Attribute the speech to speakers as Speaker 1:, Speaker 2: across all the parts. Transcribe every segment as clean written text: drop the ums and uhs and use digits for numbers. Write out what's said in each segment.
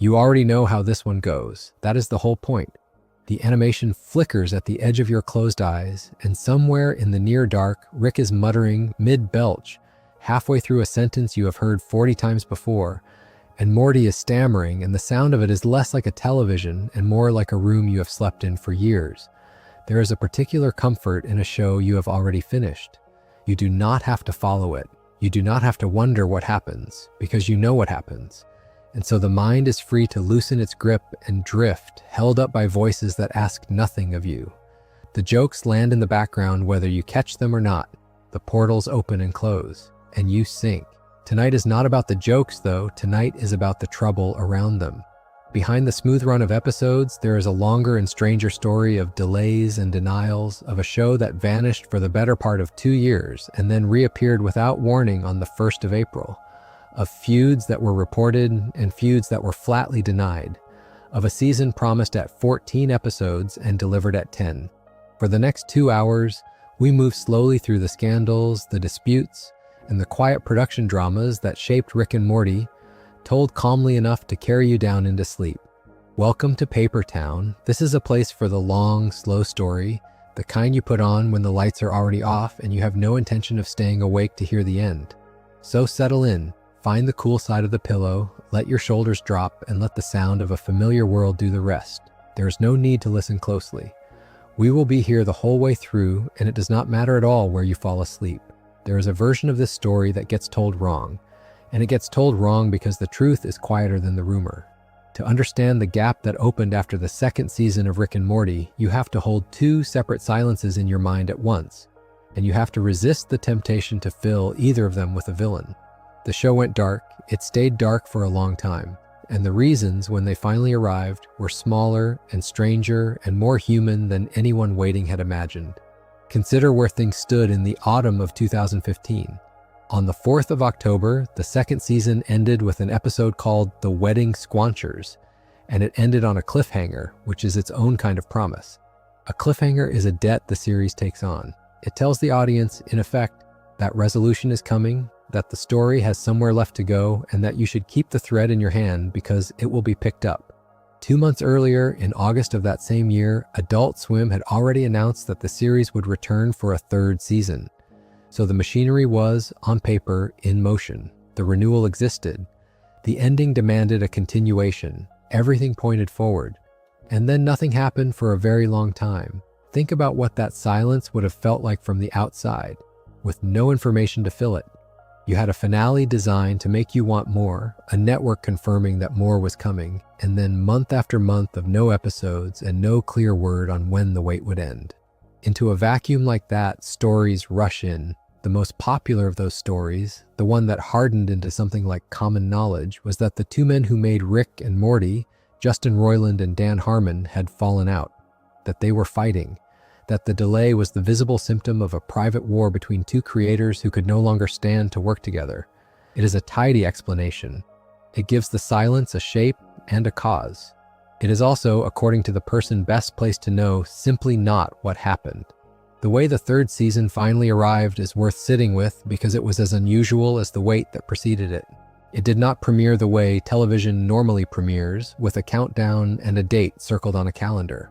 Speaker 1: You already know how this one goes. That is the whole point. The animation flickers at the edge of your closed eyes, and somewhere in the near dark, Rick is muttering mid-belch, halfway through a sentence you have heard 40 times before, and Morty is stammering, and the sound of it is less like a television and more like a room you have slept in for years. There is a particular comfort in a show you have already finished. You do not have to follow it. You do not have to wonder what happens, because you know what happens. And so the mind is free to loosen its grip and drift, held up by voices that ask nothing of you. The jokes land in the background whether you catch them or not. The portals open and close, and you sink. Tonight is not about the jokes, though. Tonight is about the trouble around them. Behind the smooth run of episodes, there is a longer and stranger story of delays and denials of a show that vanished for the better part of 2 years and then reappeared without warning on the 1st of April. Of feuds that were reported and feuds that were flatly denied. Of a season promised at 14 episodes and delivered at 10. For the next 2 hours, we move slowly through the scandals, the disputes, and the quiet production dramas that shaped Rick and Morty, told calmly enough to carry you down into sleep. Welcome to Paper Town. This is a place for the long, slow story, the kind you put on when the lights are already off and you have no intention of staying awake to hear the end. So settle in, find the cool side of the pillow, let your shoulders drop, and let the sound of a familiar world do the rest. There is no need to listen closely. We will be here the whole way through, and it does not matter at all where you fall asleep. There is a version of this story that gets told wrong, and it gets told wrong because the truth is quieter than the rumor. To understand the gap that opened after the 2nd season of Rick and Morty, you have to hold 2 separate silences in your mind at once, and you have to resist the temptation to fill either of them with a villain. The show went dark, it stayed dark for a long time, and the reasons, when they finally arrived, were smaller and stranger and more human than anyone waiting had imagined. Consider where things stood in the autumn of 2015. On the 4th of October, the 2nd season ended with an episode called The Wedding Squanchers, and it ended on a cliffhanger, which is its own kind of promise. A cliffhanger is a debt the series takes on. It tells the audience, in effect, that resolution is coming, that the story has somewhere left to go, and that you should keep the thread in your hand because it will be picked up. 2 months earlier, in August of that same year, Adult Swim had already announced that the series would return for a 3rd season. So the machinery was, on paper, in motion. The renewal existed. The ending demanded a continuation. Everything pointed forward. And then nothing happened for a very long time. Think about what that silence would have felt like from the outside, with no information to fill it. You had a finale designed to make you want more, a network confirming that more was coming, and then month after month of no episodes and no clear word on when the wait would end. Into a vacuum like that, stories rush in. The most popular of those stories, the one that hardened into something like common knowledge, was that the 2 men who made Rick and Morty, Justin Roiland and Dan Harmon, had fallen out, that they were fighting, that the delay was the visible symptom of a private war between 2 creators who could no longer stand to work together. It is a tidy explanation. It gives the silence a shape and a cause. It is also, according to the person best placed to know, simply not what happened. The way the 3rd season finally arrived is worth sitting with because it was as unusual as the wait that preceded it. It did not premiere the way television normally premieres, with a countdown and a date circled on a calendar.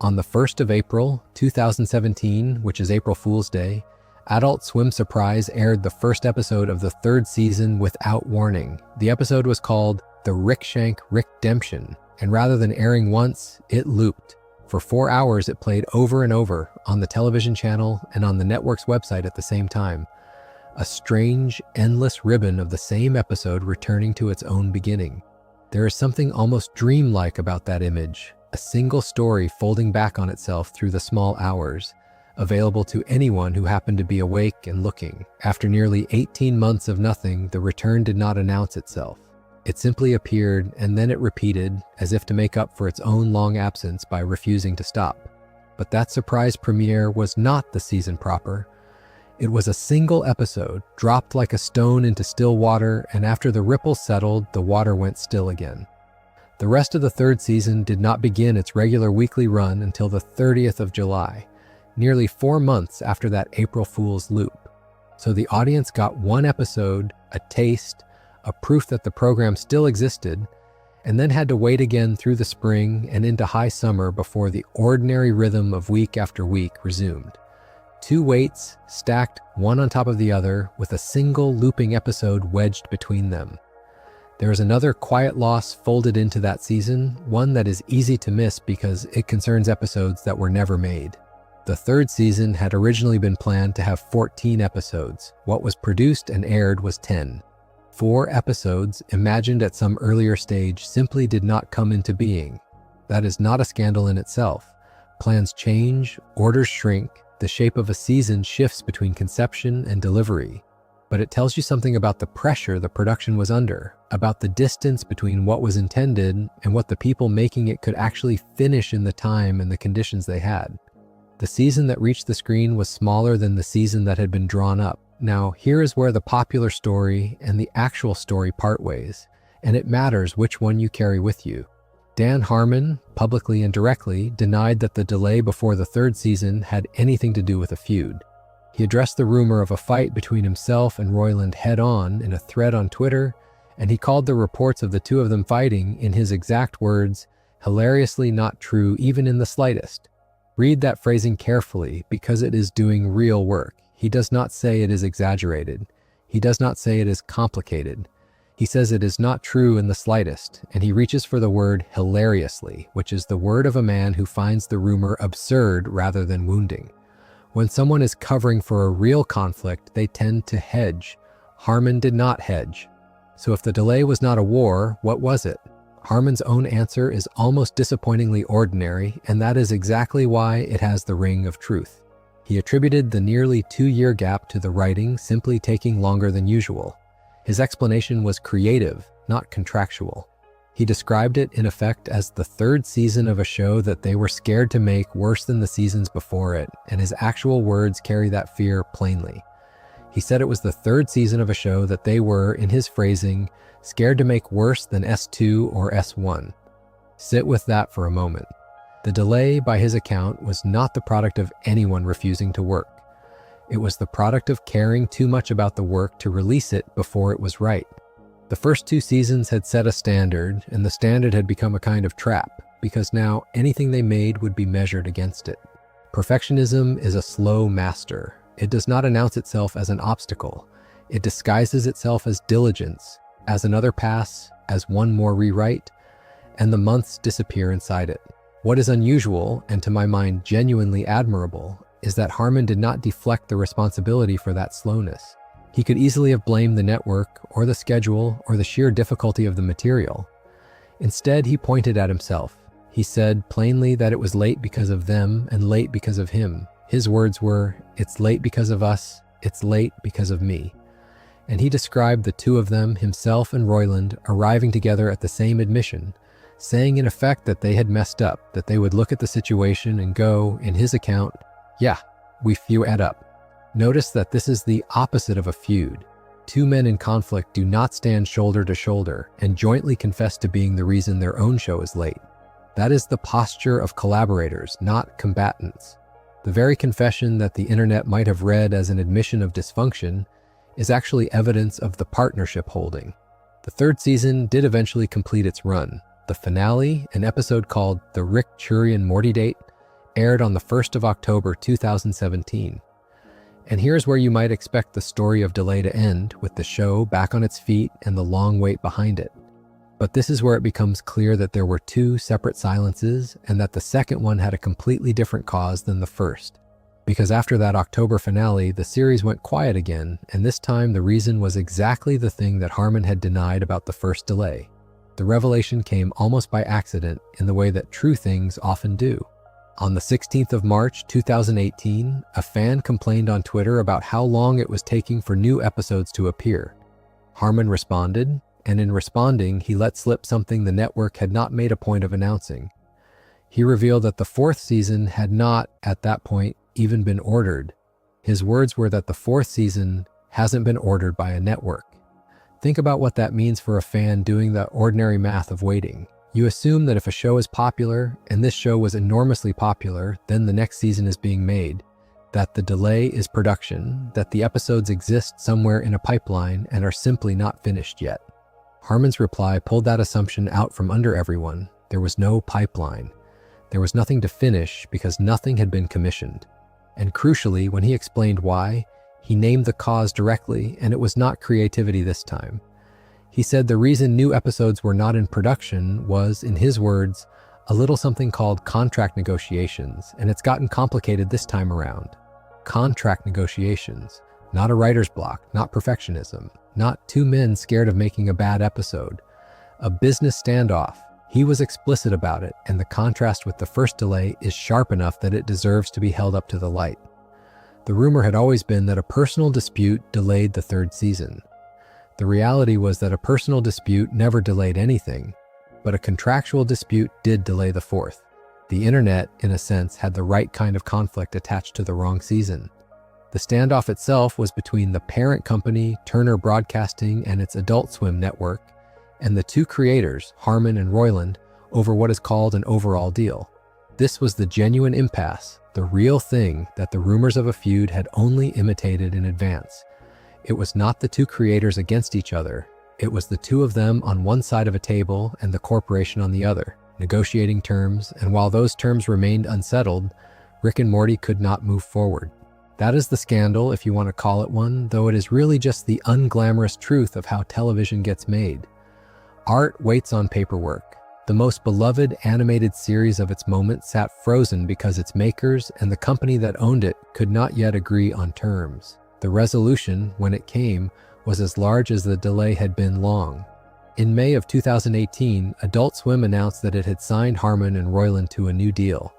Speaker 1: On the 1st of April, 2017, which is April Fool's Day, Adult Swim Surprise aired the 1st episode of the 3rd season without warning. The episode was called The Rickshank Rickdemption, and rather than airing once, it looped. For 4 hours, it played over and over on the television channel and on the network's website at the same time. A strange, endless ribbon of the same episode returning to its own beginning. There is something almost dreamlike about that image, a single story folding back on itself through the small hours, available to anyone who happened to be awake and looking. After nearly 18 months of nothing, the return did not announce itself. It simply appeared, and then it repeated, as if to make up for its own long absence by refusing to stop. But that surprise premiere was not the season proper. It was a single episode, dropped like a stone into still water, and after the ripples settled, the water went still again. The rest of the 3rd season did not begin its regular weekly run until the 30th of July, nearly 4 months after that April Fool's loop. So the audience got 1 episode, a taste, a proof that the program still existed, and then had to wait again through the spring and into high summer before the ordinary rhythm of week after week resumed. 2 waits stacked one on top of the other with a single looping episode wedged between them. There is another quiet loss folded into that season, one that is easy to miss because it concerns episodes that were never made. The 3rd season had originally been planned to have 14 episodes. What was produced and aired was 10. 4 episodes, imagined at some earlier stage, simply did not come into being. That is not a scandal in itself. Plans change, orders shrink, the shape of a season shifts between conception and delivery. But it tells you something about the pressure the production was under, about the distance between what was intended and what the people making it could actually finish in the time and the conditions they had. The season that reached the screen was smaller than the season that had been drawn up. Now, here is where the popular story and the actual story part ways, and it matters which one you carry with you. Dan Harmon, publicly and directly, denied that the delay before the 3rd season had anything to do with a feud. He addressed the rumor of a fight between himself and Roiland head-on in a thread on Twitter, and he called the reports of the 2 of them fighting, in his exact words, hilariously not true even in the slightest. Read that phrasing carefully because it is doing real work. He does not say it is exaggerated. He does not say it is complicated. He says it is not true in the slightest, and he reaches for the word hilariously, which is the word of a man who finds the rumor absurd rather than wounding. When someone is covering for a real conflict, they tend to hedge. Harmon did not hedge. So if the delay was not a war, what was it? Harmon's own answer is almost disappointingly ordinary, and that is exactly why it has the ring of truth. He attributed the nearly 2-year gap to the writing simply taking longer than usual. His explanation was creative, not contractual. He described it, in effect, as the 3rd season of a show that they were scared to make worse than the seasons before it, and his actual words carry that fear plainly. He said it was the 3rd season of a show that they were, in his phrasing, scared to make worse than S2 or S1. Sit with that for a moment. The delay, by his account, was not the product of anyone refusing to work. It was the product of caring too much about the work to release it before it was right. The first 2 seasons had set a standard, and the standard had become a kind of trap, because now anything they made would be measured against it. Perfectionism is a slow master. It does not announce itself as an obstacle. It disguises itself as diligence, as another pass, as one more rewrite, and the months disappear inside it. What is unusual, and to my mind genuinely admirable, is that Harmon did not deflect the responsibility for that slowness. He could easily have blamed the network, or the schedule, or the sheer difficulty of the material. Instead, he pointed at himself. He said plainly that it was late because of them and late because of him. His words were, "It's late because of us, it's late because of me." And he described the 2 of them, himself and Roiland, arriving together at the same admission, saying in effect that they had messed up, that they would look at the situation and go, in his account, "Yeah, we fewed up." Notice that this is the opposite of a feud. 2 men in conflict do not stand shoulder to shoulder and jointly confess to being the reason their own show is late. That is the posture of collaborators, not combatants. The very confession that the internet might have read as an admission of dysfunction is actually evidence of the partnership holding. The 3rd season did eventually complete its run. The finale, an episode called The Rick and Morty Date, aired on the 1st of October 2017. And here's where you might expect the story of delay to end, with the show back on its feet and the long wait behind it. But this is where it becomes clear that there were 2 separate silences, and that the second one had a completely different cause than the first. Because after that October finale, the series went quiet again, and this time the reason was exactly the thing that Harmon had denied about the first delay. The revelation came almost by accident, in the way that true things often do. On the 16th of March 2018, a fan complained on Twitter about how long it was taking for new episodes to appear. Harmon responded, and in responding, he let slip something the network had not made a point of announcing. He revealed that the 4th season had not, at that point, even been ordered. His words were that the 4th season hasn't been ordered by a network. Think about what that means for a fan doing the ordinary math of waiting. You assume that if a show is popular, and this show was enormously popular, then the next season is being made, that the delay is production, that the episodes exist somewhere in a pipeline and are simply not finished yet. Harmon's reply pulled that assumption out from under everyone. There was no pipeline. There was nothing to finish because nothing had been commissioned. And crucially, when he explained why, he named the cause directly, and it was not creativity this time. He said the reason new episodes were not in production was, in his words, a little something called contract negotiations, and it's gotten complicated this time around. Contract negotiations, not a writer's block, not perfectionism, not two men scared of making a bad episode. A business standoff. He was explicit about it, and the contrast with the first delay is sharp enough that it deserves to be held up to the light. The rumor had always been that a personal dispute delayed the third season. The reality was that a personal dispute never delayed anything, but a contractual dispute did delay the fourth. The internet, in a sense, had the right kind of conflict attached to the wrong season. The standoff itself was between the parent company, Turner Broadcasting, and its Adult Swim network, and the two creators, Harmon and Roiland, over what is called an overall deal. This was the genuine impasse, the real thing that the rumors of a feud had only imitated in advance. It was not the two creators against each other. It was the two of them on one side of a table and the corporation on the other, negotiating terms, and while those terms remained unsettled, Rick and Morty could not move forward. That is the scandal, if you want to call it one, though it is really just the unglamorous truth of how television gets made. Art waits on paperwork. The most beloved animated series of its moment sat frozen because its makers and the company that owned it could not yet agree on terms. The resolution, when it came, was as large as the delay had been long. In May of 2018, Adult Swim announced that it had signed Harmon and Roiland to a new deal,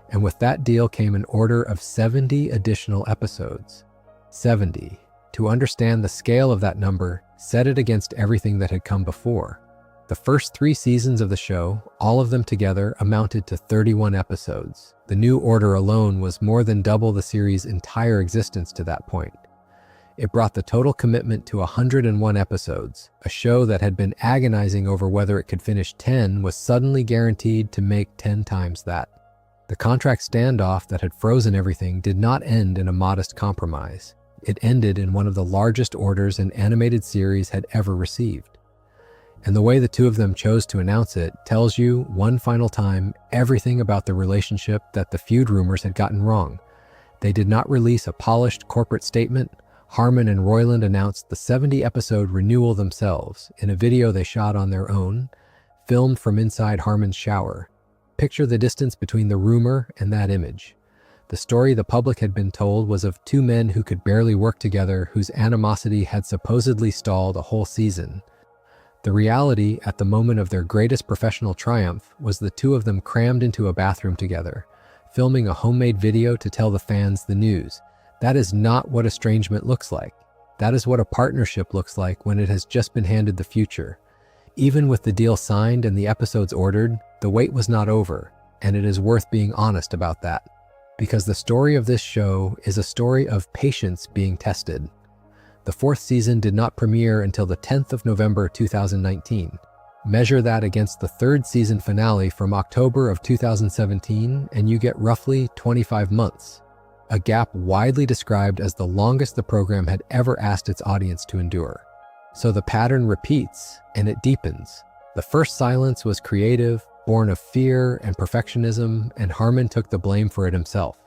Speaker 1: and with that deal came an order of 70 additional episodes. 70. To understand the scale of that number, set it against everything that had come before. The first 3 seasons of the show, all of them together, amounted to 31 episodes. The new order alone was more than double the series' entire existence to that point. It brought the total commitment to 101 episodes. A show that had been agonizing over whether it could finish 10 was suddenly guaranteed to make 10 times that. The contract standoff that had frozen everything did not end in a modest compromise. It ended in one of the largest orders an animated series had ever received. And the way the two of them chose to announce it tells you, one final time, everything about the relationship that the feud rumors had gotten wrong. They did not release a polished corporate statement. Harmon and Roiland announced the 70-episode renewal themselves in a video they shot on their own, filmed from inside Harmon's shower. Picture the distance between the rumor and that image. The story the public had been told was of two men who could barely work together, whose animosity had supposedly stalled a whole season. The reality, at the moment of their greatest professional triumph, was the two of them crammed into a bathroom together, filming a homemade video to tell the fans the news. That is not what estrangement looks like. That is what a partnership looks like when it has just been handed the future. Even with the deal signed and the episodes ordered, the wait was not over, and it is worth being honest about that. Because the story of this show is a story of patience being tested. The 4th season did not premiere until the 10th of November 2019. Measure that against the 3rd season finale from October of 2017, and you get roughly 25 months. A gap widely described as the longest the program had ever asked its audience to endure. So the pattern repeats, and it deepens. The first silence was creative, born of fear and perfectionism, and Harmon took the blame for it himself.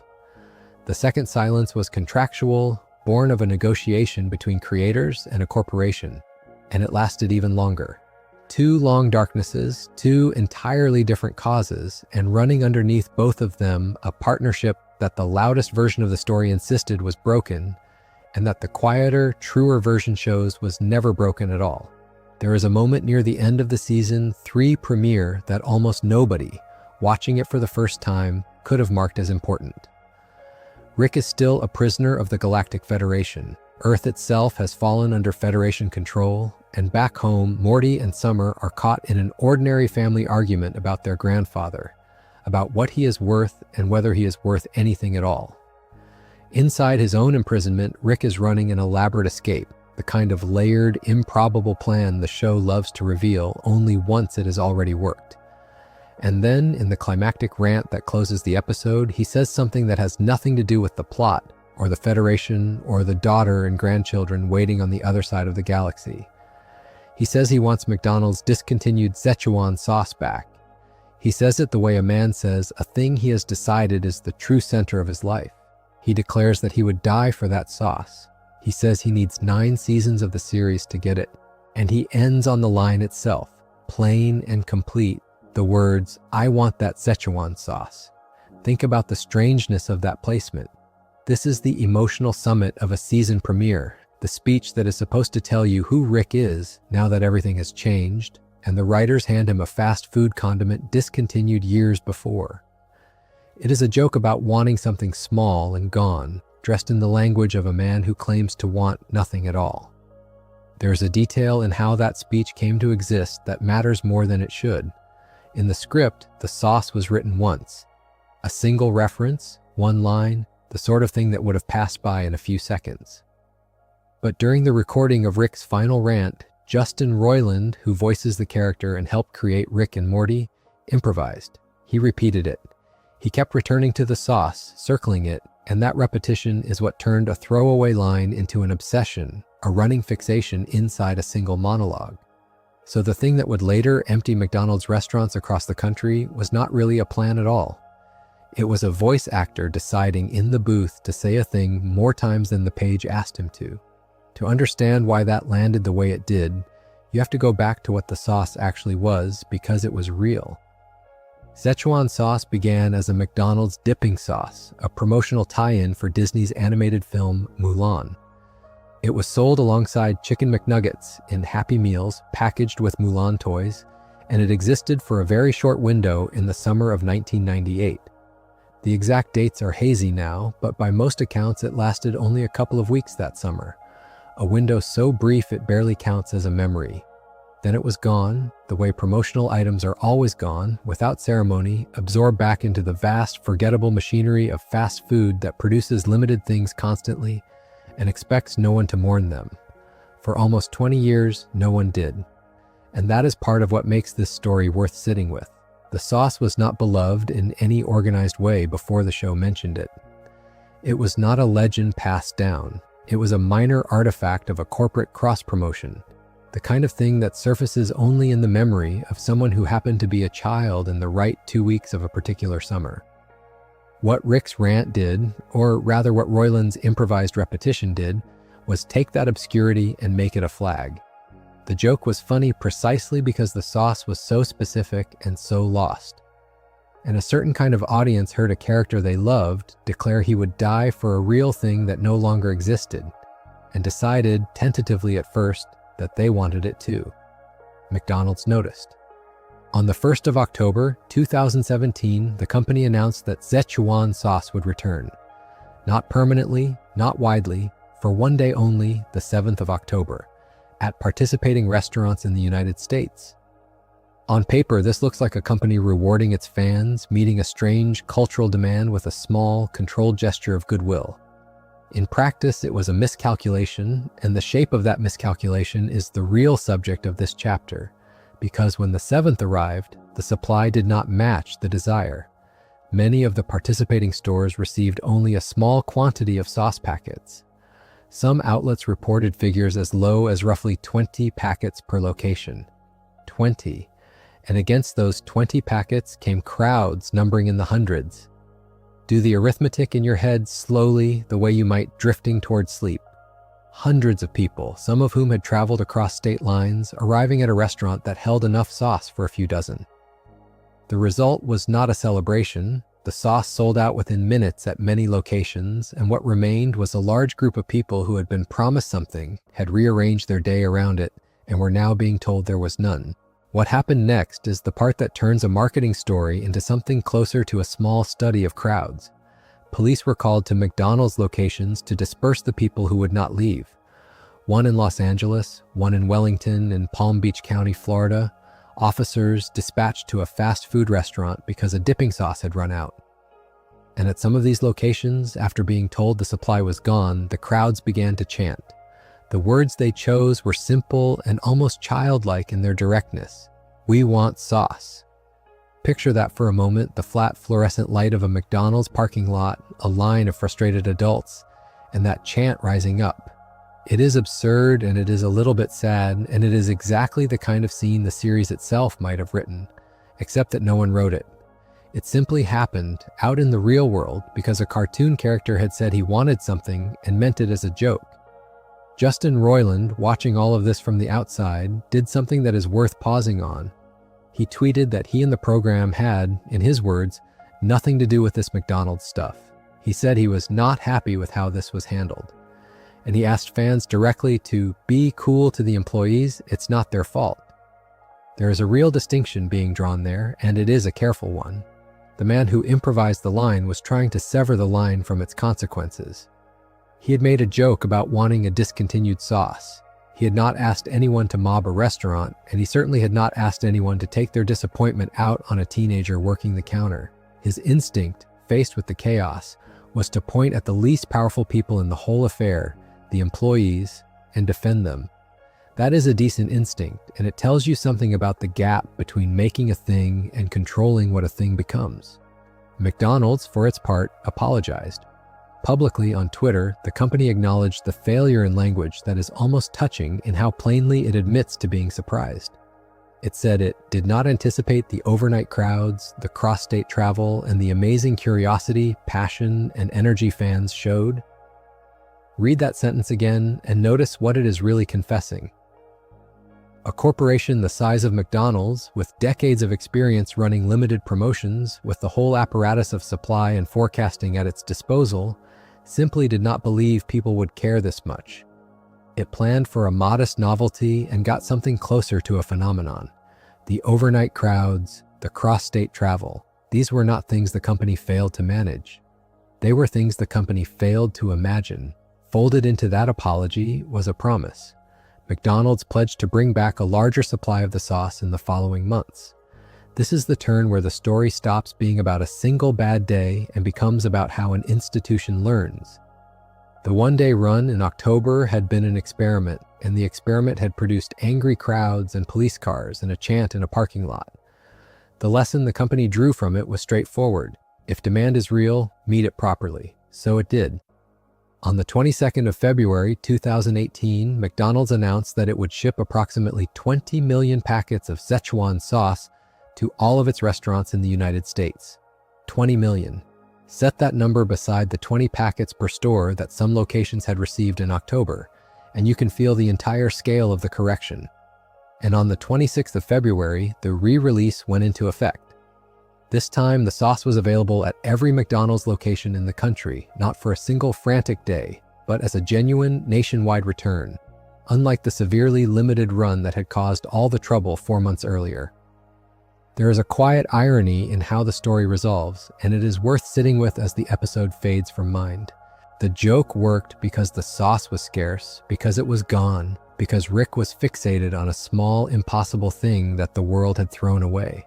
Speaker 1: The second silence was contractual, born of a negotiation between creators and a corporation, and it lasted even longer. 2 long darknesses, 2 entirely different causes, and running underneath both of them, a partnership that the loudest version of the story insisted was broken, and that the quieter, truer version shows was never broken at all. There is a moment near the end of the season 3 premiere that almost nobody, watching it for the first time, could have marked as important. Rick is still a prisoner of the Galactic Federation. Earth itself has fallen under Federation control, and back home, Morty and Summer are caught in an ordinary family argument about their grandfather, about what he is worth and whether he is worth anything at all. Inside his own imprisonment, Rick is running an elaborate escape, the kind of layered, improbable plan the show loves to reveal only once it has already worked. And then, in the climactic rant that closes the episode, he says something that has nothing to do with the plot, or the Federation, or the daughter and grandchildren waiting on the other side of the galaxy. He says he wants McDonald's discontinued Szechuan sauce back. He says it the way a man says a thing he has decided is the true center of his life. He declares that he would die for that sauce. He says he needs 9 seasons of the series to get it. And he ends on the line itself, plain and complete, the words, "I want that Szechuan sauce." Think about the strangeness of that placement. This is the emotional summit of a season premiere, the speech that is supposed to tell you who Rick is now that everything has changed, and the writers hand him a fast food condiment discontinued years before. It is a joke about wanting something small and gone, dressed in the language of a man who claims to want nothing at all. There is a detail in how that speech came to exist that matters more than it should. In the script, the sauce was written once. A single reference, one line, the sort of thing that would have passed by in a few seconds. But during the recording of Rick's final rant, Justin Roiland, who voices the character and helped create Rick and Morty, improvised. He repeated it. He kept returning to the sauce, circling it, and that repetition is what turned a throwaway line into an obsession, a running fixation inside a single monologue. So the thing that would later empty McDonald's restaurants across the country was not really a plan at all. It was a voice actor deciding in the booth to say a thing more times than the page asked him to. To understand why that landed the way it did, you have to go back to what the sauce actually was, because it was real. Szechuan sauce began as a McDonald's dipping sauce, a promotional tie-in for Disney's animated film Mulan. It was sold alongside Chicken McNuggets in Happy Meals packaged with Mulan toys, and it existed for a very short window in the summer of 1998. The exact dates are hazy now, but by most accounts it lasted only a couple of weeks that summer, a window so brief it barely counts as a memory. Then it was gone, the way promotional items are always gone, without ceremony, absorbed back into the vast, forgettable machinery of fast food that produces limited things constantly and expects no one to mourn them. For almost 20 years, no one did. And that is part of what makes this story worth sitting with. The sauce was not beloved in any organized way before the show mentioned it. It was not a legend passed down. It was a minor artifact of a corporate cross-promotion, the kind of thing that surfaces only in the memory of someone who happened to be a child in the right 2 weeks of a particular summer. What Rick's rant did, or rather what Roiland's improvised repetition did, was take that obscurity and make it a flag. The joke was funny precisely because the sauce was so specific and so lost. And a certain kind of audience heard a character they loved declare he would die for a real thing that no longer existed, and decided, tentatively at first, that they wanted it too. McDonald's noticed. On the 1st of October, 2017, the company announced that Szechuan sauce would return. Not permanently, not widely, for one day only, the 7th of October, at participating restaurants in the United States. On paper, this looks like a company rewarding its fans, meeting a strange cultural demand with a small, controlled gesture of goodwill. In practice, it was a miscalculation, and the shape of that miscalculation is the real subject of this chapter, because when the 7th arrived, the supply did not match the desire. Many of the participating stores received only a small quantity of sauce packets. Some outlets reported figures as low as roughly 20 packets per location. 20. And against those 20 packets came crowds numbering in the hundreds. Do the arithmetic in your head slowly, the way you might drifting toward sleep. Hundreds of people, some of whom had traveled across state lines, arriving at a restaurant that held enough sauce for a few dozen. The result was not a celebration. The sauce sold out within minutes at many locations, and what remained was a large group of people who had been promised something, had rearranged their day around it, and were now being told there was none. What happened next is the part that turns a marketing story into something closer to a small study of crowds. Police were called to McDonald's locations to disperse the people who would not leave. One in Los Angeles, one in Wellington and Palm Beach County, Florida. Officers dispatched to a fast food restaurant because a dipping sauce had run out. And at some of these locations, after being told the supply was gone, the crowds began to chant. The words they chose were simple and almost childlike in their directness. We want sauce. Picture that for a moment, the flat fluorescent light of a McDonald's parking lot, a line of frustrated adults, and that chant rising up. It is absurd and it is a little bit sad, and it is exactly the kind of scene the series itself might have written, except that no one wrote it. It simply happened out in the real world because a cartoon character had said he wanted something and meant it as a joke. Justin Roiland, watching all of this from the outside, did something that is worth pausing on. He tweeted that he and the program had, in his words, nothing to do with this McDonald's stuff. He said he was not happy with how this was handled. And he asked fans directly to be cool to the employees, it's not their fault. There is a real distinction being drawn there, and it is a careful one. The man who improvised the line was trying to sever the line from its consequences. He had made a joke about wanting a discontinued sauce. He had not asked anyone to mob a restaurant, and he certainly had not asked anyone to take their disappointment out on a teenager working the counter. His instinct, faced with the chaos, was to point at the least powerful people in the whole affair, the employees, and defend them. That is a decent instinct, and it tells you something about the gap between making a thing and controlling what a thing becomes. McDonald's, for its part, apologized. Publicly on Twitter, the company acknowledged the failure in language that is almost touching in how plainly it admits to being surprised. It said it did not anticipate the overnight crowds, the cross-state travel, and the amazing curiosity, passion, and energy fans showed. Read that sentence again and notice what it is really confessing. A corporation the size of McDonald's, with decades of experience running limited promotions, with the whole apparatus of supply and forecasting at its disposal, simply did not believe people would care this much. It planned for a modest novelty and got something closer to a phenomenon. The overnight crowds, the cross-state travel, these were not things the company failed to manage. They were things the company failed to imagine. Folded into that apology was a promise. McDonald's pledged to bring back a larger supply of the sauce in the following months. This is the turn where the story stops being about a single bad day and becomes about how an institution learns. The one-day run in October had been an experiment, and the experiment had produced angry crowds and police cars and a chant in a parking lot. The lesson the company drew from it was straightforward. If demand is real, meet it properly. So it did. On the 22nd of February 2018, McDonald's announced that it would ship approximately 20 million packets of Szechuan sauce to all of its restaurants in the United States. 20 million. Set that number beside the 20 packets per store that some locations had received in October, and you can feel the entire scale of the correction. And on the 26th of February, the re-release went into effect. This time, the sauce was available at every McDonald's location in the country, not for a single frantic day, but as a genuine nationwide return, unlike the severely limited run that had caused all the trouble 4 months earlier. There is a quiet irony in how the story resolves, and it is worth sitting with as the episode fades from mind. The joke worked because the sauce was scarce, because it was gone, because Rick was fixated on a small, impossible thing that the world had thrown away.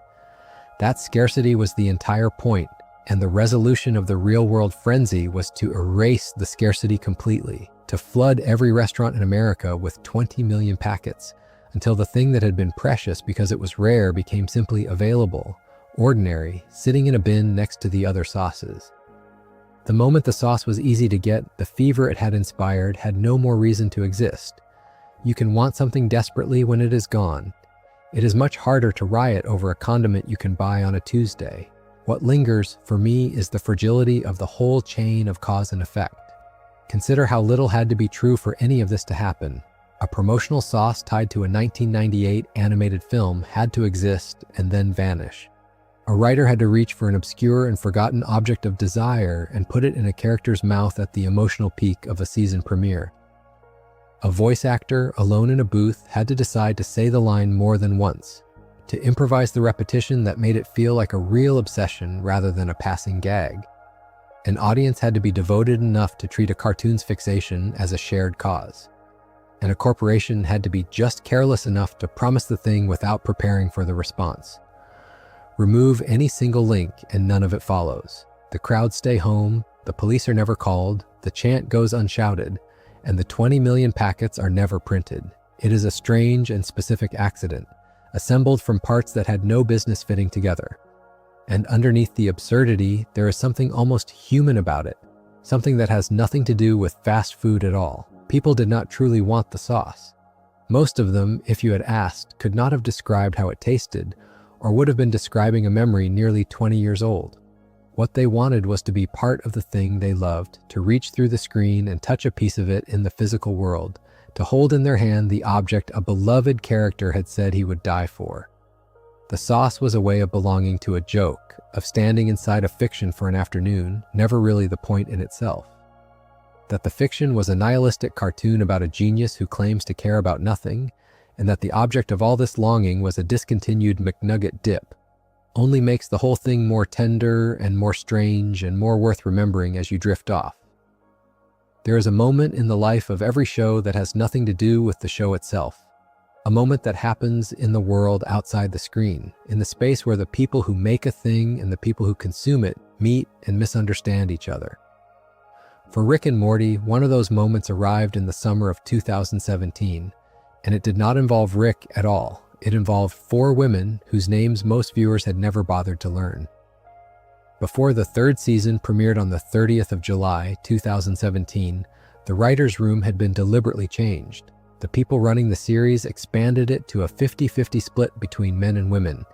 Speaker 1: That scarcity was the entire point, and the resolution of the real-world frenzy was to erase the scarcity completely, to flood every restaurant in America with 20 million packets, until the thing that had been precious because it was rare became simply available, ordinary, sitting in a bin next to the other sauces. The moment the sauce was easy to get, the fever it had inspired had no more reason to exist. You can want something desperately when it is gone. It is much harder to riot over a condiment you can buy on a Tuesday. What lingers, for me, is the fragility of the whole chain of cause and effect. Consider how little had to be true for any of this to happen. A promotional sauce tied to a 1998 animated film had to exist and then vanish. A writer had to reach for an obscure and forgotten object of desire and put it in a character's mouth at the emotional peak of a season premiere. A voice actor, alone in a booth, had to decide to say the line more than once, to improvise the repetition that made it feel like a real obsession rather than a passing gag. An audience had to be devoted enough to treat a cartoon's fixation as a shared cause. And a corporation had to be just careless enough to promise the thing without preparing for the response. Remove any single link and none of it follows. The crowds stay home, the police are never called, the chant goes unshouted, and the 20 million packets are never printed. It is a strange and specific accident, assembled from parts that had no business fitting together. And underneath the absurdity, there is something almost human about it, something that has nothing to do with fast food at all. People did not truly want the sauce. Most of them, if you had asked, could not have described how it tasted, or would have been describing a memory nearly 20 years old. What they wanted was to be part of the thing they loved, to reach through the screen and touch a piece of it in the physical world, to hold in their hand the object a beloved character had said he would die for. The sauce was a way of belonging to a joke, of standing inside a fiction for an afternoon, never really the point in itself. That the fiction was a nihilistic cartoon about a genius who claims to care about nothing, and that the object of all this longing was a discontinued McNugget dip, only makes the whole thing more tender and more strange and more worth remembering as you drift off. There is a moment in the life of every show that has nothing to do with the show itself, a moment that happens in the world outside the screen, in the space where the people who make a thing and the people who consume it meet and misunderstand each other. For Rick and Morty, one of those moments arrived in the summer of 2017, and it did not involve Rick at all. It involved 4 women whose names most viewers had never bothered to learn. Before the 3rd season premiered on the 30th of July, 2017, the writer's room had been deliberately changed. The people running the series expanded it to a 50-50 split between men and women,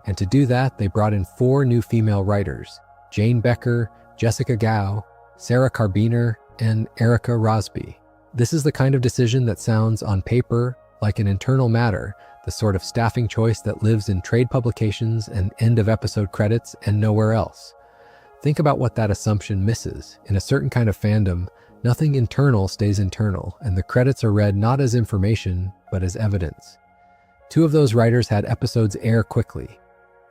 Speaker 1: and to do that, they brought in 4 new female writers: Jane Becker, Jessica Gao, Sarah Carbiner, and Erica Rosby. This is the kind of decision that sounds, on paper, like an internal matter, the sort of staffing choice that lives in trade publications and end-of-episode credits and nowhere else. Think about what that assumption misses. In a certain kind of fandom, nothing internal stays internal, and the credits are read not as information, but as evidence. 2 of those writers had episodes air quickly.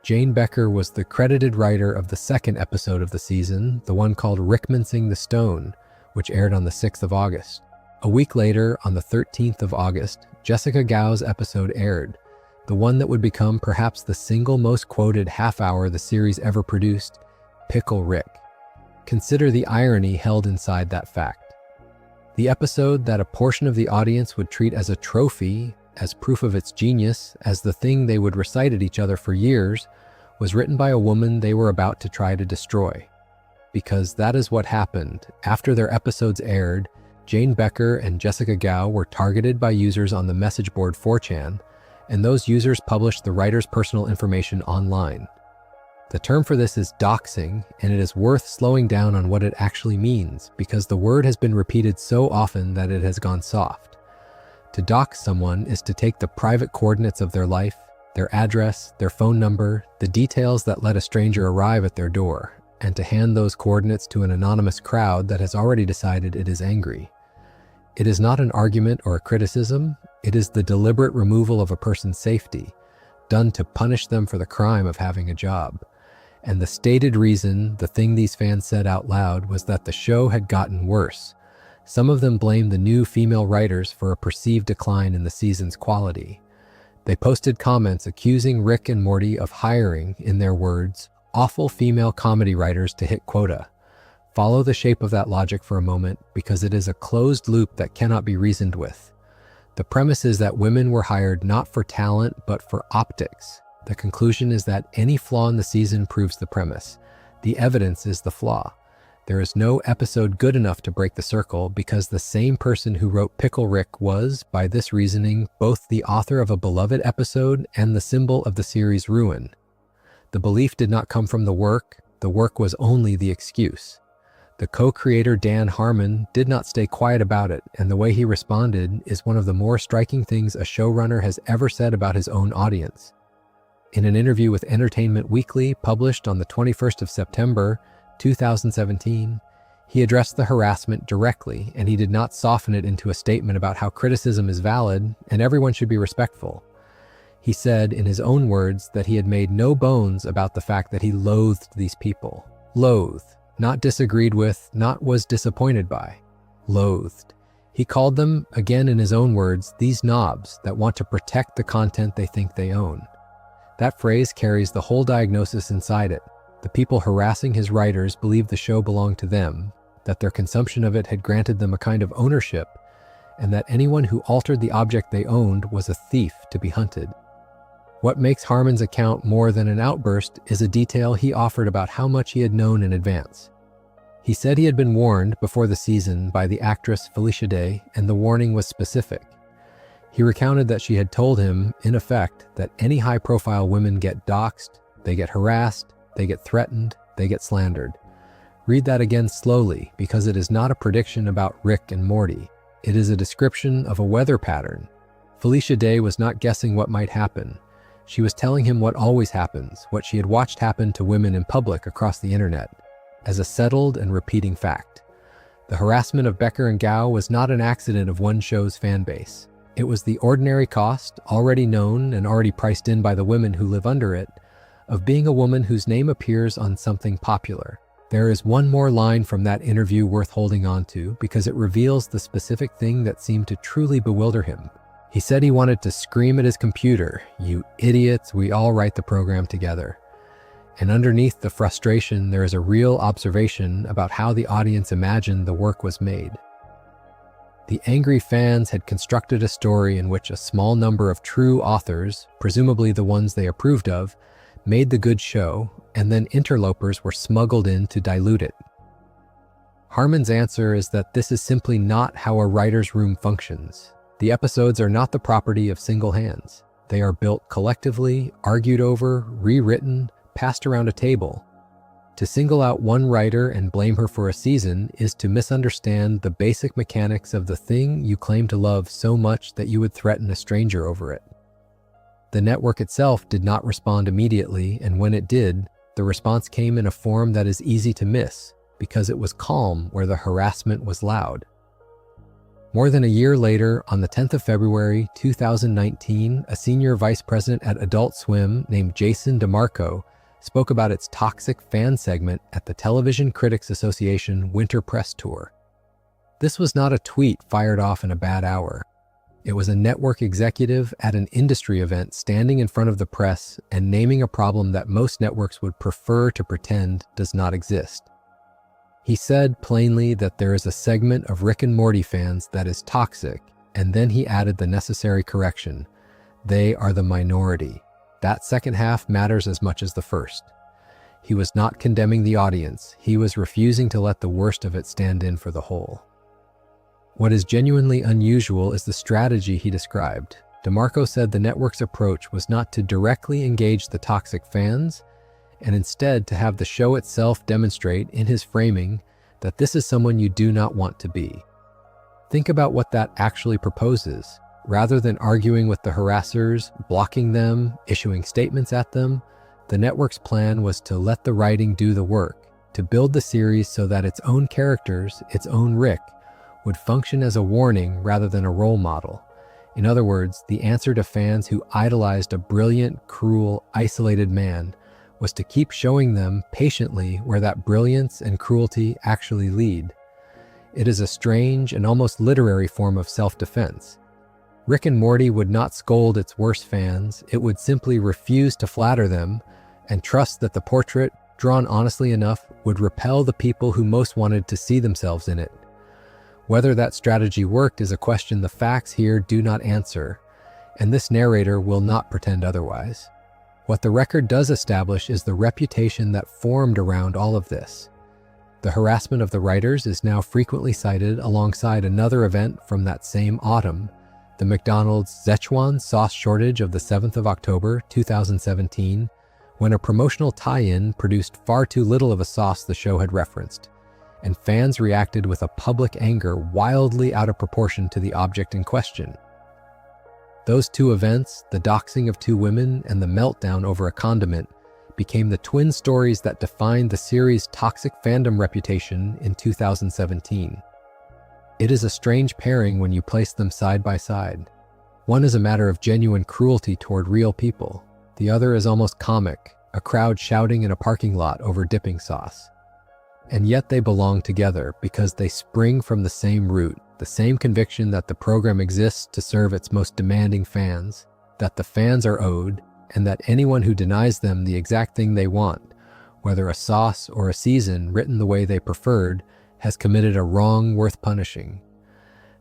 Speaker 1: Jane Becker was the credited writer of the 2nd episode of the season, the one called Rickmancing the Stone, which aired on the 6th of August. A week later, on the 13th of August, Jessica Gao's episode aired, the one that would become perhaps the single most quoted half-hour the series ever produced, Pickle Rick. Consider the irony held inside that fact. The episode that a portion of the audience would treat as a trophy, as proof of its genius, as the thing they would recite at each other for years, was written by a woman they were about to try to destroy. Because that is what happened. After their episodes aired, Jane Becker and Jessica Gao were targeted by users on the message board 4chan, and those users published the writer's personal information online. The term for this is doxxing, and it is worth slowing down on what it actually means, because the word has been repeated so often that it has gone soft. To dox someone is to take the private coordinates of their life, their address, their phone number, the details that let a stranger arrive at their door, and to hand those coordinates to an anonymous crowd that has already decided it is angry. It is not an argument or a criticism, it is the deliberate removal of a person's safety, done to punish them for the crime of having a job. And the stated reason, the thing these fans said out loud, was that the show had gotten worse. Some of them blamed the new female writers for a perceived decline in the season's quality. They posted comments accusing Rick and Morty of hiring, in their words, awful female comedy writers to hit quota. Follow the shape of that logic for a moment, because it is a closed loop that cannot be reasoned with. The premise is that women were hired not for talent, but for optics. The conclusion is that any flaw in the season proves the premise. The evidence is the flaw. There is no episode good enough to break the circle, because the same person who wrote Pickle Rick was, by this reasoning, both the author of a beloved episode and the symbol of the series' ruin. The belief did not come from the work was only the excuse. The co-creator Dan Harmon did not stay quiet about it, and the way he responded is one of the more striking things a showrunner has ever said about his own audience. In an interview with Entertainment Weekly, published on the 21st of September, 2017, he addressed the harassment directly, and he did not soften it into a statement about how criticism is valid and everyone should be respectful. He said, in his own words, that he had made no bones about the fact that he loathed these people. Loathed. Not disagreed with, not was disappointed by. Loathed. He called them, again in his own words, these knobs that want to protect the content they think they own. That phrase carries the whole diagnosis inside it. The people harassing his writers believed the show belonged to them, that their consumption of it had granted them a kind of ownership, and that anyone who altered the object they owned was a thief to be hunted. What makes Harmon's account more than an outburst is a detail he offered about how much he had known in advance. He said he had been warned before the season by the actress Felicia Day, and the warning was specific. He recounted that she had told him, in effect, that any high-profile women get doxxed, they get harassed, they get threatened, they get slandered. Read that again slowly, because it is not a prediction about Rick and Morty. It is a description of a weather pattern. Felicia Day was not guessing what might happen. She was telling him what always happens, what she had watched happen to women in public across the internet, as a settled and repeating fact. The harassment of Becker and Gao was not an accident of one show's fan base. It was the ordinary cost, already known and already priced in by the women who live under it, of being a woman whose name appears on something popular. There is one more line from that interview worth holding on to because it reveals the specific thing that seemed to truly bewilder him. He said he wanted to scream at his computer, "You idiots, we all write the program together." And underneath the frustration, there is a real observation about how the audience imagined the work was made. The angry fans had constructed a story in which a small number of true authors, presumably the ones they approved of, made the good show, and then interlopers were smuggled in to dilute it. Harmon's answer is that this is simply not how a writer's room functions. The episodes are not the property of single hands. They are built collectively, argued over, rewritten, passed around a table. To single out one writer and blame her for a season is to misunderstand the basic mechanics of the thing you claim to love so much that you would threaten a stranger over it. The network itself did not respond immediately, and when it did, the response came in a form that is easy to miss, because it was calm where the harassment was loud. More than a year later, on the 10th of February, 2019, a senior vice president at Adult Swim named Jason DeMarco spoke about its toxic fan segment at the Television Critics Association Winter Press Tour. This was not a tweet fired off in a bad hour. It was a network executive at an industry event standing in front of the press and naming a problem that most networks would prefer to pretend does not exist. He said plainly that there is a segment of Rick and Morty fans that is toxic, and then he added the necessary correction. They are the minority. That second half matters as much as the first. He was not condemning the audience. He was refusing to let the worst of it stand in for the whole. What is genuinely unusual is the strategy he described. DeMarco said the network's approach was not to directly engage the toxic fans, and instead to have the show itself demonstrate in his framing that this is someone you do not want to be. Think about what that actually proposes. Rather than arguing with the harassers, blocking them, issuing statements at them, the network's plan was to let the writing do the work, to build the series so that its own characters, its own Rick, would function as a warning rather than a role model. In other words, the answer to fans who idolized a brilliant, cruel, isolated man was to keep showing them patiently where that brilliance and cruelty actually lead. It is a strange and almost literary form of self-defense. Rick and Morty would not scold its worst fans, it would simply refuse to flatter them and trust that the portrait, drawn honestly enough, would repel the people who most wanted to see themselves in it. Whether that strategy worked is a question the facts here do not answer, and this narrator will not pretend otherwise. What the record does establish is the reputation that formed around all of this. The harassment of the writers is now frequently cited alongside another event from that same autumn, the McDonald's Szechuan sauce shortage of the 7th of October, 2017, when a promotional tie-in produced far too little of a sauce the show had referenced, and fans reacted with a public anger wildly out of proportion to the object in question. Those two events, the doxing of two women and the meltdown over a condiment, became the twin stories that defined the series' toxic fandom reputation in 2017. It is a strange pairing when you place them side by side. One is a matter of genuine cruelty toward real people. The other is almost comic, a crowd shouting in a parking lot over dipping sauce. And yet they belong together because they spring from the same root, the same conviction that the program exists to serve its most demanding fans, that the fans are owed, and that anyone who denies them the exact thing they want, whether a sauce or a season written the way they preferred, has committed a wrong worth punishing.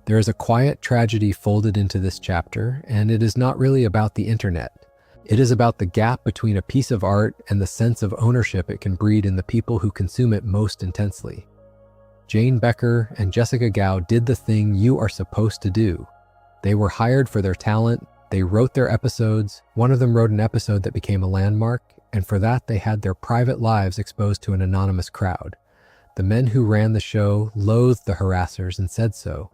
Speaker 1: There is a quiet tragedy folded into this chapter, and it is not really about the internet. It is about the gap between a piece of art and the sense of ownership it can breed in the people who consume it most intensely. Jane Becker and Jessica Gao did the thing you are supposed to do. They were hired for their talent, they wrote their episodes, one of them wrote an episode that became a landmark, and for that they had their private lives exposed to an anonymous crowd. The men who ran the show loathed the harassers and said so.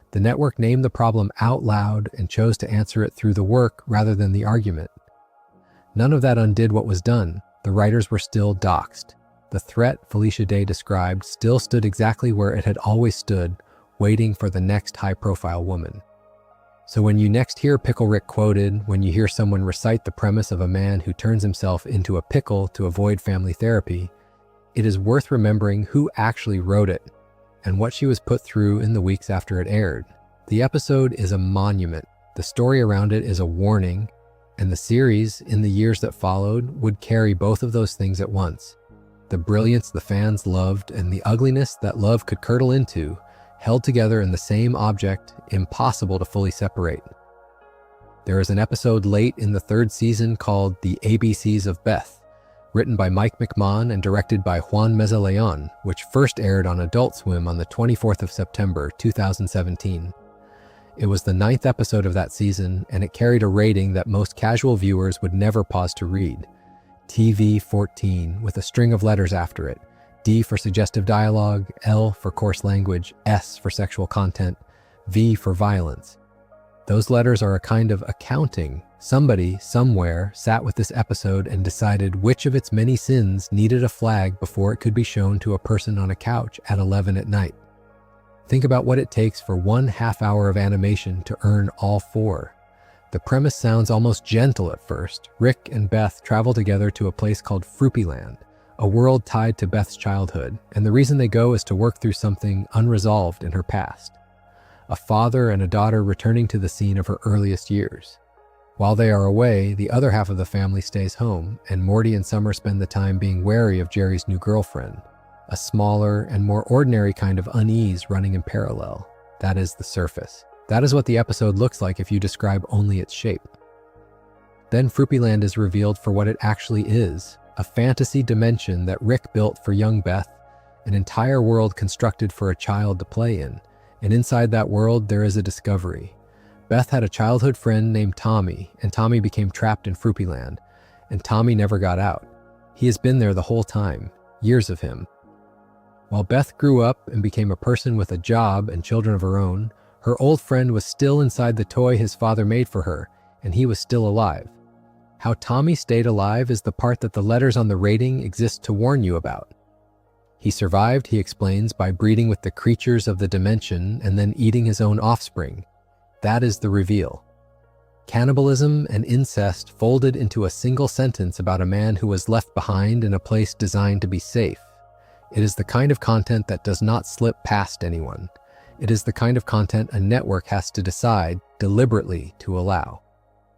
Speaker 1: The network named the problem out loud and chose to answer it through the work rather than the argument. None of that undid what was done. The writers were still doxxed. The threat Felicia Day described still stood exactly where it had always stood, waiting for the next high-profile woman. So when you next hear Pickle Rick quoted, when you hear someone recite the premise of a man who turns himself into a pickle to avoid family therapy, it is worth remembering who actually wrote it and what she was put through in the weeks after it aired. The episode is a monument, the story around it is a warning, and the series, in the years that followed, would carry both of those things at once. The brilliance the fans loved and the ugliness that love could curdle into, held together in the same object, impossible to fully separate. There is an episode late in the third season called The ABCs of Beth, written by Mike McMahon and directed by Juan Mezaleon, which first aired on Adult Swim on the 24th of September, 2017. It was the 9th episode of that season, and it carried a rating that most casual viewers would never pause to read. TV-14, with a string of letters after it. D for suggestive dialogue, L for coarse language, S for sexual content, V for violence. Those letters are a kind of accounting. Somebody, somewhere, sat with this episode and decided which of its many sins needed a flag before it could be shown to a person on a couch at 11 at night. Think about what it takes for 1 half-hour of animation to earn all 4. The premise sounds almost gentle at first. Rick and Beth travel together to a place called Froopyland, a world tied to Beth's childhood, and the reason they go is to work through something unresolved in her past. A father and a daughter returning to the scene of her earliest years. While they are away, the other half of the family stays home, and Morty and Summer spend the time being wary of Jerry's new girlfriend, a smaller and more ordinary kind of unease running in parallel. That is the surface. That is what the episode looks like if you describe only its shape. Then Froopyland is revealed for what it actually is, a fantasy dimension that Rick built for young Beth, an entire world constructed for a child to play in, and inside that world there is a discovery. Beth had a childhood friend named Tommy, and Tommy became trapped in Froopyland, and Tommy never got out. He has been there the whole time, years of him. While Beth grew up and became a person with a job and children of her own, her old friend was still inside the toy his father made for her, and he was still alive. How Tommy stayed alive is the part that the letters on the rating exist to warn you about. He survived, he explains, by breeding with the creatures of the dimension and then eating his own offspring. That is the reveal. Cannibalism and incest folded into a single sentence about a man who was left behind in a place designed to be safe. It is the kind of content that does not slip past anyone. It is the kind of content a network has to decide deliberately to allow.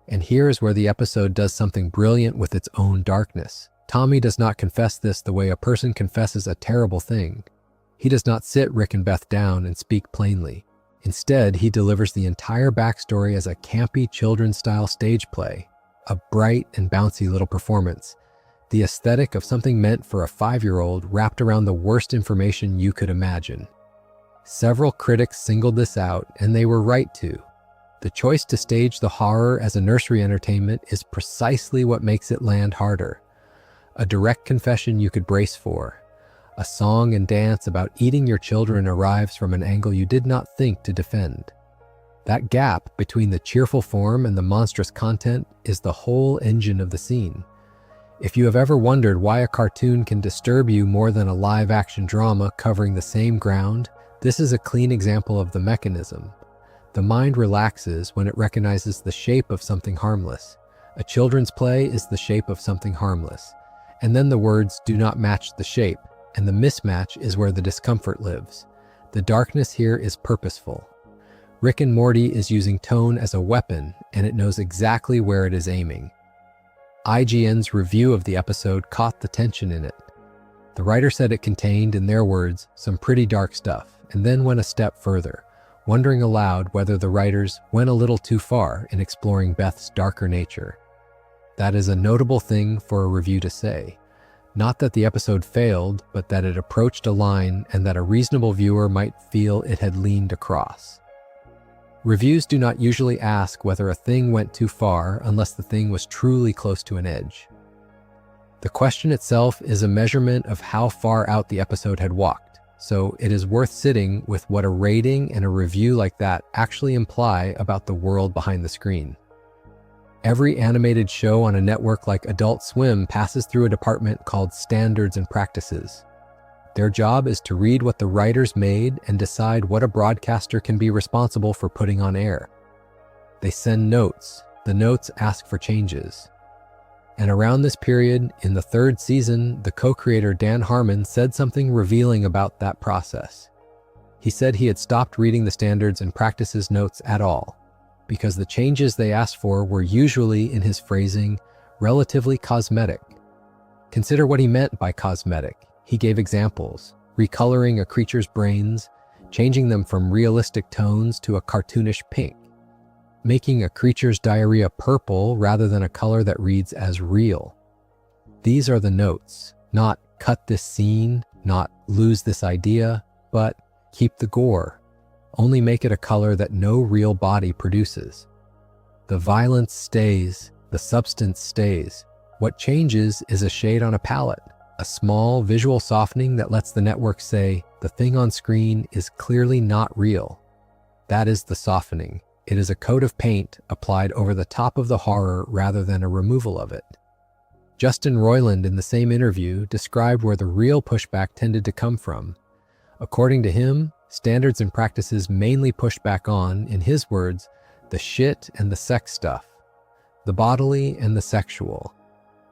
Speaker 1: And here is where the episode does something brilliant with its own darkness. Tommy does not confess this the way a person confesses a terrible thing. He does not sit Rick and Beth down and speak plainly. Instead, he delivers the entire backstory as a campy children's-style stage play, a bright and bouncy little performance, the aesthetic of something meant for a 5-year-old wrapped around the worst information you could imagine. Several critics singled this out, and they were right to. The choice to stage the horror as a nursery entertainment is precisely what makes it land harder. A direct confession you could brace for. A song and dance about eating your children arrives from an angle you did not think to defend. That gap between the cheerful form and the monstrous content is the whole engine of the scene. If you have ever wondered why a cartoon can disturb you more than a live-action drama covering the same ground, this is a clean example of the mechanism. The mind relaxes when it recognizes the shape of something harmless. A children's play is the shape of something harmless. And then the words do not match the shape, and the mismatch is where the discomfort lives. The darkness here is purposeful. Rick and Morty is using tone as a weapon, and it knows exactly where it is aiming. IGN's review of the episode caught the tension in it. The writer said it contained, in their words, some pretty dark stuff, and then went a step further, wondering aloud whether the writers went a little too far in exploring Beth's darker nature. That is a notable thing for a review to say. Not that the episode failed, but that it approached a line and that a reasonable viewer might feel it had leaned across. Reviews do not usually ask whether a thing went too far unless the thing was truly close to an edge. The question itself is a measurement of how far out the episode had walked, so it is worth sitting with what a rating and a review like that actually imply about the world behind the screen. Every animated show on a network like Adult Swim passes through a department called Standards and Practices. Their job is to read what the writers made and decide what a broadcaster can be responsible for putting on air. They send notes. The notes ask for changes. And around this period, in the third season, the co-creator Dan Harmon said something revealing about that process. He said he had stopped reading the Standards and Practices notes at all, because the changes they asked for were usually, in his phrasing, relatively cosmetic. Consider what he meant by cosmetic. He gave examples: recoloring a creature's brains, changing them from realistic tones to a cartoonish pink, making a creature's diarrhea purple rather than a color that reads as real. These are the notes, not cut this scene, not lose this idea, but keep the gore. Only make it a color that no real body produces. The violence stays, the substance stays. What changes is a shade on a palette, a small visual softening that lets the network say, the thing on screen is clearly not real. That is the softening. It is a coat of paint applied over the top of the horror rather than a removal of it. Justin Roiland, in the same interview, described where the real pushback tended to come from. According to him, Standards and Practices mainly pushed back on, in his words, the shit and the sex stuff, the bodily and the sexual.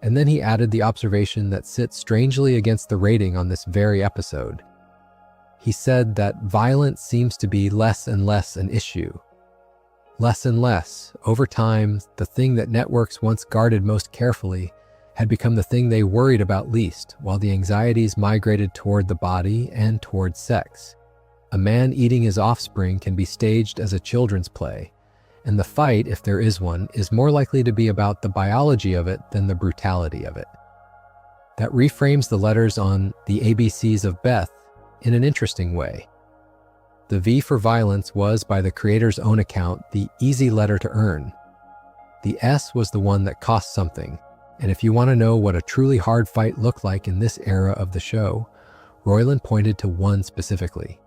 Speaker 1: And then he added the observation that sits strangely against the rating on this very episode. He said that violence seems to be less and less an issue. Less and less, over time, the thing that networks once guarded most carefully had become the thing they worried about least, while the anxieties migrated toward the body and toward sex. A man eating his offspring can be staged as a children's play, and the fight, if there is one, is more likely to be about the biology of it than the brutality of it. That reframes the letters on the ABCs of Beth in an interesting way. The V for violence was, by the creator's own account, the easy letter to earn. The S was the one that cost something, and if you want to know what a truly hard fight looked like in this era of the show, Roiland pointed to one specifically.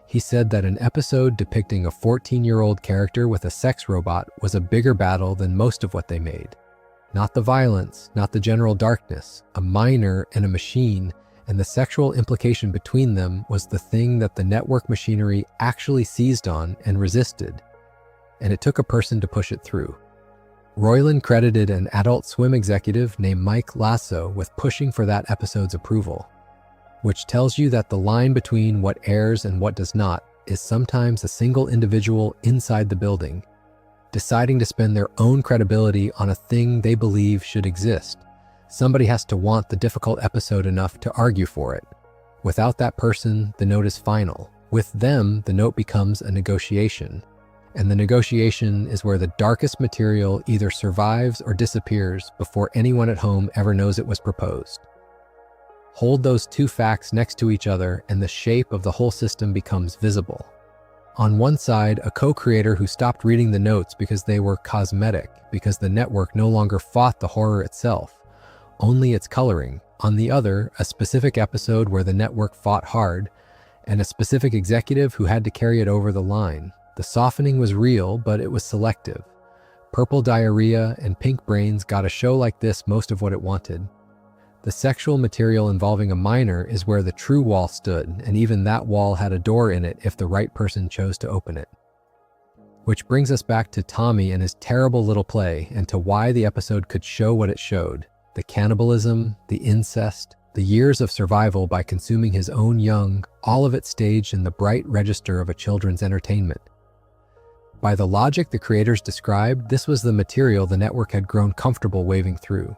Speaker 1: He said that an episode depicting a 14-year-old character with a sex robot was a bigger battle than most of what they made. Not the violence, not the general darkness, a minor and a machine, and the sexual implication between them was the thing that the network machinery actually seized on and resisted, and it took a person to push it through. Roiland credited an Adult Swim executive named Mike Lasso with pushing for that episode's approval, which tells you that the line between what airs and what does not is sometimes a single individual inside the building, deciding to spend their own credibility on a thing they believe should exist. Somebody has to want the difficult episode enough to argue for it. Without that person, the note is final. With them, the note becomes a negotiation. And the negotiation is where the darkest material either survives or disappears before anyone at home ever knows it was proposed. Hold those two facts next to each other and the shape of the whole system becomes visible. On one side, a co-creator who stopped reading the notes because they were cosmetic, because the network no longer fought the horror itself, only its coloring. On the other, a specific episode where the network fought hard, and a specific executive who had to carry it over the line. The softening was real, but it was selective. Purple diarrhea and pink brains got a show like this most of what it wanted. The sexual material involving a minor is where the true wall stood, and even that wall had a door in it if the right person chose to open it. Which brings us back to Tommy and his terrible little play, and to why the episode could show what it showed. The cannibalism, the incest, the years of survival by consuming his own young, all of it staged in the bright register of a children's entertainment. By the logic the creators described, this was the material the network had grown comfortable waving through.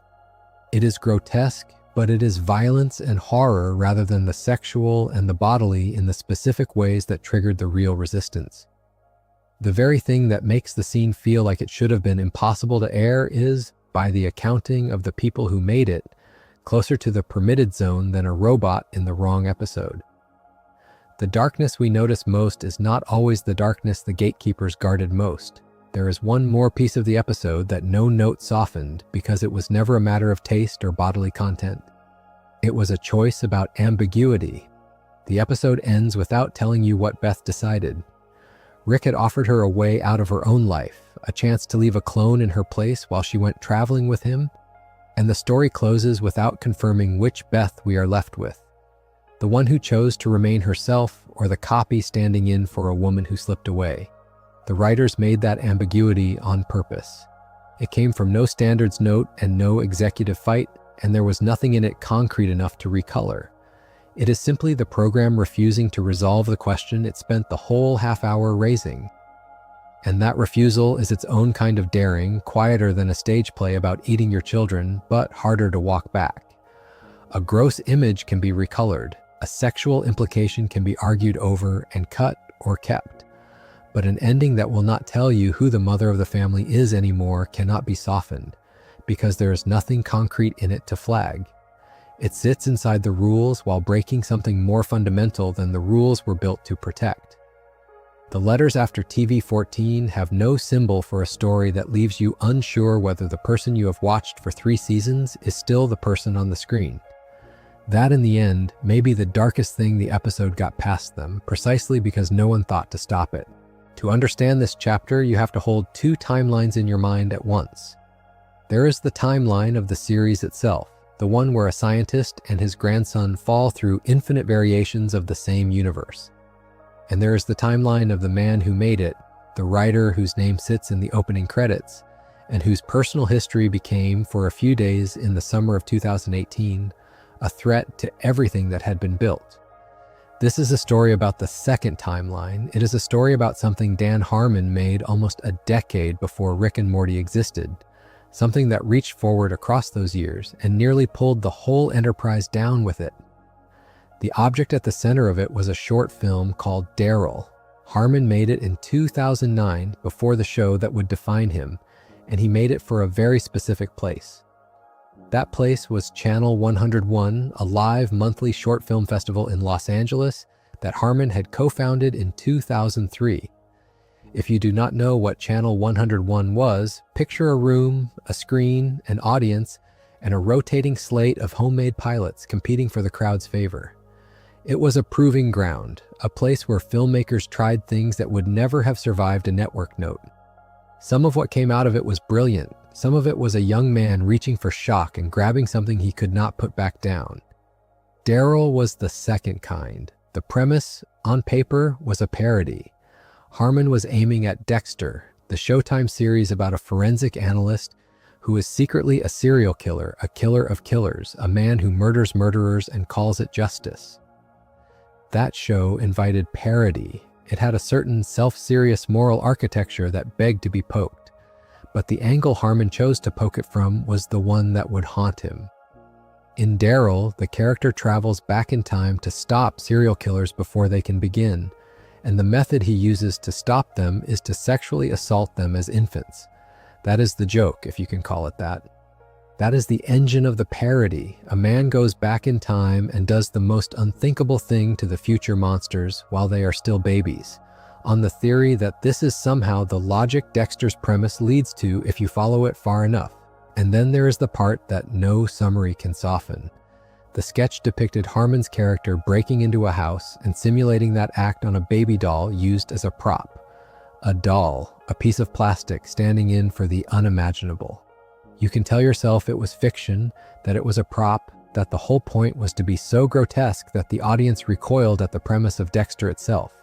Speaker 1: It is grotesque, but it is violence and horror rather than the sexual and the bodily in the specific ways that triggered the real resistance. The very thing that makes the scene feel like it should have been impossible to air is, by the accounting of the people who made it, closer to the permitted zone than a robot in the wrong episode. The darkness we notice most is not always the darkness the gatekeepers guarded most. There is one more piece of the episode that no note softened because it was never a matter of taste or bodily content. It was a choice about ambiguity. The episode ends without telling you what Beth decided. Rick had offered her a way out of her own life, a chance to leave a clone in her place while she went traveling with him, and the story closes without confirming which Beth we are left with. The one who chose to remain herself, or the copy standing in for a woman who slipped away. The writers made that ambiguity on purpose. It came from no standards note and no executive fight, and there was nothing in it concrete enough to recolor. It is simply the program refusing to resolve the question it spent the whole half hour raising. And that refusal is its own kind of daring, quieter than a stage play about eating your children, but harder to walk back. A gross image can be recolored, a sexual implication can be argued over and cut or kept. But an ending that will not tell you who the mother of the family is anymore cannot be softened, because there is nothing concrete in it to flag. It sits inside the rules while breaking something more fundamental than the rules were built to protect. The letters after TV-14 have no symbol for a story that leaves you unsure whether the person you have watched for 3 seasons is still the person on the screen. That, in the end, may be the darkest thing the episode got past them, precisely because no one thought to stop it. To understand this chapter, you have to hold 2 timelines in your mind at once. There is the timeline of the series itself, the one where a scientist and his grandson fall through infinite variations of the same universe. And there is the timeline of the man who made it, the writer whose name sits in the opening credits, and whose personal history became, for a few days in the summer of 2018, a threat to everything that had been built. This is a story about the second timeline. It is a story about something Dan Harmon made almost a decade before Rick and Morty existed, something that reached forward across those years and nearly pulled the whole enterprise down with it. The object at the center of it was a short film called Daryl. Harmon made it in 2009 before the show that would define him, and he made it for a very specific place. That place was Channel 101, a live monthly short film festival in Los Angeles that Harmon had co-founded in 2003. If you do not know what Channel 101 was, picture a room, a screen, an audience, and a rotating slate of homemade pilots competing for the crowd's favor. It was a proving ground, a place where filmmakers tried things that would never have survived a network note. Some of what came out of it was brilliant. Some of it was a young man reaching for shock and grabbing something he could not put back down. Daryl was the second kind. The premise, on paper, was a parody. Harmon was aiming at Dexter, the Showtime series about a forensic analyst who is secretly a serial killer, a killer of killers, a man who murders murderers and calls it justice. That show invited parody. It had a certain self-serious moral architecture that begged to be poked. But the angle Harmon chose to poke it from was the one that would haunt him. In Daryl, the character travels back in time to stop serial killers before they can begin, and the method he uses to stop them is to sexually assault them as infants. That is the joke, if you can call it that. That is the engine of the parody. A man goes back in time and does the most unthinkable thing to the future monsters while they are still babies, on the theory that this is somehow the logic Dexter's premise leads to if you follow it far enough. And then there is the part that no summary can soften. The sketch depicted Harmon's character breaking into a house and simulating that act on a baby doll used as a prop. A doll, a piece of plastic standing in for the unimaginable. You can tell yourself it was fiction, that it was a prop, that the whole point was to be so grotesque that the audience recoiled at the premise of Dexter itself.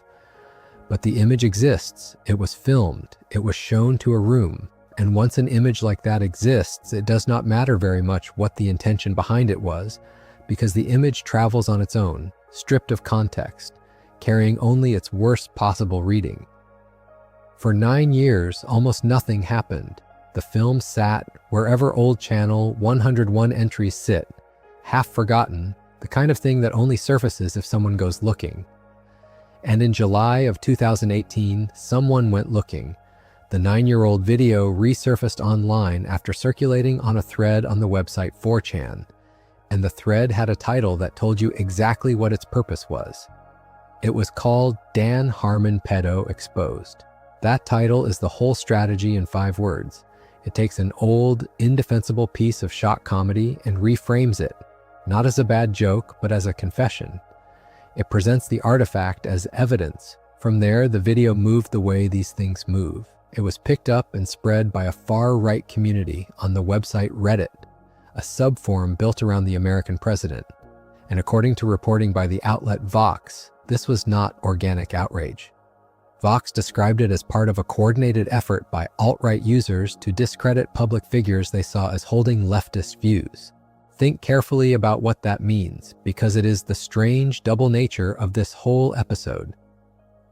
Speaker 1: But the image exists, it was filmed, it was shown to a room, and once an image like that exists, it does not matter very much what the intention behind it was, because the image travels on its own, stripped of context, carrying only its worst possible reading. For 9 years, almost nothing happened. The film sat wherever old Channel 101 entries sit, half forgotten, the kind of thing that only surfaces if someone goes looking. And in July of 2018, someone went looking. The 9-year-old video resurfaced online after circulating on a thread on the website 4chan. and the thread had a title that told you exactly what its purpose was. It was called Dan Harmon Pedo Exposed. That title is the whole strategy in 5 words. It takes an old, indefensible piece of shock comedy and reframes it, not as a bad joke, but as a confession. It presents the artifact as evidence. From there, the video moved the way these things move. It was picked up and spread by a far-right community on the website Reddit, a subforum built around the American president. And according to reporting by the outlet Vox, this was not organic outrage. Vox described it as part of a coordinated effort by alt-right users to discredit public figures they saw as holding leftist views. Think carefully about what that means, because it is the strange double nature of this whole episode.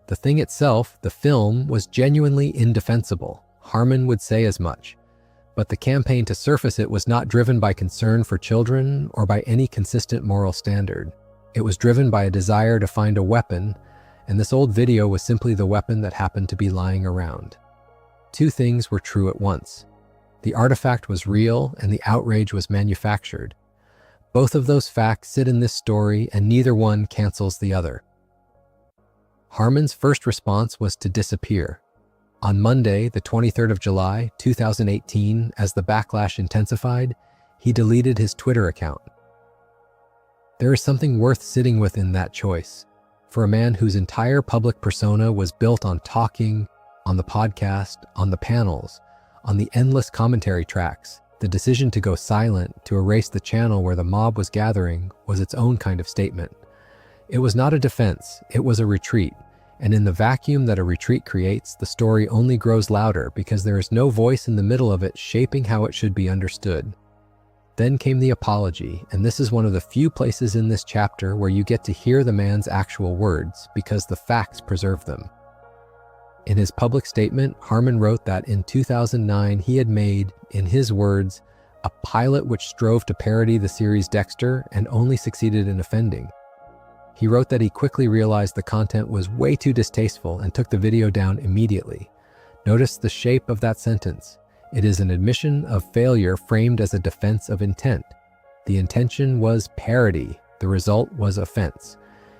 Speaker 1: The thing itself, the film, was genuinely indefensible. Harmon would say as much. But the campaign to surface it was not driven by concern for children or by any consistent moral standard. It was driven by a desire to find a weapon, and this old video was simply the weapon that happened to be lying around. 2 things were true at once. The artifact was real and the outrage was manufactured. Both of those facts sit in this story and neither one cancels the other. Harmon's first response was to disappear. On Monday, the 23rd of July, 2018, as the backlash intensified, he deleted his Twitter account. There is something worth sitting with in that choice. For a man whose entire public persona was built on talking, on the podcast, on the panels, on the endless commentary tracks, the decision to go silent, to erase the channel where the mob was gathering, was its own kind of statement. It was not a defense, it was a retreat. And in the vacuum that a retreat creates, the story only grows louder because there is no voice in the middle of it shaping how it should be understood. Then came the apology, and this is one of the few places in this chapter where you get to hear the man's actual words because the facts preserve them. In his public statement, Harmon wrote that in 2009 he had made, in his words, a pilot which strove to parody the series Dexter and only succeeded in offending. He wrote that he quickly realized the content was way too distasteful and took the video down immediately. Notice the shape of that sentence. It is an admission of failure framed as a defense of intent. The intention was parody. The result was offense.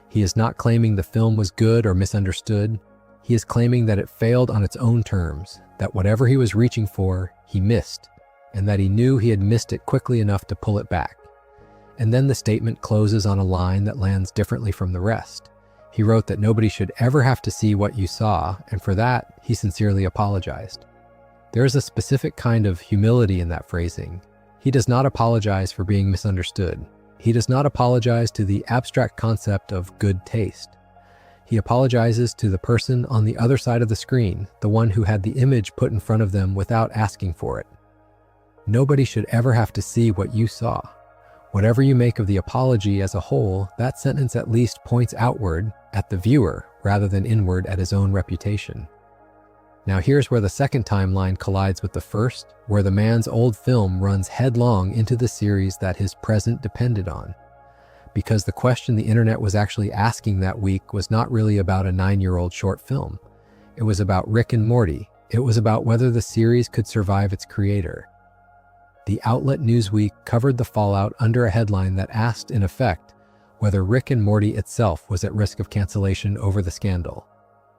Speaker 1: He is not claiming the film was good or misunderstood. He is claiming that it failed on its own terms, that whatever he was reaching for, he missed, and that he knew he had missed it quickly enough to pull it back. And then the statement closes on a line that lands differently from the rest. He wrote that nobody should ever have to see what you saw, and for that, he sincerely apologized. There is a specific kind of humility in that phrasing. He does not apologize for being misunderstood. He does not apologize to the abstract concept of good taste. He apologizes to the person on the other side of the screen, the one who had the image put in front of them without asking for it. Nobody should ever have to see what you saw. Whatever you make of the apology as a whole, that sentence at least points outward at the viewer rather than inward at his own reputation. Now here's where the second timeline collides with the first, where the man's old film runs headlong into the series that his present depended on. Because the question the internet was actually asking that week was not really about a 9-year-old short film. It was about Rick and Morty. It was about whether the series could survive its creator. The outlet Newsweek covered the fallout under a headline that asked, in effect, whether Rick and Morty itself was at risk of cancellation over the scandal.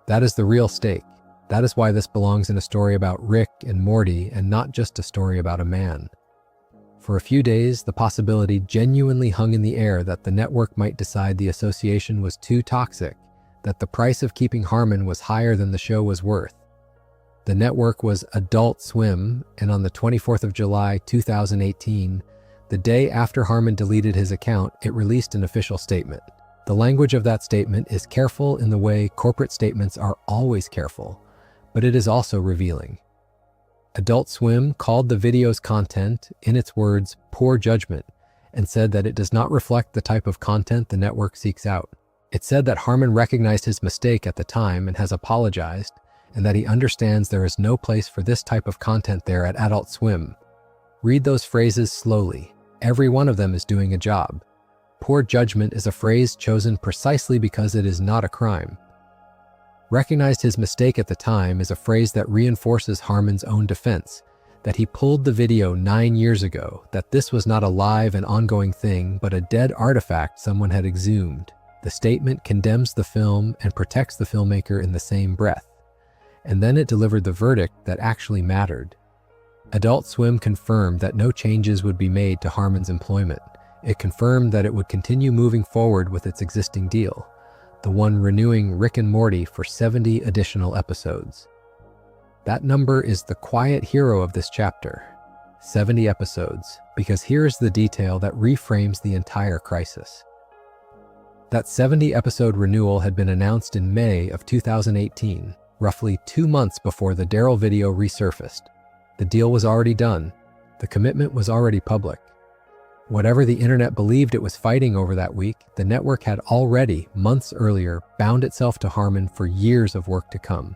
Speaker 1: That is the real stake. That is why this belongs in a story about Rick and Morty and not just a story about a man. For a few days, the possibility genuinely hung in the air that the network might decide the association was too toxic, that the price of keeping Harmon was higher than the show was worth. The network was Adult Swim, and on the 24th of July, 2018, the day after Harmon deleted his account, it released an official statement. The language of that statement is careful in the way corporate statements are always careful, but it is also revealing. Adult Swim called the video's content, in its words, poor judgment, and said that it does not reflect the type of content the network seeks out. It said that Harmon recognized his mistake at the time and has apologized, and that he understands there is no place for this type of content there at Adult Swim. Read those phrases slowly. Every one of them is doing a job. Poor judgment is a phrase chosen precisely because it is not a crime. Recognized his mistake at the time is a phrase that reinforces Harmon's own defense, that he pulled the video 9 years ago, that this was not a live and ongoing thing, but a dead artifact someone had exhumed. The statement condemns the film and protects the filmmaker in the same breath. And then it delivered the verdict that actually mattered. Adult Swim confirmed that no changes would be made to Harmon's employment. It confirmed that it would continue moving forward with its existing deal, the one renewing Rick and Morty for 70 additional episodes. That number is the quiet hero of this chapter. 70 episodes, because here's the detail that reframes the entire crisis. That 70-episode renewal had been announced in May of 2018, roughly 2 months before the Daryl video resurfaced. The deal was already done. The commitment was already public. Whatever the internet believed it was fighting over that week, the network had already, months earlier, bound itself to Harmon for years of work to come.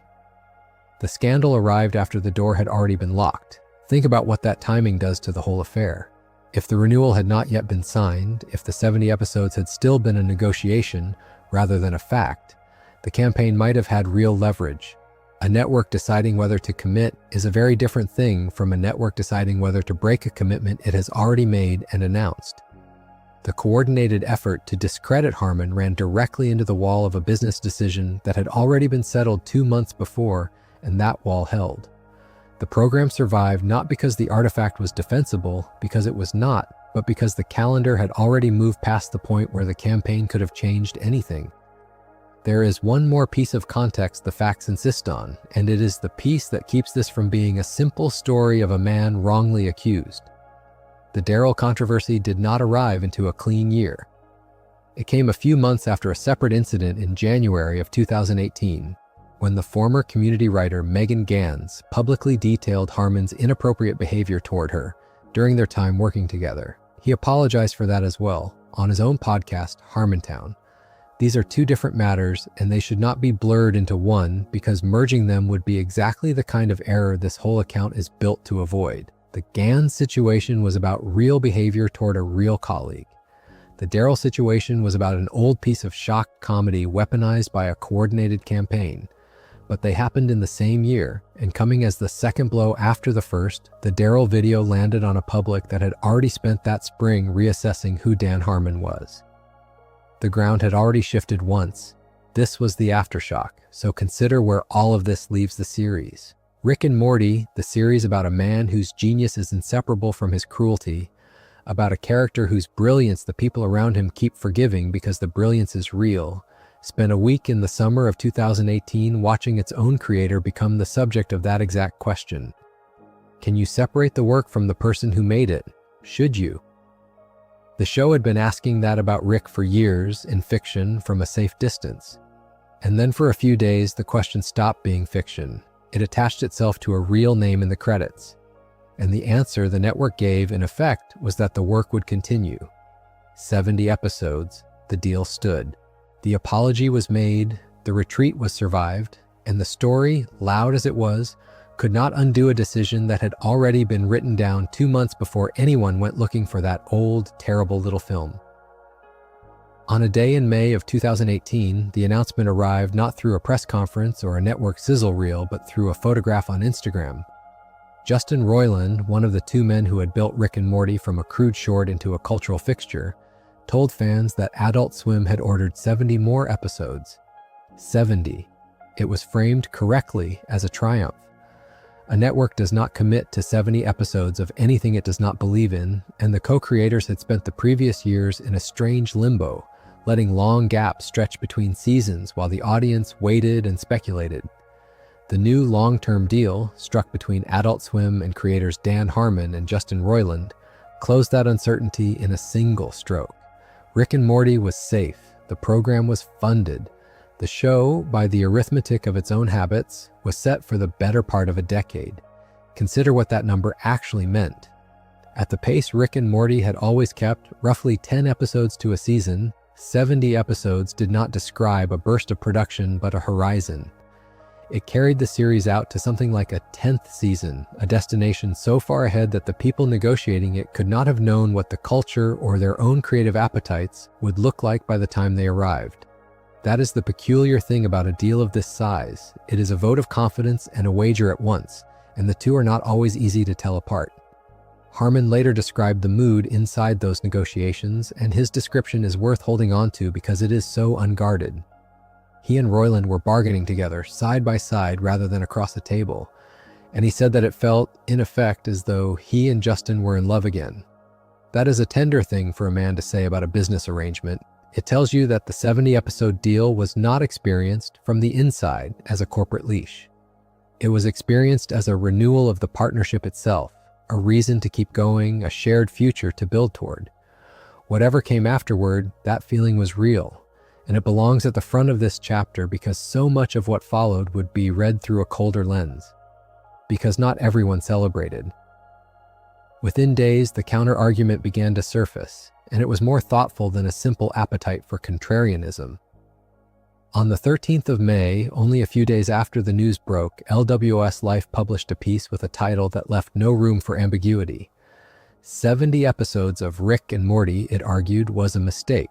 Speaker 1: The scandal arrived after the door had already been locked. Think about what that timing does to the whole affair. If the renewal had not yet been signed, if the 70 episodes had still been a negotiation rather than a fact, the campaign might have had real leverage. A network deciding whether to commit is a very different thing from a network deciding whether to break a commitment it has already made and announced. The coordinated effort to discredit Harmon ran directly into the wall of a business decision that had already been settled 2 months before, and that wall held. The program survived not because the artifact was defensible, because it was not, but because the calendar had already moved past the point where the campaign could have changed anything. There is one more piece of context the facts insist on, and it is the piece that keeps this from being a simple story of a man wrongly accused. The Daryl controversy did not arrive into a clean year. It came a few months after a separate incident in January of 2018, when the former community writer Megan Gans publicly detailed Harmon's inappropriate behavior toward her during their time working together. He apologized for that as well on his own podcast, Harmontown. These are two different matters, and they should not be blurred into one because merging them would be exactly the kind of error this whole account is built to avoid. The Gans situation was about real behavior toward a real colleague. The Daryl situation was about an old piece of shock comedy weaponized by a coordinated campaign. But they happened in the same year, and coming as the second blow after the first, the Daryl video landed on a public that had already spent that spring reassessing who Dan Harmon was. The ground had already shifted once. This was the aftershock, so consider where all of this leaves the series. Rick and Morty, the series about a man whose genius is inseparable from his cruelty, about a character whose brilliance the people around him keep forgiving because the brilliance is real, spent a week in the summer of 2018 watching its own creator become the subject of that exact question. Can you separate the work from the person who made it? Should you? The show had been asking that about Rick for years in fiction from a safe distance. And then for a few days, the question stopped being fiction. It attached itself to a real name in the credits. And the answer the network gave, in effect, was that the work would continue. 70 episodes, the deal stood. The apology was made, the retreat was survived, and the story, loud as it was, could not undo a decision that had already been written down 2 months before anyone went looking for that old, terrible little film. On a day in May of 2018, the announcement arrived not through a press conference or a network sizzle reel, but through a photograph on Instagram. Justin Roiland, one of the 2 men who had built Rick and Morty from a crude short into a cultural fixture, told fans that Adult Swim had ordered 70 more episodes. 70. It was framed correctly as a triumph. A network does not commit to 70 episodes of anything it does not believe in, and the co-creators had spent the previous years in a strange limbo, letting long gaps stretch between seasons while the audience waited and speculated. The new long-term deal, struck between Adult Swim and creators Dan Harmon and Justin Roiland, closed that uncertainty in a single stroke. Rick and Morty was safe, the program was funded. The show, by the arithmetic of its own habits, was set for the better part of a decade. Consider what that number actually meant. At the pace Rick and Morty had always kept, roughly 10 episodes to a season, 70 episodes did not describe a burst of production but a horizon. It carried the series out to something like a 10th season, a destination so far ahead that the people negotiating it could not have known what the culture or their own creative appetites would look like by the time they arrived. That is the peculiar thing about a deal of this size. It is a vote of confidence and a wager at once, and the two are not always easy to tell apart. Harmon later described the mood inside those negotiations, and his description is worth holding on to because it is so unguarded. He and Roiland were bargaining together, side by side rather than across a table, and he said that it felt, in effect, as though he and Justin were in love again. That is a tender thing for a man to say about a business arrangement. It tells you that the 70-episode deal was not experienced from the inside as a corporate leash. It was experienced as a renewal of the partnership itself, a reason to keep going, a shared future to build toward. Whatever came afterward, that feeling was real, and it belongs at the front of this chapter because so much of what followed would be read through a colder lens. Because not everyone celebrated. Within days, the counter-argument began to surface, and it was more thoughtful than a simple appetite for contrarianism. On the 13th of May, only a few days after the news broke, LWS Life published a piece with a title that left no room for ambiguity. 70 episodes of Rick and Morty, it argued, was a mistake.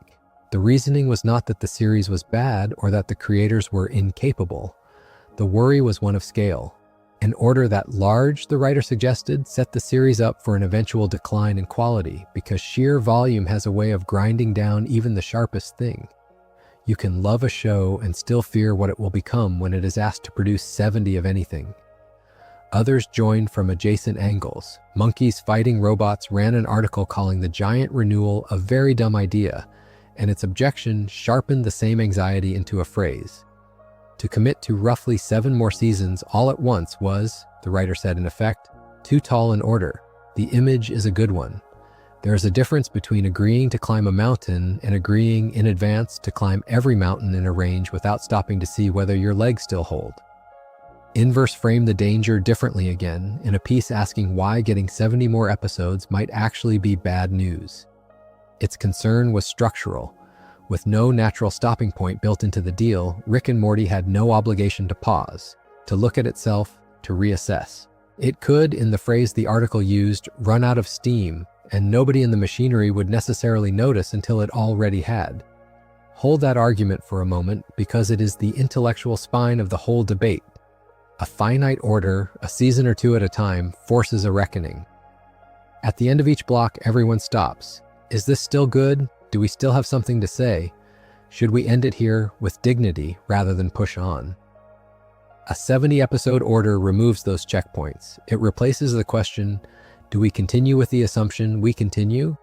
Speaker 1: The reasoning was not that the series was bad or that the creators were incapable. The worry was one of scale. An order that large, the writer suggested, set the series up for an eventual decline in quality because sheer volume has a way of grinding down even the sharpest thing. You can love a show and still fear what it will become when it is asked to produce 70 of anything. Others joined from adjacent angles. Monkeys Fighting Robots ran an article calling the giant renewal a very dumb idea, and its objection sharpened the same anxiety into a phrase. To commit to roughly 7 more seasons all at once was, the writer said in effect, too tall an order. The image is a good one. There is a difference between agreeing to climb a mountain and agreeing in advance to climb every mountain in a range without stopping to see whether your legs still hold. Inverse framed the danger differently again in a piece asking why getting 70 more episodes might actually be bad news. Its concern was structural. With no natural stopping point built into the deal, Rick and Morty had no obligation to pause, to look at itself, to reassess. It could, in the phrase the article used, run out of steam, and nobody in the machinery would necessarily notice until it already had. Hold that argument for a moment because it is the intellectual spine of the whole debate. A finite order, a season or two at a time, forces a reckoning. At the end of each block, everyone stops. Is this still good? Do we still have something to say? Should we end it here with dignity rather than push on? A 70-episode order removes those checkpoints. It replaces the question, do we continue with the assumption we continue?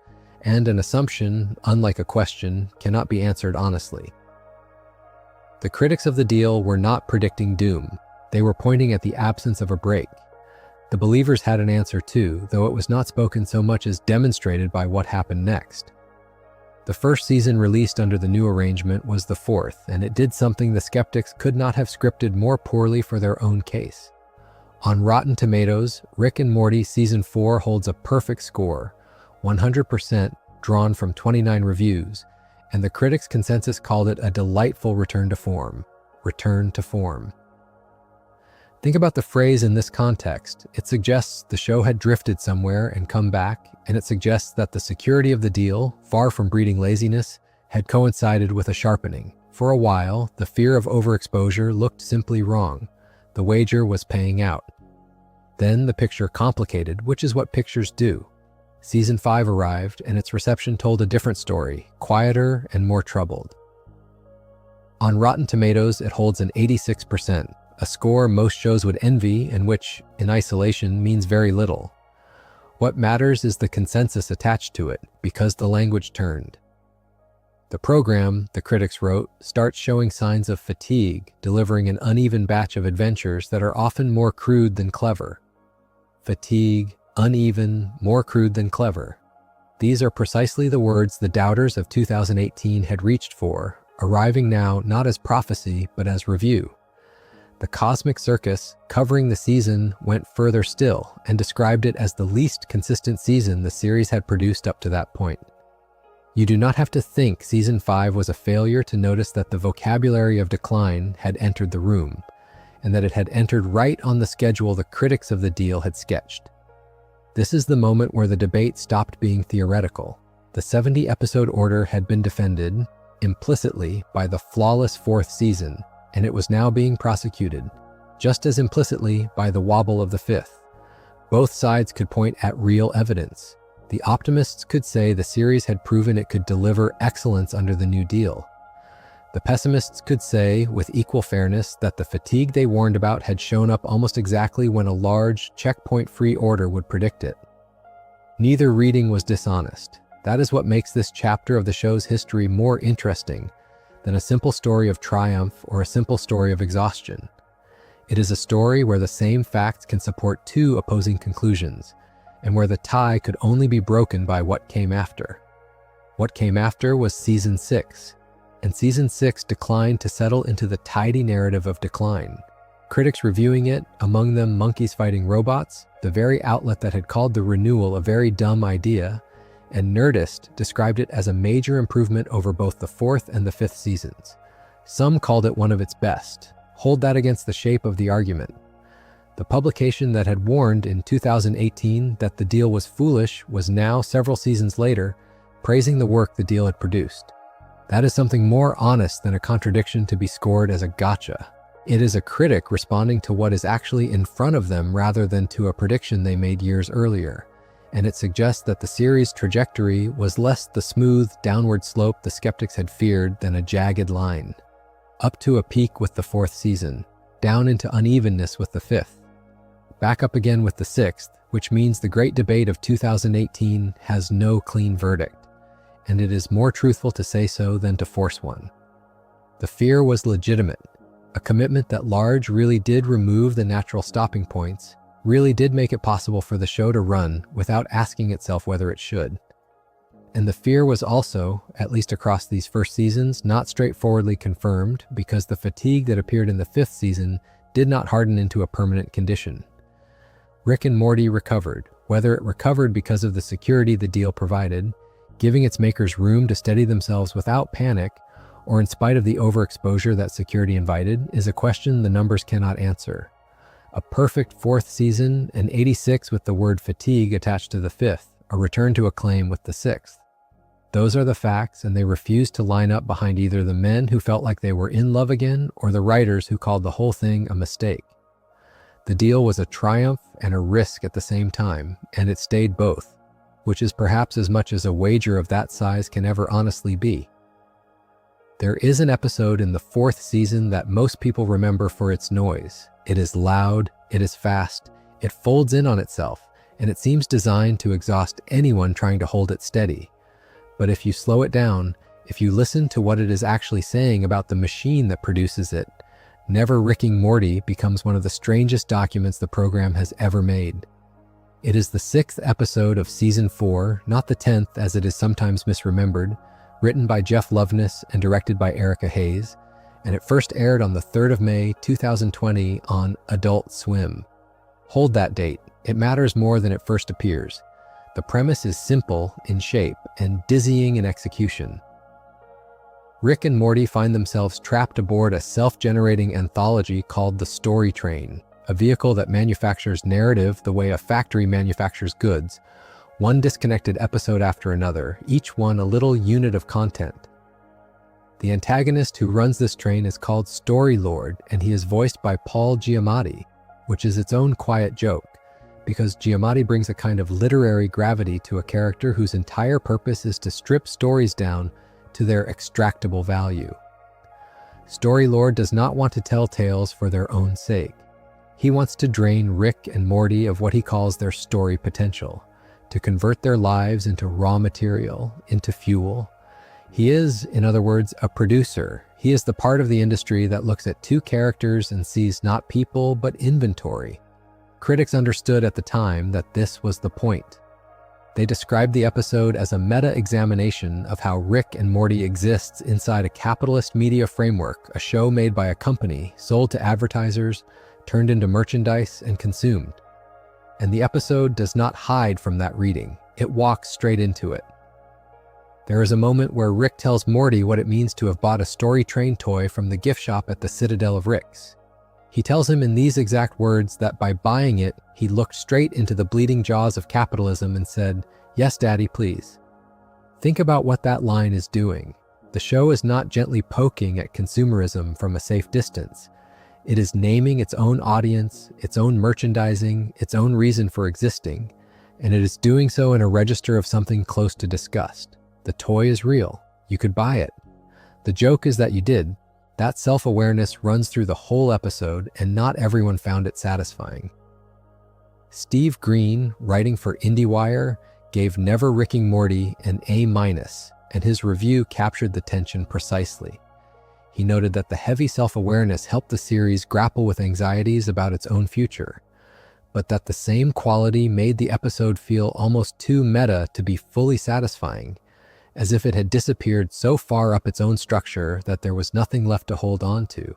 Speaker 1: And an assumption, unlike a question, cannot be answered honestly. The critics of the deal were not predicting doom. They were pointing at the absence of a break. The believers had an answer too, though it was not spoken so much as demonstrated by what happened next. The first season released under the new arrangement was the 4th, and it did something the skeptics could not have scripted more poorly for their own case. On Rotten Tomatoes, Rick and Morty Season 4 holds a perfect score, 100% drawn from 29 reviews, and the critics' consensus called it a delightful return to form. Return to form. Think about the phrase in this context. It suggests the show had drifted somewhere and come back, and it suggests that the security of the deal, far from breeding laziness, had coincided with a sharpening. For a while, the fear of overexposure looked simply wrong. The wager was paying out. Then the picture complicated, which is what pictures do. Season 5 arrived, and its reception told a different story, quieter and more troubled. On Rotten Tomatoes, it holds an 86%. A score most shows would envy and which, in isolation, means very little. What matters is the consensus attached to it, because the language turned. The program, the critics wrote, starts showing signs of fatigue, delivering an uneven batch of adventures that are often more crude than clever. Fatigue, uneven, more crude than clever. These are precisely the words the doubters of 2018 had reached for, arriving now not as prophecy but as review. The Cosmic Circus, covering the season, went further still and described it as the least consistent season the series had produced up to that point. You do not have to think Season 5 was a failure to notice that the vocabulary of decline had entered the room, and that it had entered right on the schedule the critics of the deal had sketched. This is the moment where the debate stopped being theoretical. The 70-episode order had been defended, implicitly, by the flawless 4th season, and it was now being prosecuted. just as implicitly by the wobble of the fifth. Both sides could point at real evidence. The optimists could say the series had proven it could deliver excellence under the New Deal. The pessimists could say, with equal fairness, that the fatigue they warned about had shown up almost exactly when a large, checkpoint-free order would predict it. Neither reading was dishonest. That is what makes this chapter of the show's history more interesting than a simple story of triumph or a simple story of exhaustion. It is a story where the same facts can support two opposing conclusions, and where the tie could only be broken by what came after. What came after was Season 6, and Season 6 declined to settle into the tidy narrative of decline. Critics reviewing it, among them Monkeys Fighting Robots, the very outlet that had called the renewal a very dumb idea, and Nerdist described it as a major improvement over both the fourth and the fifth seasons. Some called it one of its best. Hold that against the shape of the argument. The publication that had warned in 2018 that the deal was foolish was now, several seasons later, praising the work the deal had produced. That is something more honest than a contradiction to be scored as a gotcha. It is a critic responding to what is actually in front of them rather than to a prediction they made years earlier, and it suggests that the series' trajectory was less the smooth, downward slope the skeptics had feared than a jagged line. Up to a peak with the fourth season, down into unevenness with the fifth, back up again with the sixth, which means the great debate of 2018 has no clean verdict, and it is more truthful to say so than to force one. The fear was legitimate. A commitment that Large really did remove the natural stopping points, really did make it possible for the show to run without asking itself whether it should. And the fear was also, at least across these first seasons, not straightforwardly confirmed because the fatigue that appeared in the fifth season did not harden into a permanent condition. Rick and Morty recovered, whether it recovered because of the security the deal provided, giving its makers room to steady themselves without panic, or in spite of the overexposure that security invited, is a question the numbers cannot answer. A perfect fourth season, and 86 with the word fatigue attached to the fifth, a return to acclaim with the sixth. Those are the facts, and they refuse to line up behind either the men who felt like they were in love again or the writers who called the whole thing a mistake. The deal was a triumph and a risk at the same time, and it stayed both, which is perhaps as much as a wager of that size can ever honestly be. There is an episode in the fourth season that most people remember for its noise. It is loud, it is fast, it folds in on itself, and it seems designed to exhaust anyone trying to hold it steady. But if you slow it down, if you listen to what it is actually saying about the machine that produces it, Never Ricking Morty becomes one of the strangest documents the program has ever made. It is the 6th episode of Season 4, not the 10th as it is sometimes misremembered, written by Jeff Loveness and directed by Erica Hayes, and it first aired on the 3rd of May 2020 on Adult Swim. Hold that date, it matters more than it first appears. The premise is simple in shape and dizzying in execution. Rick and Morty find themselves trapped aboard a self-generating anthology called the Story Train, a vehicle that manufactures narrative the way a factory manufactures goods, one disconnected episode after another, each one a little unit of content. The antagonist who runs this train is called Story Lord, and he is voiced by Paul Giamatti, which is its own quiet joke, because Giamatti brings a kind of literary gravity to a character whose entire purpose is to strip stories down to their extractable value. Story Lord does not want to tell tales for their own sake. He wants to drain Rick and Morty of what he calls their story potential, to convert their lives into raw material, into fuel. He is, in other words, a producer. He is the part of the industry that looks at two characters and sees not people, but inventory. Critics understood at the time that this was the point. They described the episode as a meta-examination of how Rick and Morty exists inside a capitalist media framework, a show made by a company, sold to advertisers, turned into merchandise, and consumed. And the episode does not hide from that reading. It walks straight into it. There is a moment where Rick tells Morty what it means to have bought a Story Train toy from the gift shop at the Citadel of Ricks. He tells him in these exact words that by buying it, he looked straight into the bleeding jaws of capitalism and said, "Yes, Daddy, please." Think about what that line is doing. The show is not gently poking at consumerism from a safe distance. It is naming its own audience, its own merchandising, its own reason for existing, and it is doing so in a register of something close to disgust. The toy is real. You could buy it. The joke is that you did. That self-awareness runs through the whole episode, and not everyone found it satisfying. Steve Green, writing for IndieWire, gave Never Rick and Morty an A-, and his review captured the tension precisely. He noted that the heavy self-awareness helped the series grapple with anxieties about its own future, but that the same quality made the episode feel almost too meta to be fully satisfying, as if it had disappeared so far up its own structure that there was nothing left to hold on to.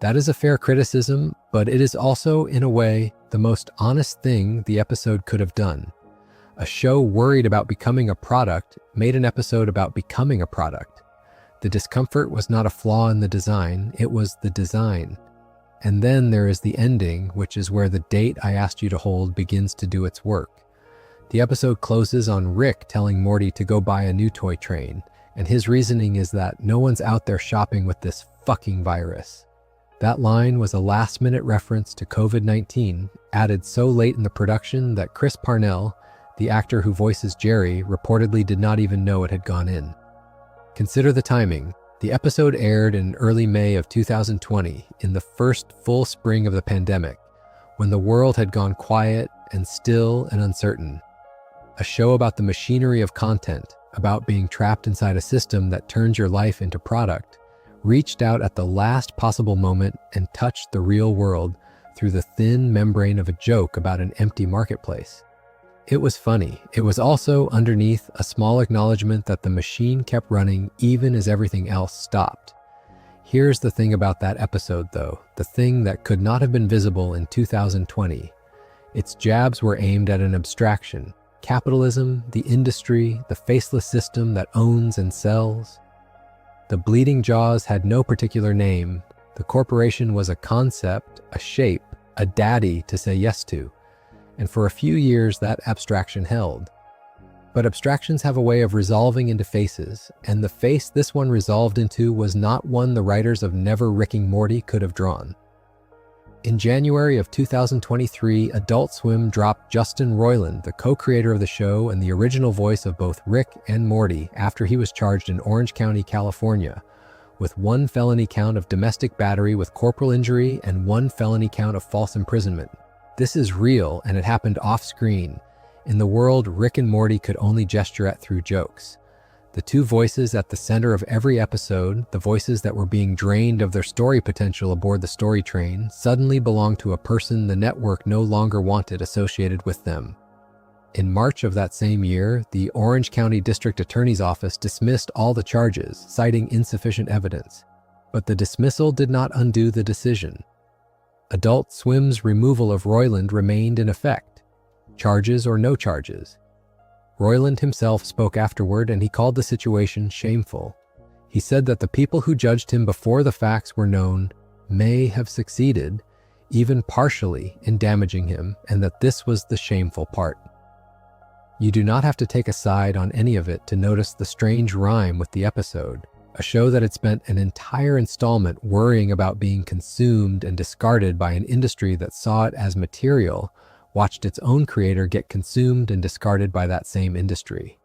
Speaker 1: That is a fair criticism, but it is also, in a way, the most honest thing the episode could have done. A show worried about becoming a product made an episode about becoming a product. The discomfort was not a flaw in the design, it was the design. And then there is the ending, which is where the date I asked you to hold begins to do its work. The episode closes on Rick telling Morty to go buy a new toy train, and his reasoning is that no one's out there shopping with this fucking virus. That line was a last-minute reference to COVID-19, added so late in the production that Chris Parnell, the actor who voices Jerry, reportedly did not even know it had gone in. Consider the timing. The episode aired in early May of 2020, in the first full spring of the pandemic, when the world had gone quiet and still and uncertain. A show about the machinery of content, about being trapped inside a system that turns your life into product, reached out at the last possible moment and touched the real world through the thin membrane of a joke about an empty marketplace. It was funny. It was also, underneath, a small acknowledgement that the machine kept running even as everything else stopped. Here's the thing about that episode, though, the thing that could not have been visible in 2020. Its jabs were aimed at an abstraction: capitalism, the industry, the faceless system that owns and sells. The bleeding jaws had no particular name. The corporation was a concept, a shape, a daddy to say yes to. And for a few years that abstraction held. But abstractions have a way of resolving into faces, and the face this one resolved into was not one the writers of Never Rick and Morty could have drawn. In January of 2023, Adult Swim dropped Justin Roiland, the co-creator of the show and the original voice of both Rick and Morty, after he was charged in Orange County, California, with 1 felony count of domestic battery with corporal injury and 1 felony count of false imprisonment. This is real, and it happened off-screen, in the world Rick and Morty could only gesture at through jokes. The two voices at the center of every episode, the voices that were being drained of their story potential aboard the story train, suddenly belonged to a person the network no longer wanted associated with them. In March of that same year, the Orange County District Attorney's Office dismissed all the charges, citing insufficient evidence. But the dismissal did not undo the decision. Adult Swim's removal of Roiland remained in effect, charges or no charges. Roiland himself spoke afterward, and he called the situation shameful. He said that the people who judged him before the facts were known may have succeeded, even partially, in damaging him, and that this was the shameful part. You do not have to take a side on any of it to notice the strange rhyme with the episode. A show that had spent an entire installment worrying about being consumed and discarded by an industry that saw it as material, watched its own creator get consumed and discarded by that same industry.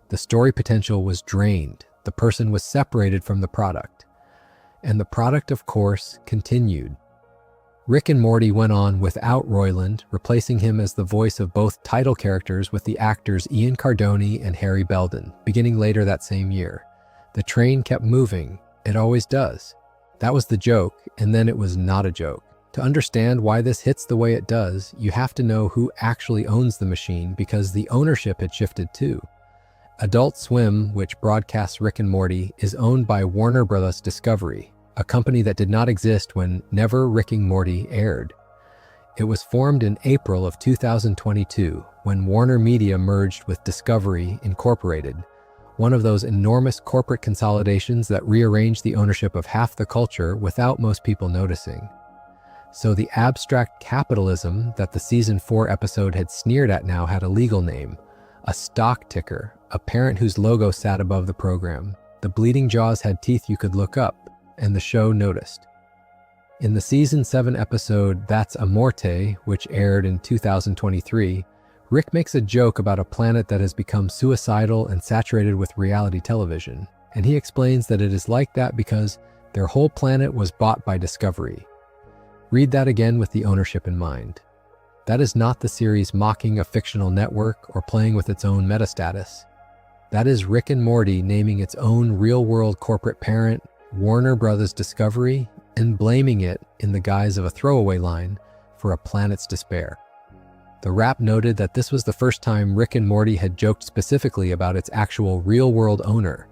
Speaker 1: The story potential was drained. The person was separated from the product. And the product, of course, continued. Rick and Morty went on without Roiland, replacing him as the voice of both title characters with the actors Ian Cardone and Harry Belden, beginning later that same year. The train kept moving. It always does. That was the joke, and then it was not a joke. To understand why this hits the way it does, you have to know who actually owns the machine, because the ownership had shifted too. Adult Swim, which broadcasts Rick and Morty, is owned by Warner Bros. Discovery, a company that did not exist when Never Rick and Morty aired. It was formed in April of 2022, when Warner Media merged with Discovery Incorporated, one of those enormous corporate consolidations that rearranged the ownership of half the culture without most people noticing. So the abstract capitalism that the season 4 episode had sneered at now had a legal name, a stock ticker, a parent whose logo sat above the program. The bleeding jaws had teeth you could look up, and the show noticed. In the Season 7 episode That's a Morte, which aired in 2023, Rick makes a joke about a planet that has become suicidal and saturated with reality television, and he explains that it is like that because their whole planet was bought by Discovery. Read that again with the ownership in mind. That is not the series mocking a fictional network or playing with its own metastatus. That is Rick and Morty naming its own real-world corporate parent, Warner Brothers Discovery, and blaming it, in the guise of a throwaway line, for a planet's despair. The Wrap noted that this was the first time Rick and Morty had joked specifically about its actual real-world owner,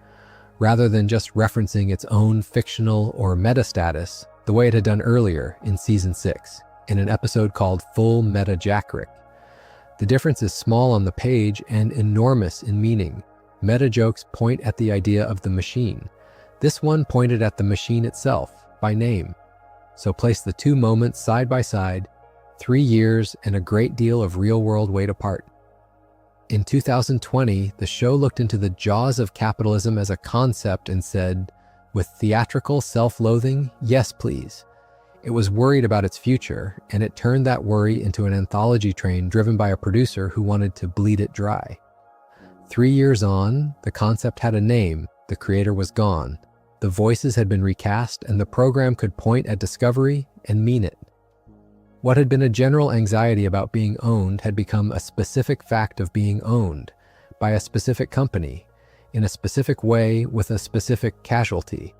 Speaker 1: rather than just referencing its own fictional or meta-status, the way it had done earlier in Season 6, in an episode called Full Meta Jack Rick. The difference is small on the page and enormous in meaning. Meta jokes point at the idea of the machine. This one pointed at the machine itself, by name. So place the two moments side by side, 3 years and a great deal of real-world weight apart. In 2020, the show looked into the jaws of capitalism as a concept and said, with theatrical self-loathing, yes please. It was worried about its future, and it turned that worry into an anthology train driven by a producer who wanted to bleed it dry. 3 years on, the concept had a name, the creator was gone. The voices had been recast, and the program could point at Discovery and mean it. What had been a general anxiety about being owned had become a specific fact of being owned by a specific company, in a specific way with a specific casualty.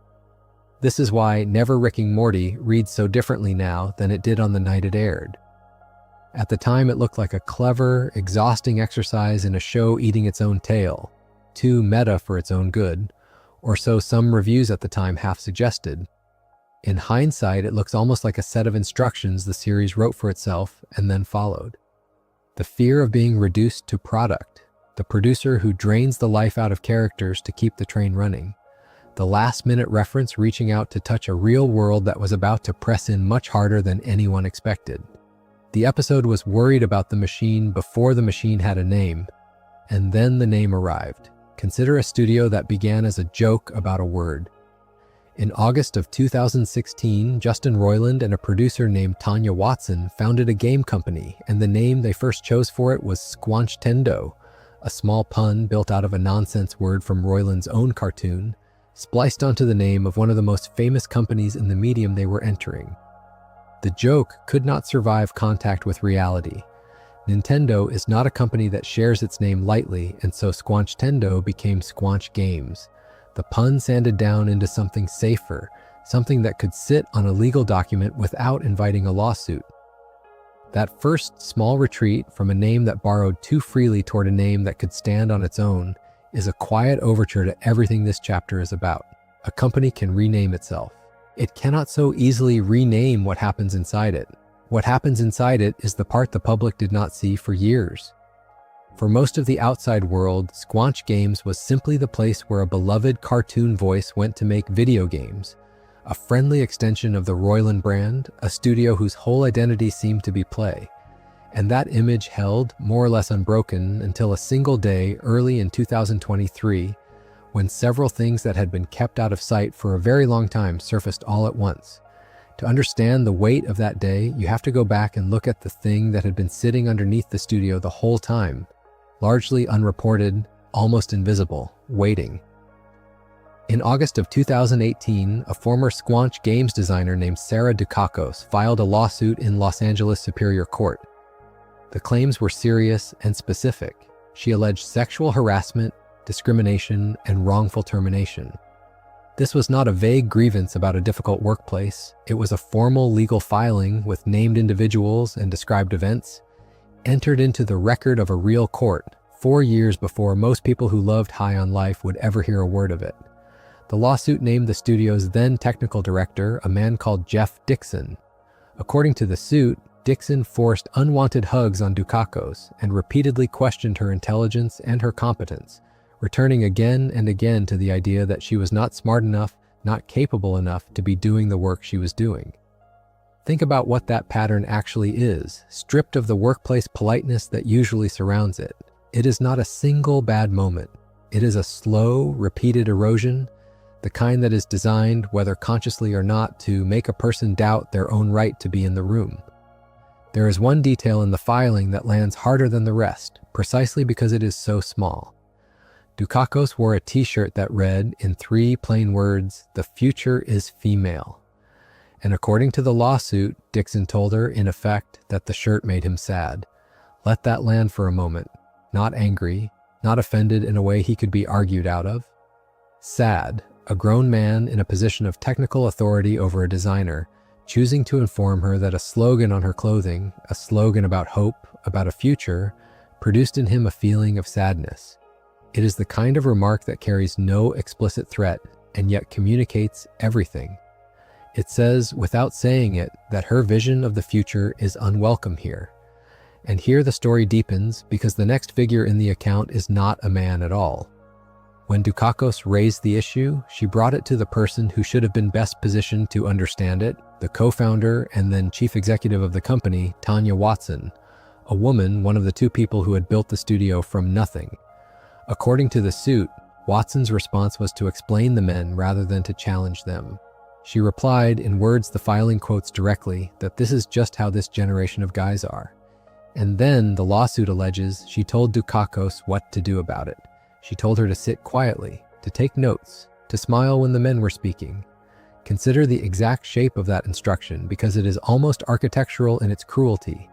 Speaker 1: This is why Never Rick and Morty reads so differently now than it did on the night it aired. At the time, it looked like a clever, exhausting exercise in a show eating its own tail, too meta for its own good, or so some reviews at the time half suggested. In hindsight, it looks almost like a set of instructions the series wrote for itself and then followed. The fear of being reduced to product, the producer who drains the life out of characters to keep the train running, the last-minute reference reaching out to touch a real world that was about to press in much harder than anyone expected. The episode was worried about the machine before the machine had a name, and then the name arrived. Consider a studio that began as a joke about a word. In August of 2016, Justin Roiland and a producer named Tanya Watson founded a game company, and the name they first chose for it was Squanch, a small pun built out of a nonsense word from Roiland's own cartoon, spliced onto the name of one of the most famous companies in the medium they were entering. The joke could not survive contact with reality. Nintendo is not a company that shares its name lightly, and so Squanch became Squanch Games. The pun sanded down into something safer, something that could sit on a legal document without inviting a lawsuit. That first small retreat from a name that borrowed too freely toward a name that could stand on its own is a quiet overture to everything this chapter is about. A company can rename itself. It cannot so easily rename what happens inside it. What happens inside it is the part the public did not see for years. For most of the outside world, Squanch Games was simply the place where a beloved cartoon voice went to make video games, a friendly extension of the Roiland brand, a studio whose whole identity seemed to be play. And that image held, more or less unbroken, until a single day early in 2023, when several things that had been kept out of sight for a very long time surfaced all at once. To understand the weight of that day, you have to go back and look at the thing that had been sitting underneath the studio the whole time, largely unreported, almost invisible, waiting. In August of 2018, a former Squanch Games designer named Sarah Dukakis filed a lawsuit in Los Angeles Superior Court. The claims were serious and specific. She alleged sexual harassment, discrimination, and wrongful termination. This was not a vague grievance about a difficult workplace. It was a formal legal filing with named individuals and described events, entered into the record of a real court 4 years before most people who loved High on Life would ever hear a word of it. The lawsuit named the studio's then technical director, a man called Jeff Dixon. According to the suit, Dixon forced unwanted hugs on Dukakis and repeatedly questioned her intelligence and her competence, returning again and again to the idea that she was not smart enough, not capable enough to be doing the work she was doing. Think about what that pattern actually is, stripped of the workplace politeness that usually surrounds it. It is not a single bad moment. It is a slow, repeated erosion the kind that is designed, whether consciously or not, to make a person doubt their own right to be in the room. There is one detail in the filing that lands harder than the rest, precisely because it is so small. Dukakos wore a t-shirt that read, in 3 plain words, "The future is female." And according to the lawsuit, Dixon told her, in effect, that the shirt made him sad. Let that land for a moment. Not angry, not offended in a way he could be argued out of. Sad, a grown man in a position of technical authority over a designer, choosing to inform her that a slogan on her clothing, a slogan about hope, about a future, produced in him a feeling of sadness. It is the kind of remark that carries no explicit threat and yet communicates everything. It says, without saying it, that her vision of the future is unwelcome here. And here the story deepens because the next figure in the account is not a man at all. When Dukakos raised the issue, she brought it to the person who should have been best positioned to understand it, the co-founder and then chief executive of the company, Tanya Watson, a woman, one of the 2 people who had built the studio from nothing. According to the suit, Watson's response was to explain the men rather than to challenge them. She replied, in words the filing quotes directly, that this is just how this generation of guys are. And then, the lawsuit alleges, she told Dukakos what to do about it. She told her to sit quietly, to take notes, to smile when the men were speaking. Consider the exact shape of that instruction because it is almost architectural in its cruelty.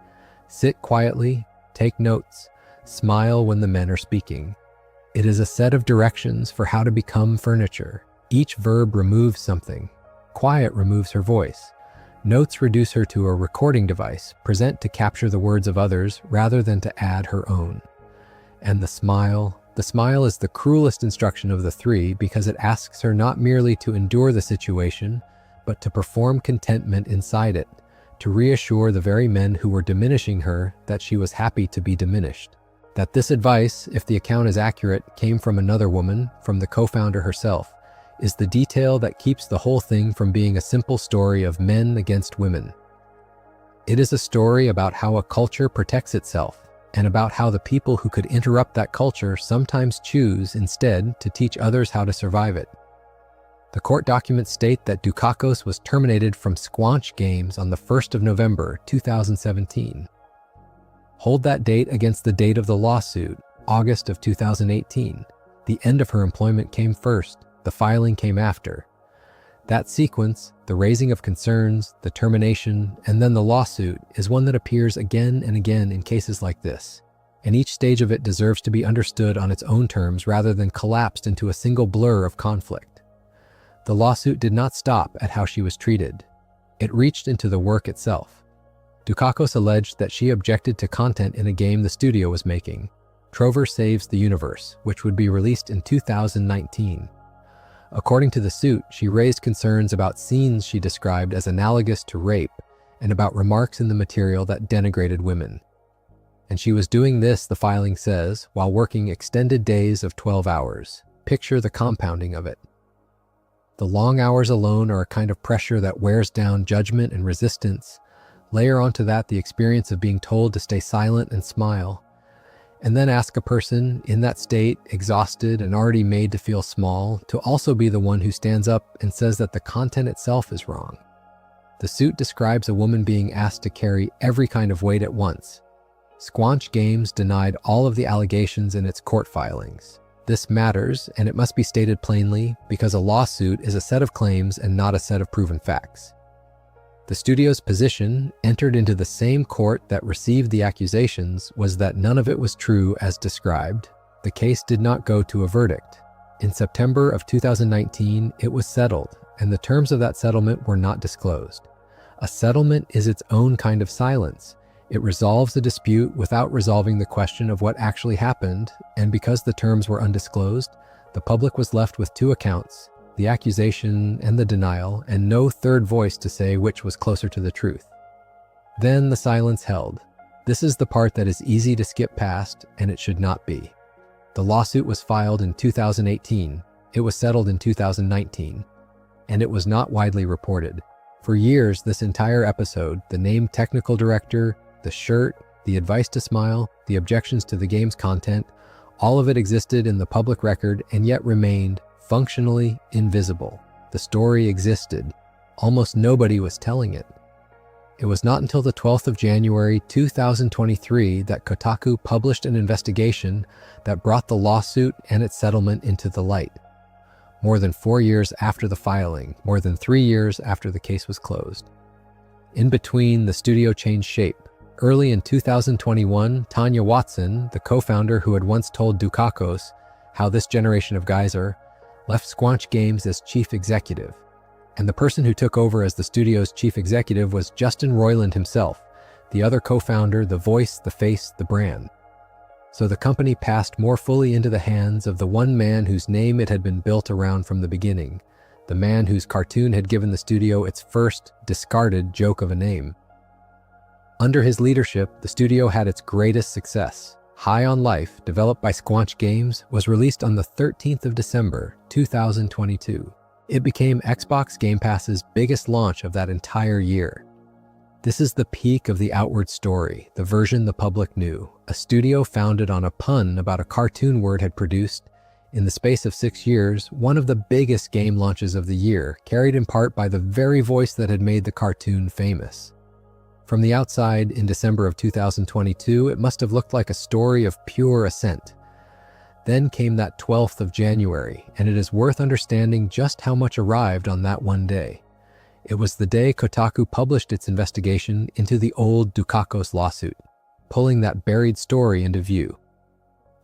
Speaker 1: Sit quietly, take notes, smile when the men are speaking. It is a set of directions for how to become furniture. Each verb removes something. Quiet removes her voice. Notes reduce her to a recording device, present to capture the words of others rather than to add her own. And the smile is the cruelest instruction of the 3 because it asks her not merely to endure the situation, but to perform contentment inside it, to reassure the very men who were diminishing her that she was happy to be diminished. That this advice, if the account is accurate, came from another woman, from the co-founder herself, is the detail that keeps the whole thing from being a simple story of men against women. It is a story about how a culture protects itself, and about how the people who could interrupt that culture sometimes choose instead to teach others how to survive it. The court documents state that Dukakos was terminated from Squanch games on the 1st of November 2017. Hold that date against the date of the lawsuit, August of 2018. The end of her employment came first, the filing came after. That sequence, the raising of concerns, the termination, and then the lawsuit, is one that appears again and again in cases like this, and each stage of it deserves to be understood on its own terms rather than collapsed into a single blur of conflict. The lawsuit did not stop at how she was treated. It reached into the work itself. Dukakos alleged that she objected to content in a game the studio was making, Trover Saves the Universe, which would be released in 2019. According to the suit, she raised concerns about scenes she described as analogous to rape and about remarks in the material that denigrated women. And she was doing this, the filing says, while working extended days of 12 hours. Picture the compounding of it. The long hours alone are a kind of pressure that wears down judgment and resistance. Layer onto that the experience of being told to stay silent and smile. And then ask a person in that state, exhausted and already made to feel small, to also be the one who stands up and says that the content itself is wrong. The suit describes a woman being asked to carry every kind of weight at once. Squanch Games denied all of the allegations in its court filings. This matters, and it must be stated plainly, because a lawsuit is a set of claims and not a set of proven facts. The studio's position, entered into the same court that received the accusations, was that none of it was true as described. The case did not go to a verdict. In September of 2019, it was settled, and the terms of that settlement were not disclosed. A settlement is its own kind of silence. It resolves a dispute without resolving the question of what actually happened, and because the terms were undisclosed, the public was left with 2 accounts, the accusation and the denial, and no third voice to say which was closer to the truth. Then the silence held. This is the part that is easy to skip past, and it should not be. The lawsuit was filed in 2018. It was settled in 2019. And it was not widely reported. For years, this entire episode, the named technical director, the shirt, the advice to smile, the objections to the game's content, all of it existed in the public record and yet remained functionally invisible. The story existed. Almost nobody was telling it. It was not until the 12th of January 2023 that Kotaku published an investigation that brought the lawsuit and its settlement into the light. More than 4 years after the filing, more than 3 years after the case was closed. In between, the studio changed shape. Early in 2021, Tanya Watson, the co-founder who had once told Dukakos how this generation of guys are, left Squanch Games as chief executive. And the person who took over as the studio's chief executive was Justin Roiland himself, the other co-founder, the voice, the face, the brand. So the company passed more fully into the hands of the one man whose name it had been built around from the beginning, the man whose cartoon had given the studio its first discarded joke of a name. Under his leadership, the studio had its greatest success. High on Life, developed by Squanch Games, was released on the 13th of December, 2022. It became Xbox Game Pass's biggest launch of that entire year. This is the peak of the outward story, the version the public knew. A studio founded on a pun about a cartoon word had produced, in the space of 6 years, one of the biggest game launches of the year, carried in part by the very voice that had made the cartoon famous. From the outside, in December of 2022, it must have looked like a story of pure ascent. Then came that 12th of January, and it is worth understanding just how much arrived on that one day. It was the day Kotaku published its investigation into the old Dukakos lawsuit, pulling that buried story into view.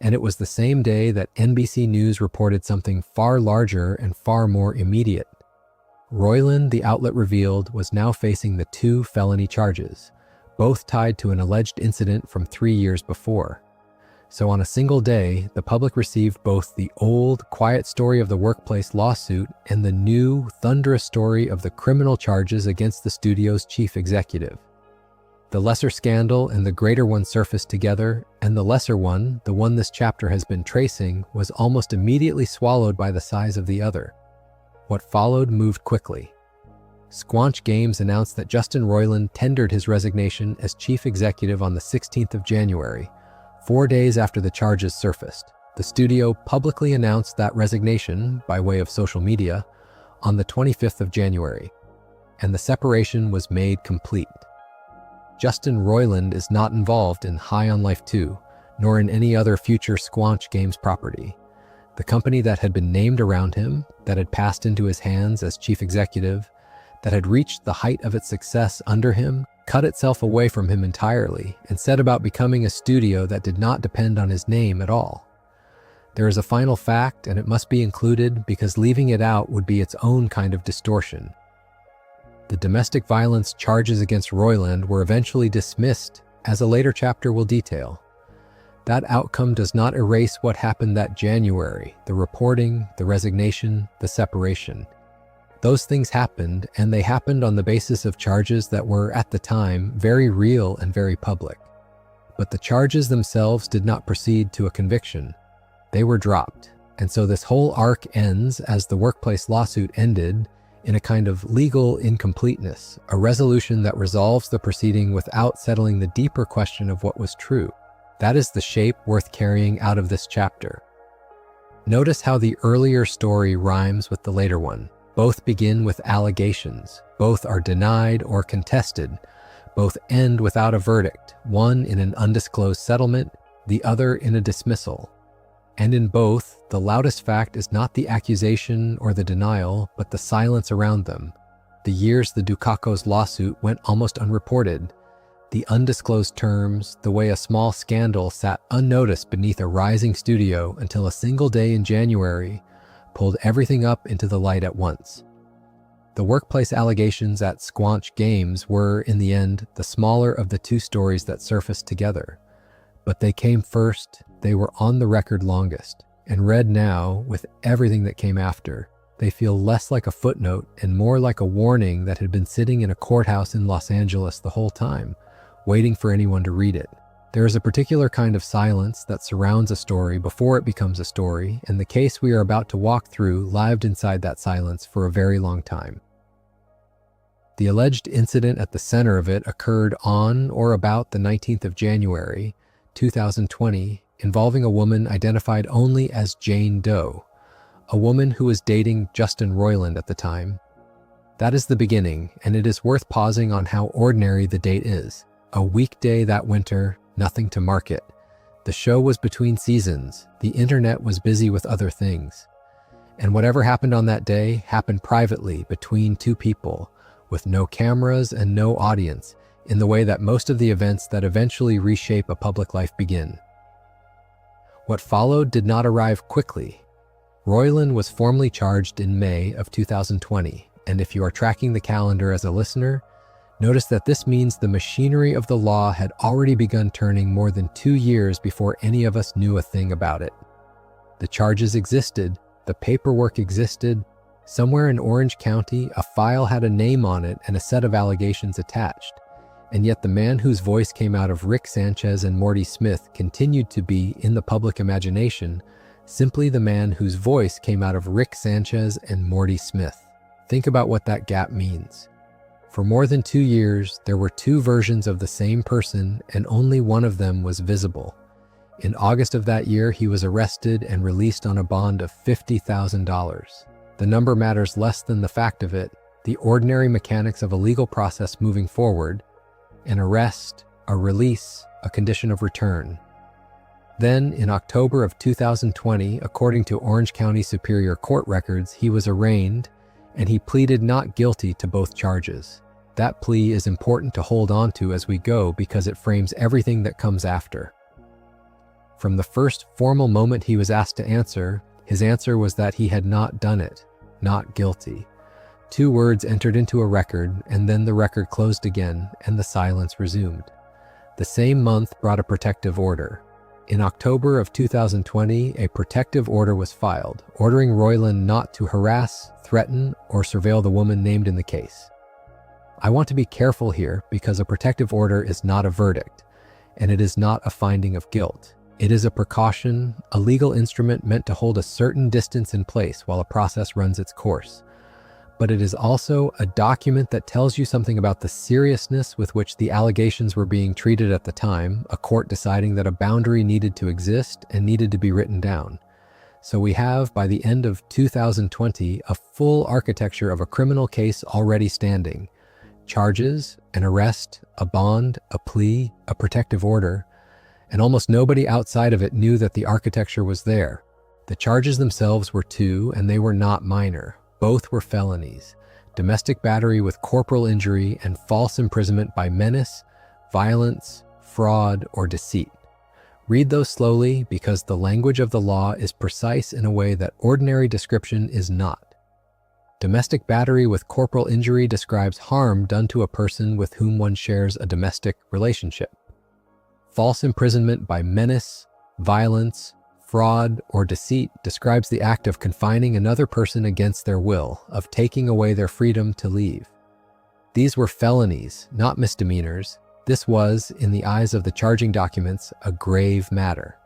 Speaker 1: And it was the same day that NBC News reported something far larger and far more immediate. Roiland, the outlet revealed, was now facing the 2 felony charges, both tied to an alleged incident from 3 years before. So on a single day, the public received both the old, quiet story of the workplace lawsuit and the new, thunderous story of the criminal charges against the studio's chief executive. The lesser scandal and the greater one surfaced together, and the lesser one, the one this chapter has been tracing, was almost immediately swallowed by the size of the other. What followed moved quickly. Squanch Games announced that Justin Roiland tendered his resignation as chief executive on the 16th of January, 4 days after the charges surfaced. The studio publicly announced that resignation, by way of social media, on the 25th of January, and the separation was made complete. Justin Roiland is not involved in High on Life 2, nor in any other future Squanch Games property. The company that had been named around him, that had passed into his hands as chief executive, that had reached the height of its success under him, cut itself away from him entirely and set about becoming a studio that did not depend on his name at all. There is a final fact, and it must be included because leaving it out would be its own kind of distortion. The domestic violence charges against Roiland were eventually dismissed, as a later chapter will detail. That outcome does not erase what happened that January, the reporting, the resignation, the separation. Those things happened, and they happened on the basis of charges that were, at the time, very real and very public. But the charges themselves did not proceed to a conviction. They were dropped, and so this whole arc ends as the workplace lawsuit ended in a kind of legal incompleteness, a resolution that resolves the proceeding without settling the deeper question of what was true. That is the shape worth carrying out of this chapter. Notice how the earlier story rhymes with the later one. Both begin with allegations. Both are denied or contested. Both end without a verdict, one in an undisclosed settlement, the other in a dismissal. And in both, the loudest fact is not the accusation or the denial, but the silence around them. The years the Dukakos lawsuit went almost unreported. The undisclosed terms, the way a small scandal sat unnoticed beneath a rising studio until a single day in January pulled everything up into the light at once. The workplace allegations at Squanch Games were, in the end, the smaller of the 2 stories that surfaced together. But they came first, they were on the record longest, and read now, with everything that came after, they feel less like a footnote and more like a warning that had been sitting in a courthouse in Los Angeles the whole time, waiting for anyone to read it. There is a particular kind of silence that surrounds a story before it becomes a story, and the case we are about to walk through lived inside that silence for a very long time. The alleged incident at the center of it occurred on or about the 19th of January, 2020, involving a woman identified only as Jane Doe, a woman who was dating Justin Roiland at the time. That is the beginning, and it is worth pausing on how ordinary the date is. A weekday that winter, nothing to mark it. The show was between seasons. The internet was busy with other things. And whatever happened on that day happened privately between two people, with no cameras and no audience, in the way that most of the events that eventually reshape a public life begin. What followed did not arrive quickly. Roiland was formally charged in May of 2020, and if you are tracking the calendar as a listener, notice that this means the machinery of the law had already begun turning more than 2 years before any of us knew a thing about it. The charges existed, the paperwork existed. Somewhere in Orange County, a file had a name on it and a set of allegations attached. And yet the man whose voice came out of Rick Sanchez and Morty Smith continued to be, in the public imagination, simply the man whose voice came out of Rick Sanchez and Morty Smith. Think about what that gap means. For more than 2 years, there were two versions of the same person, and only one of them was visible. In August of that year, he was arrested and released on a bond of $50,000. The number matters less than the fact of it, the ordinary mechanics of a legal process moving forward: an arrest, a release, a condition of return. Then, in October of 2020, according to Orange County Superior Court records, he was arraigned, and he pleaded not guilty to both charges. That plea is important to hold on to as we go because it frames everything that comes after. From the first formal moment he was asked to answer, his answer was that he had not done it, not guilty. 2 words entered into a record, and then the record closed again, and the silence resumed. The same month brought a protective order. In October of 2020, a protective order was filed, ordering Roiland not to harass, threaten, or surveil the woman named in the case. I want to be careful here because a protective order is not a verdict, and it is not a finding of guilt. It is a precaution, a legal instrument meant to hold a certain distance in place while a process runs its course. But it is also a document that tells you something about the seriousness with which the allegations were being treated at the time, a court deciding that a boundary needed to exist and needed to be written down. So we have, by the end of 2020, a full architecture of a criminal case already standing. Charges, an arrest, a bond, a plea, a protective order, and almost nobody outside of it knew that the architecture was there. The charges themselves were 2, and they were not minor. Both were felonies: domestic battery with corporal injury and false imprisonment by menace, violence, fraud, or deceit. Read those slowly because the language of the law is precise in a way that ordinary description is not. Domestic battery with corporal injury describes harm done to a person with whom one shares a domestic relationship. False imprisonment by menace, violence, fraud, or deceit describes the act of confining another person against their will, of taking away their freedom to leave. These were felonies, not misdemeanors. This was, in the eyes of the charging documents, a grave matter.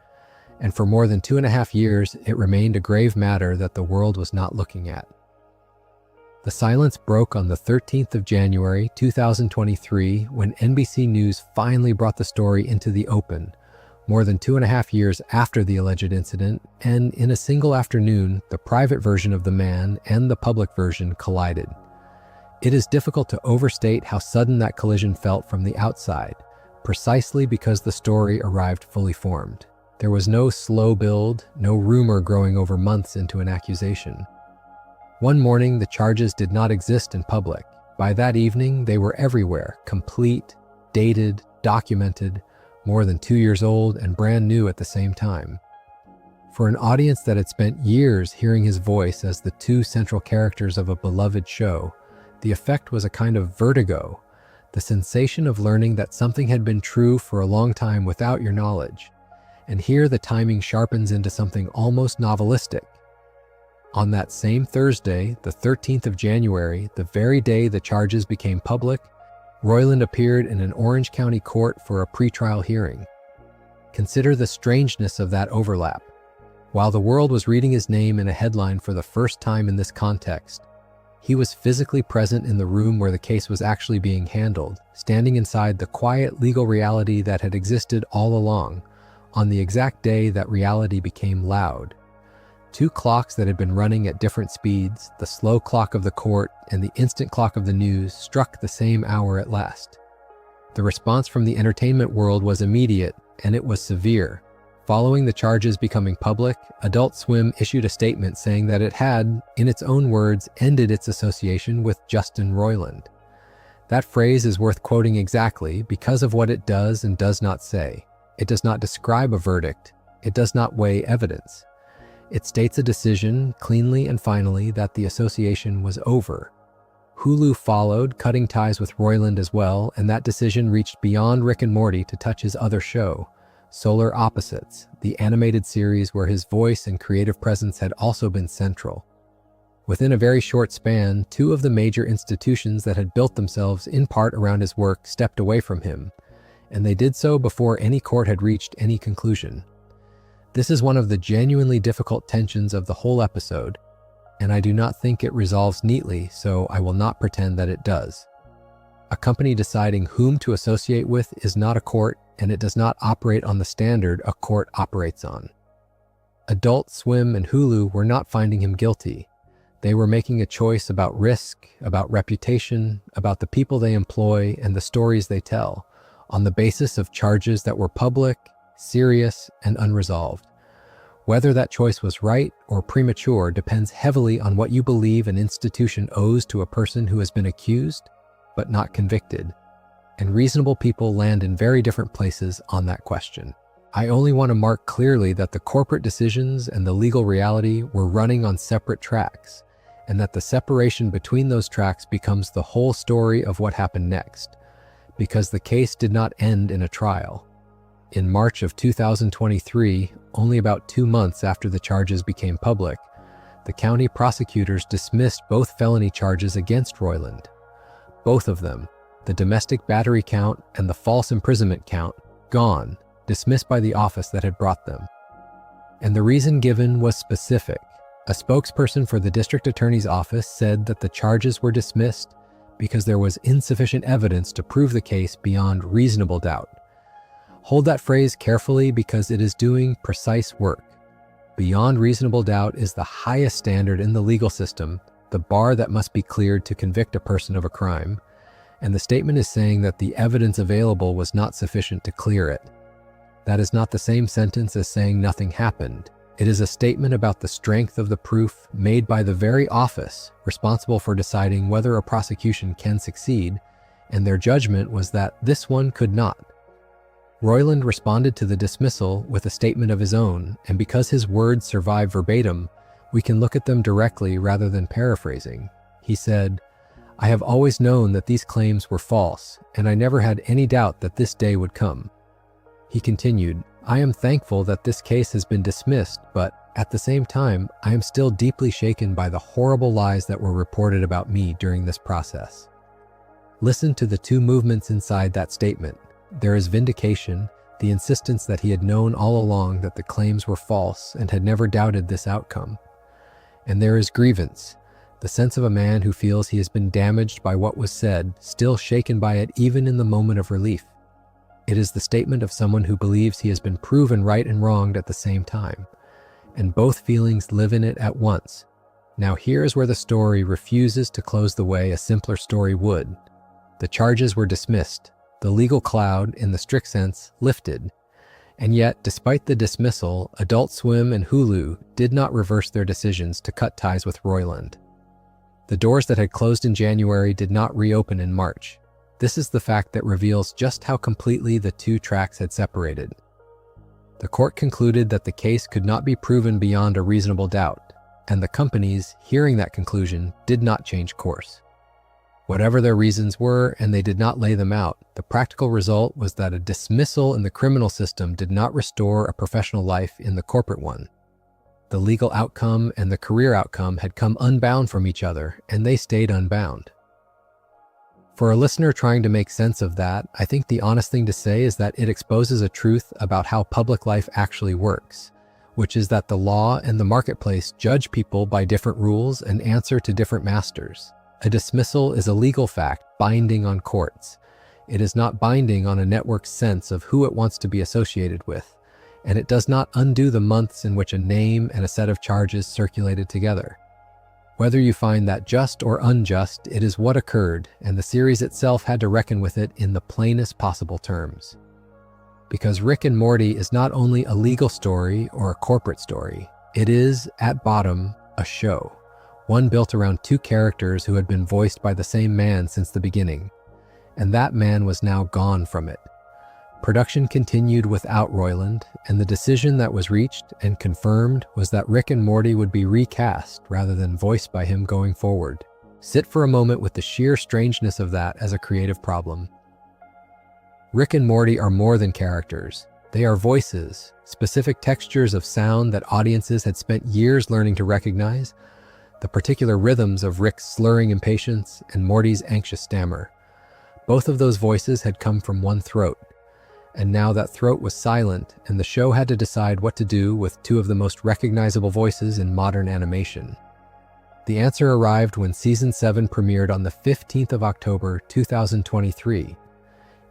Speaker 1: And for more than 2.5 years, it remained a grave matter that the world was not looking at. The silence broke on the 13th of January, 2023, when NBC News finally brought the story into the open, more than 2.5 years after the alleged incident, and in a single afternoon, the private version of the man and the public version collided. It is difficult to overstate how sudden that collision felt from the outside, precisely because the story arrived fully formed. There was no slow build, no rumor growing over months into an accusation. One morning, the charges did not exist in public. By that evening, they were everywhere, complete, dated, documented, more than 2 years old and brand new at the same time. For an audience that had spent years hearing his voice as the 2 central characters of a beloved show, the effect was a kind of vertigo, the sensation of learning that something had been true for a long time without your knowledge. And here the timing sharpens into something almost novelistic. On that same Thursday, the 13th of January, the very day the charges became public, Roiland appeared in an Orange County court for a pretrial hearing. Consider the strangeness of that overlap. While the world was reading his name in a headline for the first time in this context, he was physically present in the room where the case was actually being handled, standing inside the quiet legal reality that had existed all along, on the exact day that reality became loud. two clocks that had been running at different speeds, the slow clock of the court and the instant clock of the news, struck the same hour at last. The response from the entertainment world was immediate, and it was severe. Following the charges becoming public, Adult Swim issued a statement saying that it had, in its own words, ended its association with Justin Roiland. That phrase is worth quoting exactly because of what it does and does not say. It does not describe a verdict. It does not weigh evidence. It states a decision, cleanly and finally, that the association was over. Hulu followed, cutting ties with Roiland as well, and that decision reached beyond Rick and Morty to touch his other show, Solar Opposites, the animated series where his voice and creative presence had also been central. Within a very short span, two of the major institutions that had built themselves in part around his work stepped away from him, and they did so before any court had reached any conclusion. This is one of the genuinely difficult tensions of the whole episode, and I do not think it resolves neatly, so I will not pretend that it does. A company deciding whom to associate with is not a court, and it does not operate on the standard a court operates on. Adult Swim and Hulu were not finding him guilty. They were making a choice about risk, about reputation, about the people they employ and the stories they tell, on the basis of charges that were public, serious, and unresolved. Whether that choice was right or premature depends heavily on what you believe an institution owes to a person who has been accused, but not convicted. And reasonable people land in very different places on that question. I only want to mark clearly that the corporate decisions and the legal reality were running on separate tracks, and that the separation between those tracks becomes the whole story of what happened next, because the case did not end in a trial. In March of 2023, only about 2 months after the charges became public, the county prosecutors dismissed both felony charges against Roiland. Both of them, the domestic battery count and the false imprisonment count, gone, dismissed by the office that had brought them. And the reason given was specific. A spokesperson for the district attorney's office said that the charges were dismissed because there was insufficient evidence to prove the case beyond reasonable doubt. Hold that phrase carefully because it is doing precise work. Beyond reasonable doubt is the highest standard in the legal system, the bar that must be cleared to convict a person of a crime, and the statement is saying that the evidence available was not sufficient to clear it. That is not the same sentence as saying nothing happened. It is a statement about the strength of the proof made by the very office responsible for deciding whether a prosecution can succeed, and their judgment was that this one could not. Roiland responded to the dismissal with a statement of his own, and because his words survive verbatim, we can look at them directly rather than paraphrasing. He said, "I have always known that these claims were false, and I never had any doubt that this day would come." He continued, "I am thankful that this case has been dismissed, but at the same time, I am still deeply shaken by the horrible lies that were reported about me during this process." Listen to the two movements inside that statement. There is vindication, the insistence that he had known all along that the claims were false and had never doubted this outcome. And there is grievance, the sense of a man who feels he has been damaged by what was said, still shaken by it even in the moment of relief. It is the statement of someone who believes he has been proven right and wronged at the same time, and both feelings live in it at once. Now here is where the story refuses to close the way a simpler story would. The charges were dismissed, the legal cloud, in the strict sense, lifted, and yet, despite the dismissal, Adult Swim and Hulu did not reverse their decisions to cut ties with Roiland. The doors that had closed in January did not reopen in March. This is the fact that reveals just how completely the two tracks had separated. The court concluded that the case could not be proven beyond a reasonable doubt, and the companies, hearing that conclusion, did not change course. Whatever their reasons were, and they did not lay them out, the practical result was that a dismissal in the criminal system did not restore a professional life in the corporate one. The legal outcome and the career outcome had come unbound from each other, and they stayed unbound. For a listener trying to make sense of that, I think the honest thing to say is that it exposes a truth about how public life actually works, which is that the law and the marketplace judge people by different rules and answer to different masters. A dismissal is a legal fact binding on courts. It is not binding on a network's sense of who it wants to be associated with, and it does not undo the months in which a name and a set of charges circulated together. Whether you find that just or unjust, it is what occurred, and the series itself had to reckon with it in the plainest possible terms. Because Rick and Morty is not only a legal story or a corporate story, it is, at bottom, a show. One built around two characters who had been voiced by the same man since the beginning, and that man was now gone from it. Production continued without Roiland, and the decision that was reached and confirmed was that Rick and Morty would be recast rather than voiced by him going forward. Sit for a moment with the sheer strangeness of that as a creative problem. Rick and Morty are more than characters. They are voices, specific textures of sound that audiences had spent years learning to recognize, the particular rhythms of Rick's slurring impatience and Morty's anxious stammer. Both of those voices had come from one throat, and now that throat was silent, and the show had to decide what to do with two of the most recognizable voices in modern animation. The answer arrived when Season 7 premiered on the 15th of October, 2023.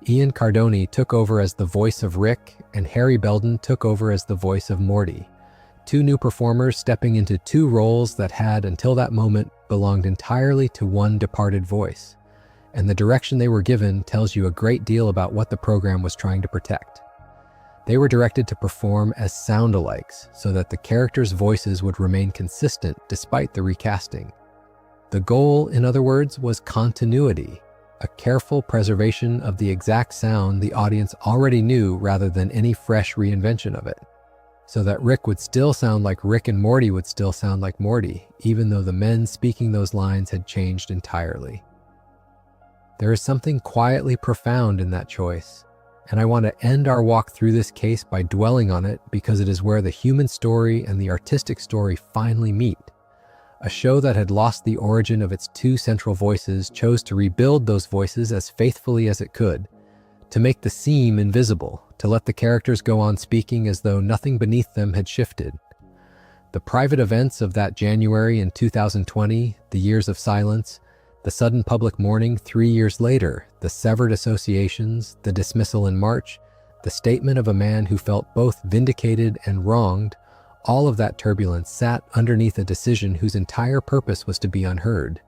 Speaker 1: Ian Cardoni took over as the voice of Rick, and Harry Belden took over as the voice of Morty. Two new performers stepping into two roles that had, until that moment, belonged entirely to one departed voice. And the direction they were given tells you a great deal about what the program was trying to protect. They were directed to perform as sound-alikes so that the characters' voices would remain consistent despite the recasting. The goal, in other words, was continuity, a careful preservation of the exact sound the audience already knew rather than any fresh reinvention of it, so that Rick would still sound like Rick and Morty would still sound like Morty, even though the men speaking those lines had changed entirely. There is something quietly profound in that choice, and I want to end our walk through this case by dwelling on it because it is where the human story and the artistic story finally meet. A show that had lost the origin of its two central voices chose to rebuild those voices as faithfully as it could, to make the seam invisible, to let the characters go on speaking as though nothing beneath them had shifted. The private events of that January in 2020, the years of silence, the sudden public mourning 3 years later, the severed associations, the dismissal in March, the statement of a man who felt both vindicated and wronged, all of that turbulence sat underneath a decision whose entire purpose was to be unheard.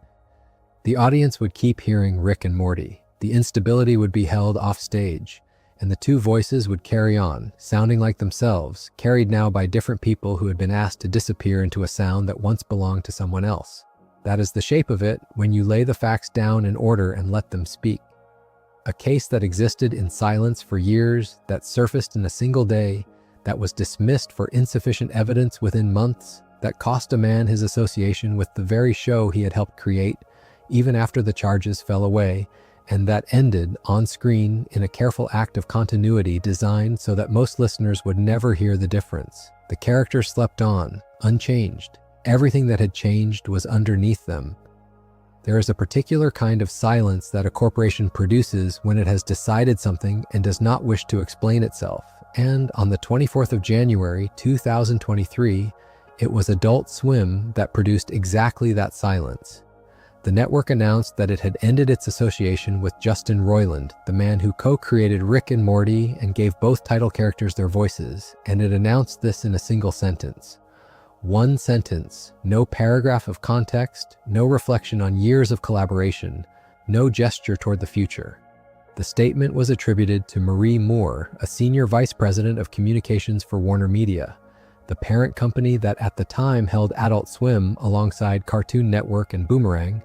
Speaker 1: The audience would keep hearing Rick and Morty, the instability would be held off stage, and the two voices would carry on, sounding like themselves, carried now by different people who had been asked to disappear into a sound that once belonged to someone else. That is the shape of it when you lay the facts down in order and let them speak. A case that existed in silence for years, that surfaced in a single day, that was dismissed for insufficient evidence within months, that cost a man his association with the very show he had helped create, even after the charges fell away, and that ended on screen in a careful act of continuity designed so that most listeners would never hear the difference. The characters slept on, unchanged. Everything that had changed was underneath them. There is a particular kind of silence that a corporation produces when it has decided something and does not wish to explain itself. And on the 24th of January, 2023, it was Adult Swim that produced exactly that silence. The network announced that it had ended its association with Justin Roiland, the man who co-created Rick and Morty and gave both title characters their voices, and it announced this in a single sentence. One sentence, no paragraph of context, no reflection on years of collaboration, no gesture toward the future. The statement was attributed to Marie Moore, a senior vice president of communications for Warner Media, the parent company that at the time held Adult Swim alongside Cartoon Network and Boomerang,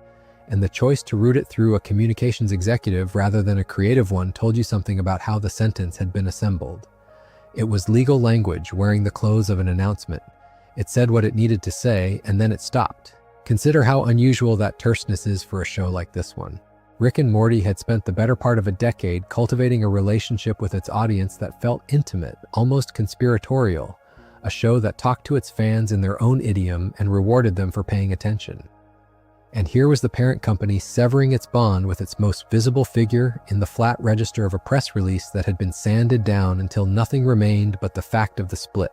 Speaker 1: and the choice to route it through a communications executive rather than a creative one told you something about how the sentence had been assembled. It was legal language wearing the clothes of an announcement. It said what it needed to say, and then it stopped. Consider how unusual that terseness is for a show like this one. Rick and Morty had spent the better part of a decade cultivating a relationship with its audience that felt intimate, almost conspiratorial, a show that talked to its fans in their own idiom and rewarded them for paying attention. And here was the parent company severing its bond with its most visible figure in the flat register of a press release that had been sanded down until nothing remained but the fact of the split.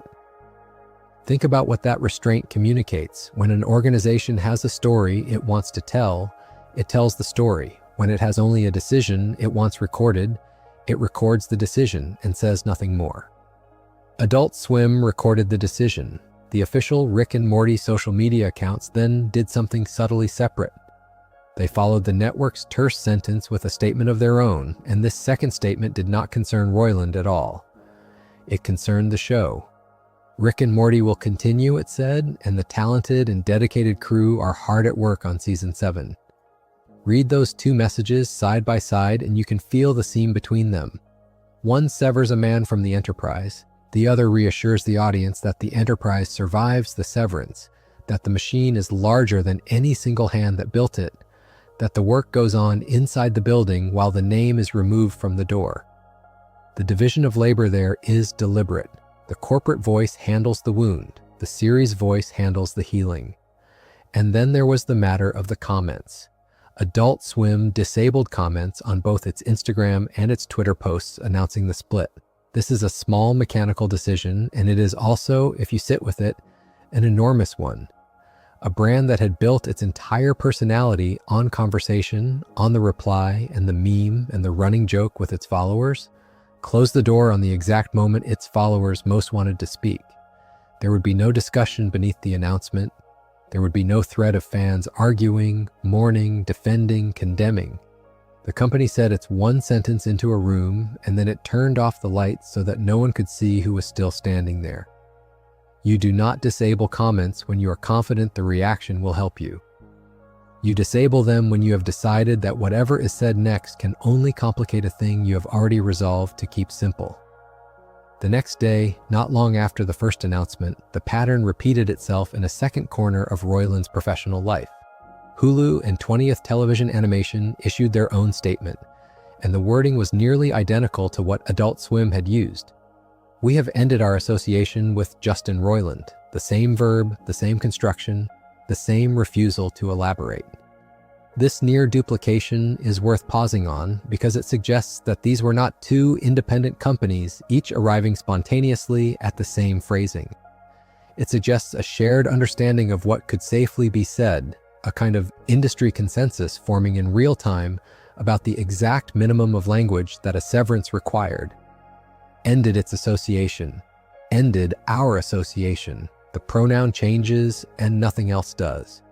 Speaker 1: Think about what that restraint communicates. When an organization has a story it wants to tell, it tells the story. When it has only a decision it wants recorded, it records the decision and says nothing more. Adult Swim recorded the decision. The official Rick and Morty social media accounts then did something subtly separate. They followed the network's terse sentence with a statement of their own, and this second statement did not concern Roiland at all. It concerned the show. Rick and Morty will continue, it said, and the talented and dedicated crew are hard at work on Season 7. Read those two messages side by side and you can feel the seam between them. One severs a man from the Enterprise. The other reassures the audience that the Enterprise survives the severance, that the machine is larger than any single hand that built it, that the work goes on inside the building while the name is removed from the door. The division of labor there is deliberate. The corporate voice handles the wound. The series voice handles the healing. And then there was the matter of the comments. Adult Swim disabled comments on both its Instagram and its Twitter posts announcing the split. This is a small mechanical decision, and it is also, if you sit with it, an enormous one. A brand that had built its entire personality on conversation, on the reply, and the meme, and the running joke with its followers, closed the door on the exact moment its followers most wanted to speak. There would be no discussion beneath the announcement. There would be no thread of fans arguing, mourning, defending, condemning. The company said its one sentence into a room, and then it turned off the lights so that no one could see who was still standing there. You do not disable comments when you are confident the reaction will help you. You disable them when you have decided that whatever is said next can only complicate a thing you have already resolved to keep simple. The next day, not long after the first announcement, the pattern repeated itself in a second corner of Roiland's professional life. Hulu and 20th Television Animation issued their own statement, and the wording was nearly identical to what Adult Swim had used. We have ended our association with Justin Roiland. The same verb, the same construction, the same refusal to elaborate. This near duplication is worth pausing on because it suggests that these were not two independent companies, each arriving spontaneously at the same phrasing. It suggests a shared understanding of what could safely be said, a kind of industry consensus forming in real time about the exact minimum of language that a severance required. Ended its association. Ended our association. The pronoun changes and nothing else does.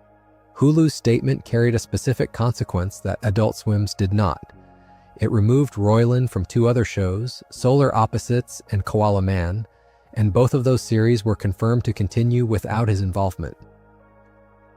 Speaker 1: Hulu's statement carried a specific consequence that Adult Swim's did not. It removed Roiland from two other shows, Solar Opposites and Koala Man, and both of those series were confirmed to continue without his involvement.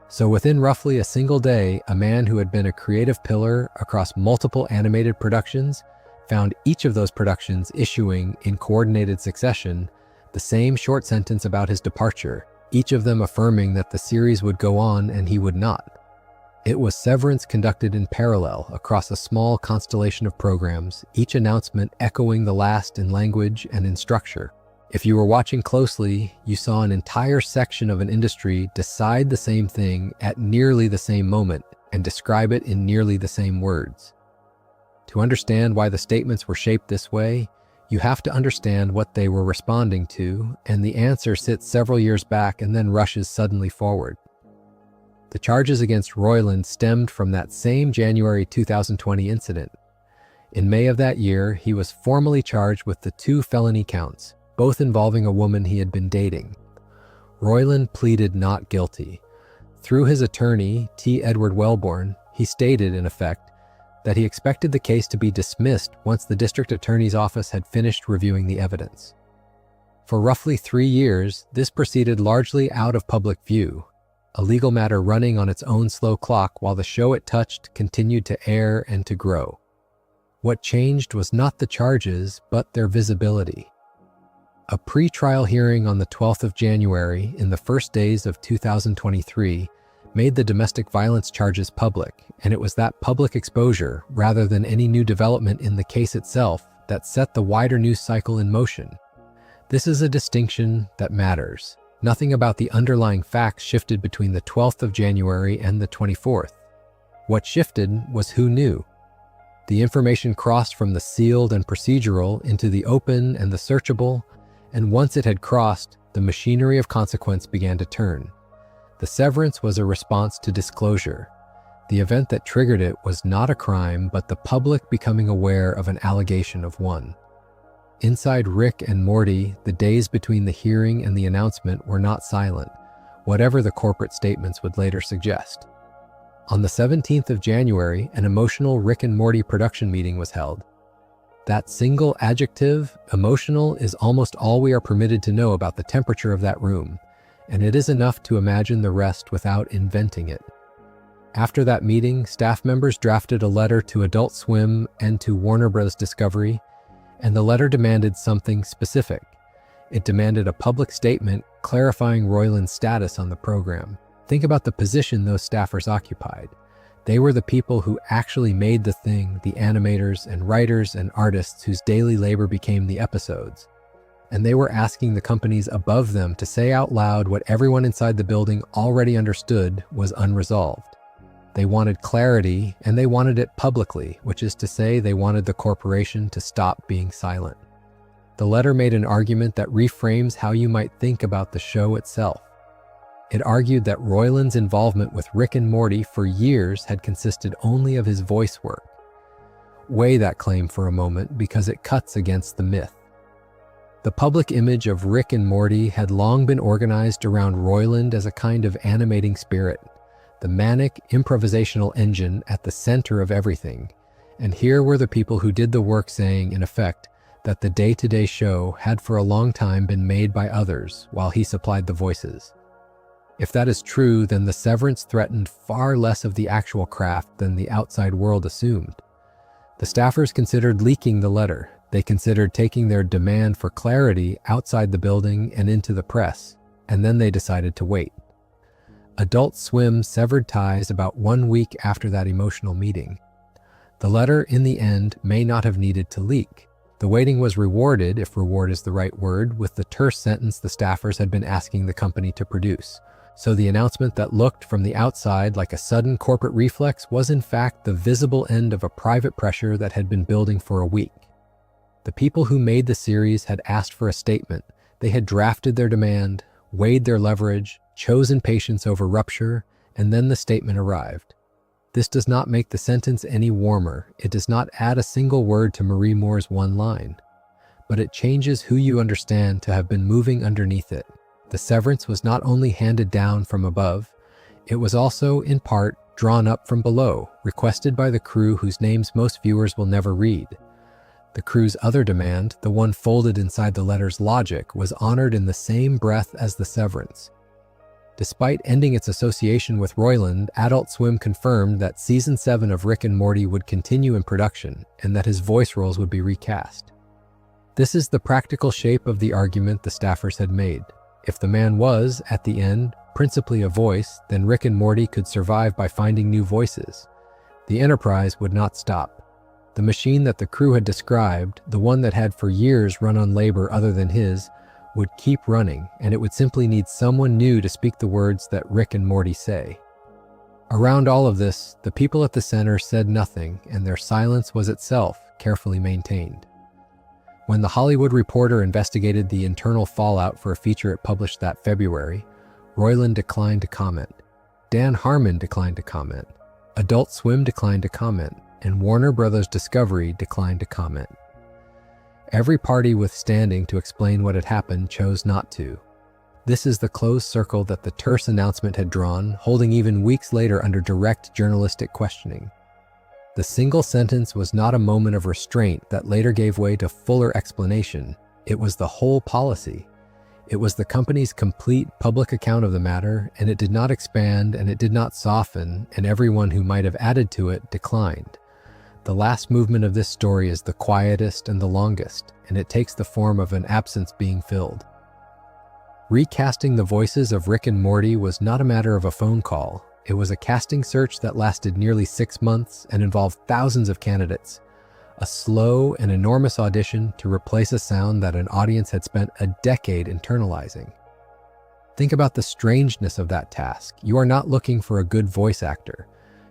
Speaker 1: So within roughly a single day, a man who had been a creative pillar across multiple animated productions found each of those productions issuing, in coordinated succession, the same short sentence about his departure, each of them affirming that the series would go on and he would not. It was severance conducted in parallel across a small constellation of programs, each announcement echoing the last in language and in structure. If you were watching closely, you saw an entire section of an industry decide the same thing at nearly the same moment and describe it in nearly the same words. To understand why the statements were shaped this way, you have to understand what they were responding to, and the answer sits several years back and then rushes suddenly forward. The charges against Roiland stemmed from that same January 2020 incident. In May of that year, he was formally charged with the two felony counts, both involving a woman he had been dating. Roiland pleaded not guilty. Through his attorney, T. Edward Wellborn, he stated, in effect, that he expected the case to be dismissed once the district attorney's office had finished reviewing the evidence. For roughly 3 years, this proceeded largely out of public view, a legal matter running on its own slow clock while the show it touched continued to air and to grow. What changed was not the charges, but their visibility. A pre-trial hearing on the 12th of January in the first days of 2023 made the domestic violence charges public, and it was that public exposure, rather than any new development in the case itself, that set the wider news cycle in motion. This is a distinction that matters. Nothing about the underlying facts shifted between the 12th of January and the 24th. What shifted was who knew. The information crossed from the sealed and procedural into the open and the searchable, and once it had crossed, the machinery of consequence began to turn. The severance was a response to disclosure. The event that triggered it was not a crime, but the public becoming aware of an allegation of one. inside Rick and Morty, the days between the hearing and the announcement were not silent, whatever the corporate statements would later suggest. On the 17th of January, an emotional Rick and Morty production meeting was held. That single adjective, emotional, is almost all we are permitted to know about the temperature of that room, and it is enough to imagine the rest without inventing it. After that meeting, staff members drafted a letter to Adult Swim and to Warner Bros. Discovery, and the letter demanded something specific. It demanded a public statement clarifying Roiland's status on the program. Think about the position those staffers occupied. They were the people who actually made the thing, the animators and writers and artists whose daily labor became the episodes. And they were asking the companies above them to say out loud what everyone inside the building already understood was unresolved. They wanted clarity, and they wanted it publicly, which is to say they wanted the corporation to stop being silent. The letter made an argument that reframes how you might think about the show itself. It argued that Roiland's involvement with Rick and Morty for years had consisted only of his voice work. Weigh that claim for a moment because it cuts against the myth. The public image of Rick and Morty had long been organized around Roiland as a kind of animating spirit, the manic improvisational engine at the center of everything. And here were the people who did the work saying, in effect, that the day-to-day show had for a long time been made by others while he supplied the voices. If that is true, then the severance threatened far less of the actual craft than the outside world assumed. The staffers considered leaking the letter. They considered taking their demand for clarity outside the building and into the press, and then they decided to wait. Adult Swim severed ties about 1 week after that emotional meeting. The letter, in the end, may not have needed to leak. The waiting was rewarded, if reward is the right word, with the terse sentence the staffers had been asking the company to produce. So the announcement that looked from the outside like a sudden corporate reflex was in fact the visible end of a private pressure that had been building for a week. The people who made the series had asked for a statement. They had drafted their demand, weighed their leverage, chosen patience over rupture, and then the statement arrived. This does not make the sentence any warmer. It does not add a single word to Marie Moore's one line. But it changes who you understand to have been moving underneath it. The severance was not only handed down from above, it was also, in part, drawn up from below, requested by the crew whose names most viewers will never read. The crew's other demand, the one folded inside the letter's logic, was honored in the same breath as the severance. Despite ending its association with Roiland, Adult Swim confirmed that Season 7 of Rick and Morty would continue in production and that his voice roles would be recast. This is the practical shape of the argument the staffers had made. If the man was, at the end, principally a voice, then Rick and Morty could survive by finding new voices. The enterprise would not stop. The machine that the crew had described, the one that had for years run on labor other than his, would keep running, and it would simply need someone new to speak the words that Rick and Morty say. Around all of this, the people at the center said nothing, and their silence was itself carefully maintained. When The Hollywood Reporter investigated the internal fallout for a feature it published that February, Roiland declined to comment. Dan Harmon declined to comment. Adult Swim declined to comment, and Warner Bros. Discovery declined to comment. Every party withstanding to explain what had happened chose not to. This is the closed circle that the terse announcement had drawn, holding even weeks later under direct journalistic questioning. The single sentence was not a moment of restraint that later gave way to fuller explanation. It was the whole policy. It was the company's complete public account of the matter, and it did not expand and it did not soften, and everyone who might have added to it declined. The last movement of this story is the quietest and the longest, and it takes the form of an absence being filled. Recasting the voices of Rick and Morty was not a matter of a phone call. It was a casting search that lasted nearly 6 months and involved thousands of candidates. A slow and enormous audition to replace a sound that an audience had spent a decade internalizing. Think about the strangeness of that task. You are not looking for a good voice actor.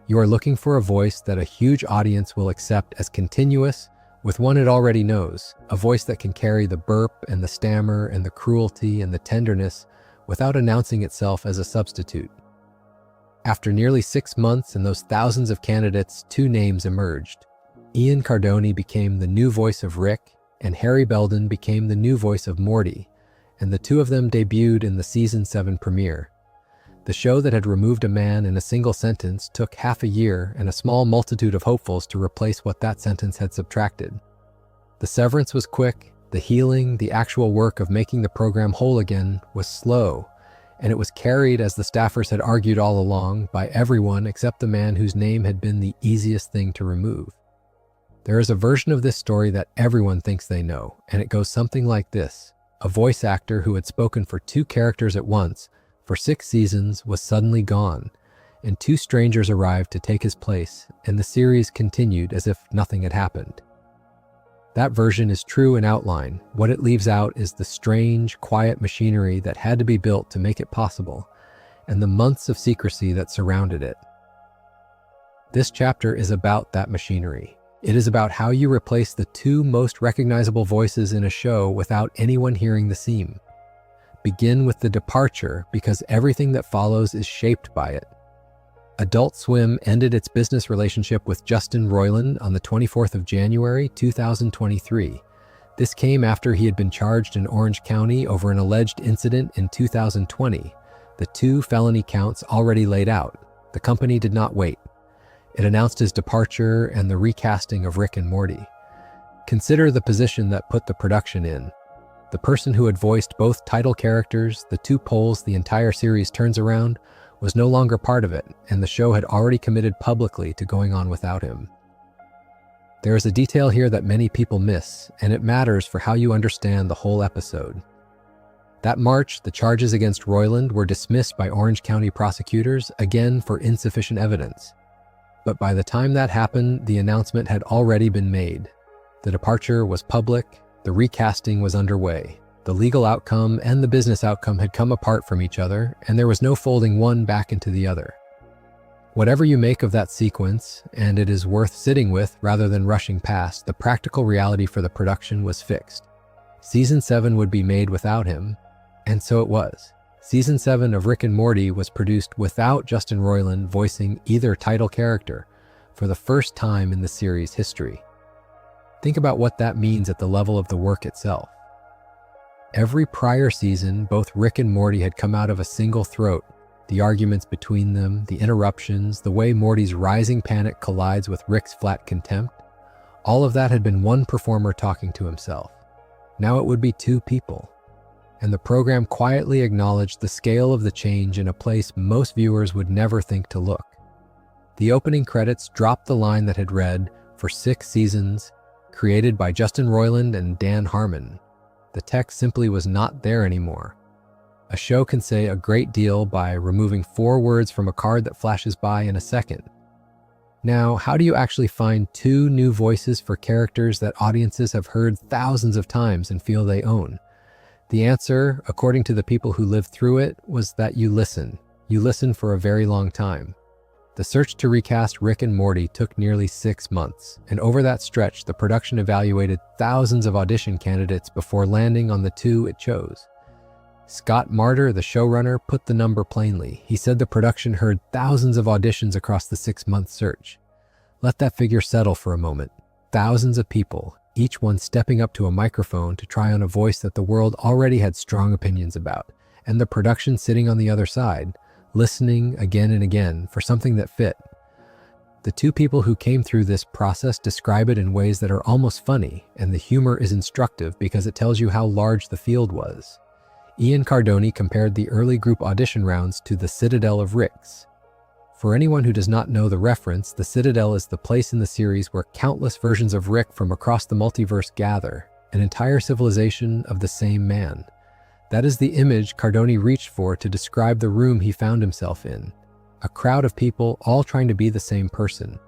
Speaker 1: You are looking for a voice that a huge audience will accept as continuous with one it already knows, a voice that can carry the burp and the stammer and the cruelty and the tenderness without announcing itself as a substitute. After nearly 6 months and those thousands of candidates, 2 names emerged. Ian Cardoni became the new voice of Rick, and Harry Belden became the new voice of Morty, and the two of them debuted in the Season 7 premiere. The show that had removed a man in a single sentence took half a year and a small multitude of hopefuls to replace what that sentence had subtracted. The severance was quick, the healing, the actual work of making the program whole again was slow, and it was carried, as the staffers had argued all along, by everyone except the man whose name had been the easiest thing to remove. There is a version of this story that everyone thinks they know, and it goes something like this. A voice actor who had spoken for two characters at once for 6 seasons was suddenly gone, and 2 strangers arrived to take his place, and the series continued as if nothing had happened. That version is true in outline. What it leaves out is the strange, quiet machinery that had to be built to make it possible, and the months of secrecy that surrounded it. This chapter is about that machinery. It is about how you replace the 2 most recognizable voices in a show without anyone hearing the seam. Begin with the departure, because everything that follows is shaped by it. Adult Swim ended its business relationship with Justin Roiland on the 24th of January, 2023. This came after he had been charged in Orange County over an alleged incident in 2020. The 2 felony counts already laid out. The company did not wait. It announced his departure and the recasting of Rick and Morty. Consider the position that put the production in. The person who had voiced both title characters, the 2 poles the entire series turns around, was no longer part of it, and the show had already committed publicly to going on without him. There is a detail here that many people miss, and it matters for how you understand the whole episode. That March, the charges against Roiland were dismissed by Orange County prosecutors, again for insufficient evidence. But by the time that happened, the announcement had already been made. The departure was public, the recasting was underway. The legal outcome and the business outcome had come apart from each other, and there was no folding one back into the other. Whatever you make of that sequence, and it is worth sitting with rather than rushing past, the practical reality for the production was fixed. Season 7 would be made without him, and so it was. Season 7 of Rick and Morty was produced without Justin Roiland voicing either title character for the first time in the series' history. Think about what that means at the level of the work itself. Every prior season, both Rick and Morty had come out of a single throat. The arguments between them, the interruptions, the way Morty's rising panic collides with Rick's flat contempt, all of that had been one performer talking to himself. Now it would be 2 people. And the program quietly acknowledged the scale of the change in a place most viewers would never think to look. The opening credits dropped the line that had read, "For 6 seasons, created by Justin Roiland and Dan Harmon." The text simply was not there anymore. A show can say a great deal by removing 4 words from a card that flashes by in a second. Now, how do you actually find 2 new voices for characters that audiences have heard thousands of times and feel they own? The answer, according to the people who lived through it, was that you listen. You listen for a very long time. The search to recast Rick and Morty took nearly 6 months, and over that stretch, the production evaluated thousands of audition candidates before landing on the 2 it chose. Scott Martyr, the showrunner, put the number plainly. He said the production heard thousands of auditions across the 6-month search. Let that figure settle for a moment. Thousands of people, each one stepping up to a microphone to try on a voice that the world already had strong opinions about, and the production sitting on the other side, listening again and again for something that fit. The 2 people who came through this process describe it in ways that are almost funny, and the humor is instructive because it tells you how large the field was. Ian Cardoni compared the early group audition rounds to the Citadel of Ricks. For anyone who does not know the reference, the Citadel is the place in the series where countless versions of Rick from across the multiverse gather, an entire civilization of the same man. That is the image Cardoni reached for to describe the room he found himself in. A crowd of people all trying to be the same person.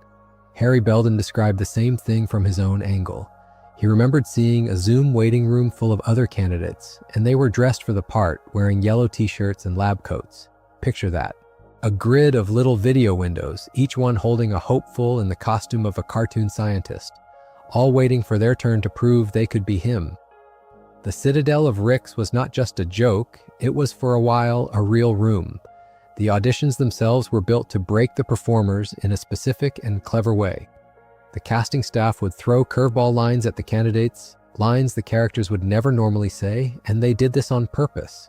Speaker 1: Harry Belden described the same thing from his own angle. He remembered seeing a Zoom waiting room full of other candidates, and they were dressed for the part, wearing yellow t-shirts and lab coats. Picture that. A grid of little video windows, each one holding a hopeful in the costume of a cartoon scientist, all waiting for their turn to prove they could be him. The Citadel of Ricks was not just a joke, it was for a while a real room. The auditions themselves were built to break the performers in a specific and clever way. The casting staff would throw curveball lines at the candidates, lines the characters would never normally say, and they did this on purpose.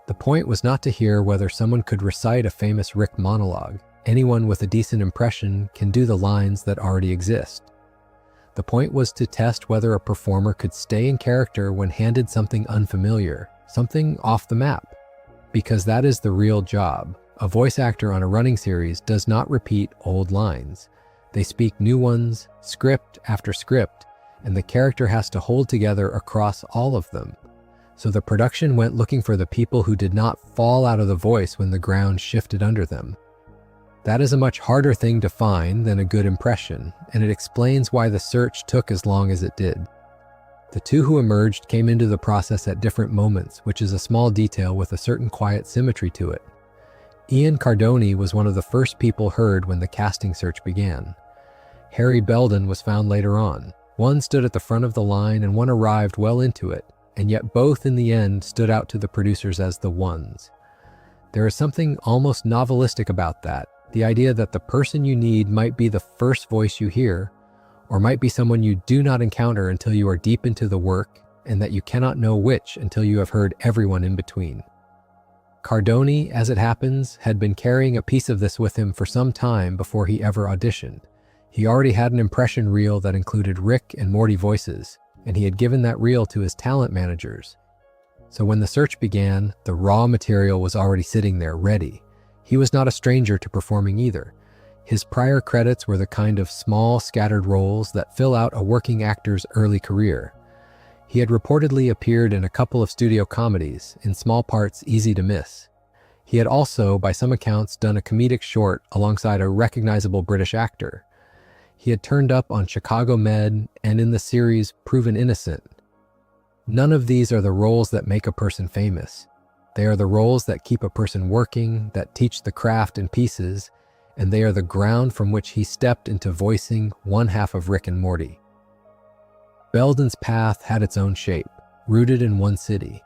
Speaker 1: The point was not to hear whether someone could recite a famous Rick monologue. Anyone with a decent impression can do the lines that already exist. The point was to test whether a performer could stay in character when handed something unfamiliar, something off the map. Because that is the real job. A voice actor on a running series does not repeat old lines. They speak new ones, script after script, and the character has to hold together across all of them. So the production went looking for the people who did not fall out of the voice when the ground shifted under them. That is a much harder thing to find than a good impression, and it explains why the search took as long as it did. The two who emerged came into the process at different moments, which is a small detail with a certain quiet symmetry to it. Ian Cardoni was one of the first people heard when the casting search began. Harry Belden was found later on. One stood at the front of the line and one arrived well into it, and yet both in the end stood out to the producers as the ones. There is something almost novelistic about that, the idea that the person you need might be the first voice you hear, or might be someone you do not encounter until you are deep into the work, and that you cannot know which until you have heard everyone in between. Cardoni, as it happens, had been carrying a piece of this with him for some time before he ever auditioned. He already had an impression reel that included Rick and Morty voices, and he had given that reel to his talent managers. So when the search began, the raw material was already sitting there, ready. He was not a stranger to performing either. His prior credits were the kind of small, scattered roles that fill out a working actor's early career. He had reportedly appeared in a couple of studio comedies, in small parts easy to miss. He had also, by some accounts, done a comedic short alongside a recognizable British actor. He had turned up on Chicago Med and in the series Proven Innocent. None of these are the roles that make a person famous. They are the roles that keep a person working, that teach the craft in pieces, and they are the ground from which he stepped into voicing one half of Rick and Morty. Belden's path had its own shape, rooted in one city.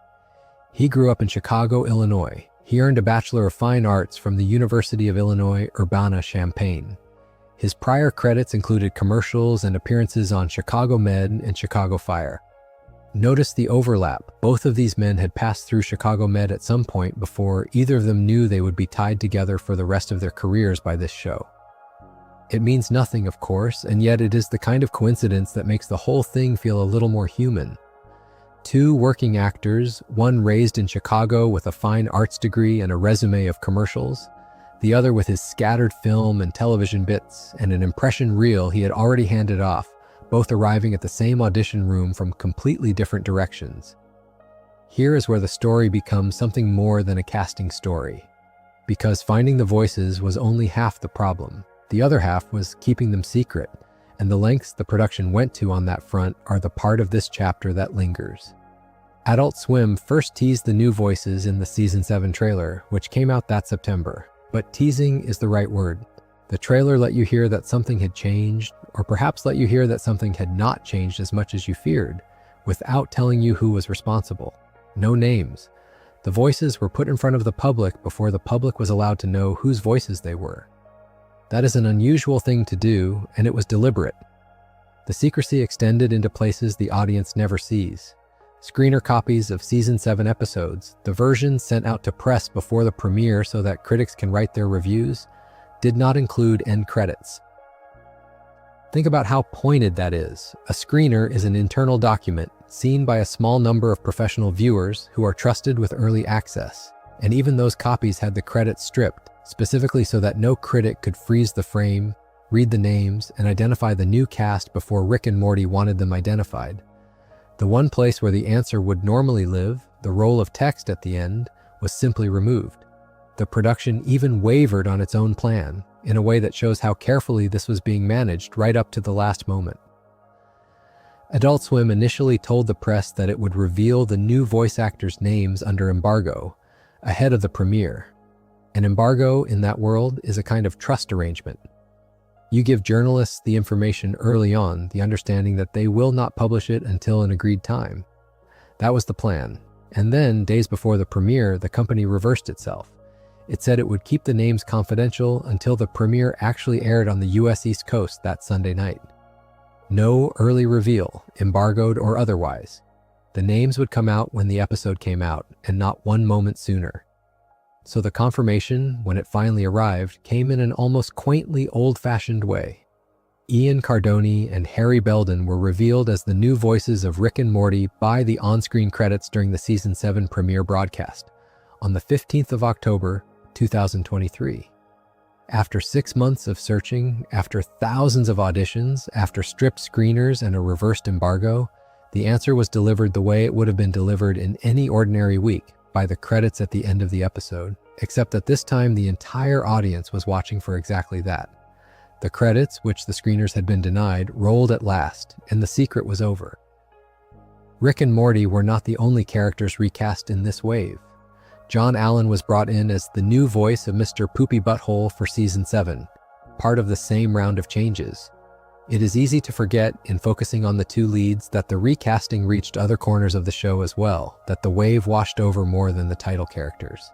Speaker 1: He grew up in Chicago, Illinois. He earned a Bachelor of Fine Arts from the University of Illinois, Urbana-Champaign. His prior credits included commercials and appearances on Chicago Med and Chicago Fire. Notice the overlap. Both of these men had passed through Chicago Med at some point before either of them knew they would be tied together for the rest of their careers by this show. It means nothing, of course, and yet it is the kind of coincidence that makes the whole thing feel a little more human. Two working actors, one raised in Chicago with a fine arts degree and a resume of commercials, the other with his scattered film and television bits and an impression reel he had already handed off, both arriving at the same audition room from completely different directions. Here is where the story becomes something more than a casting story, because finding the voices was only half the problem. The other half was keeping them secret, and the lengths the production went to on that front are the part of this chapter that lingers. Adult Swim first teased the new voices in the Season 7 trailer, which came out that September. But teasing is the right word. The trailer let you hear that something had changed, or perhaps let you hear that something had not changed as much as you feared, without telling you who was responsible. No names. The voices were put in front of the public before the public was allowed to know whose voices they were. That is an unusual thing to do, and it was deliberate. The secrecy extended into places the audience never sees. Screener copies of Season 7 episodes, the versions sent out to press before the premiere so that critics can write their reviews, did not include end credits. Think about how pointed that is. A screener is an internal document seen by a small number of professional viewers who are trusted with early access, and even those copies had the credits stripped, specifically so that no critic could freeze the frame, read the names, and identify the new cast before Rick and Morty wanted them identified. The one place where the answer would normally live, the roll of text at the end, was simply removed. The production even wavered on its own plan, in a way that shows how carefully this was being managed right up to the last moment. Adult Swim initially told the press that it would reveal the new voice actors' names under embargo, ahead of the premiere. An embargo in that world is a kind of trust arrangement. You give journalists the information early on, the understanding that they will not publish it until an agreed time. That was the plan. And then, days before the premiere, the company reversed itself. It said it would keep the names confidential until the premiere actually aired on the US East Coast that Sunday night. No early reveal, embargoed or otherwise. The names would come out when the episode came out, and not one moment sooner. So the confirmation, when it finally arrived, came in an almost quaintly old-fashioned way. Ian Cardoni and Harry Belden were revealed as the new voices of Rick and Morty by the on-screen credits during the Season 7 premiere broadcast on the 15th of October, 2023. After 6 months of searching, after thousands of auditions, after stripped screeners and a reversed embargo, the answer was delivered the way it would have been delivered in any ordinary week, by the credits at the end of the episode, except that this time the entire audience was watching for exactly that. The credits, which the screeners had been denied, rolled at last, and the secret was over. Rick and Morty were not the only characters recast in this wave. John Allen was brought in as the new voice of Mr. Poopy Butthole for Season 7, part of the same round of changes. It is easy to forget, in focusing on the two leads, that the recasting reached other corners of the show as well, that the wave washed over more than the title characters.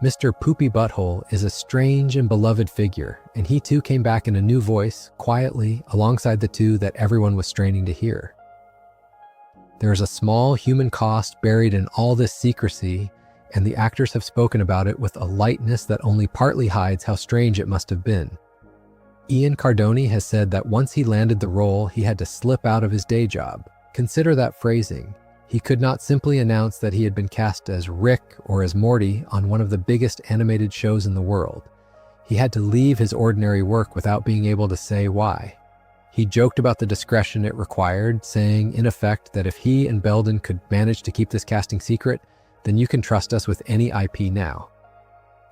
Speaker 1: Mr. Poopy Butthole is a strange and beloved figure, and he too came back in a new voice, quietly, alongside the two that everyone was straining to hear. There is a small human cost buried in all this secrecy, and the actors have spoken about it with a lightness that only partly hides how strange it must have been. Ian Cardoni has said that once he landed the role, he had to slip out of his day job. Consider that phrasing. He could not simply announce that he had been cast as Rick or as Morty on one of the biggest animated shows in the world. He had to leave his ordinary work without being able to say why. He joked about the discretion it required, saying, in effect, that if he and Belden could manage to keep this casting secret, then you can trust us with any IP now.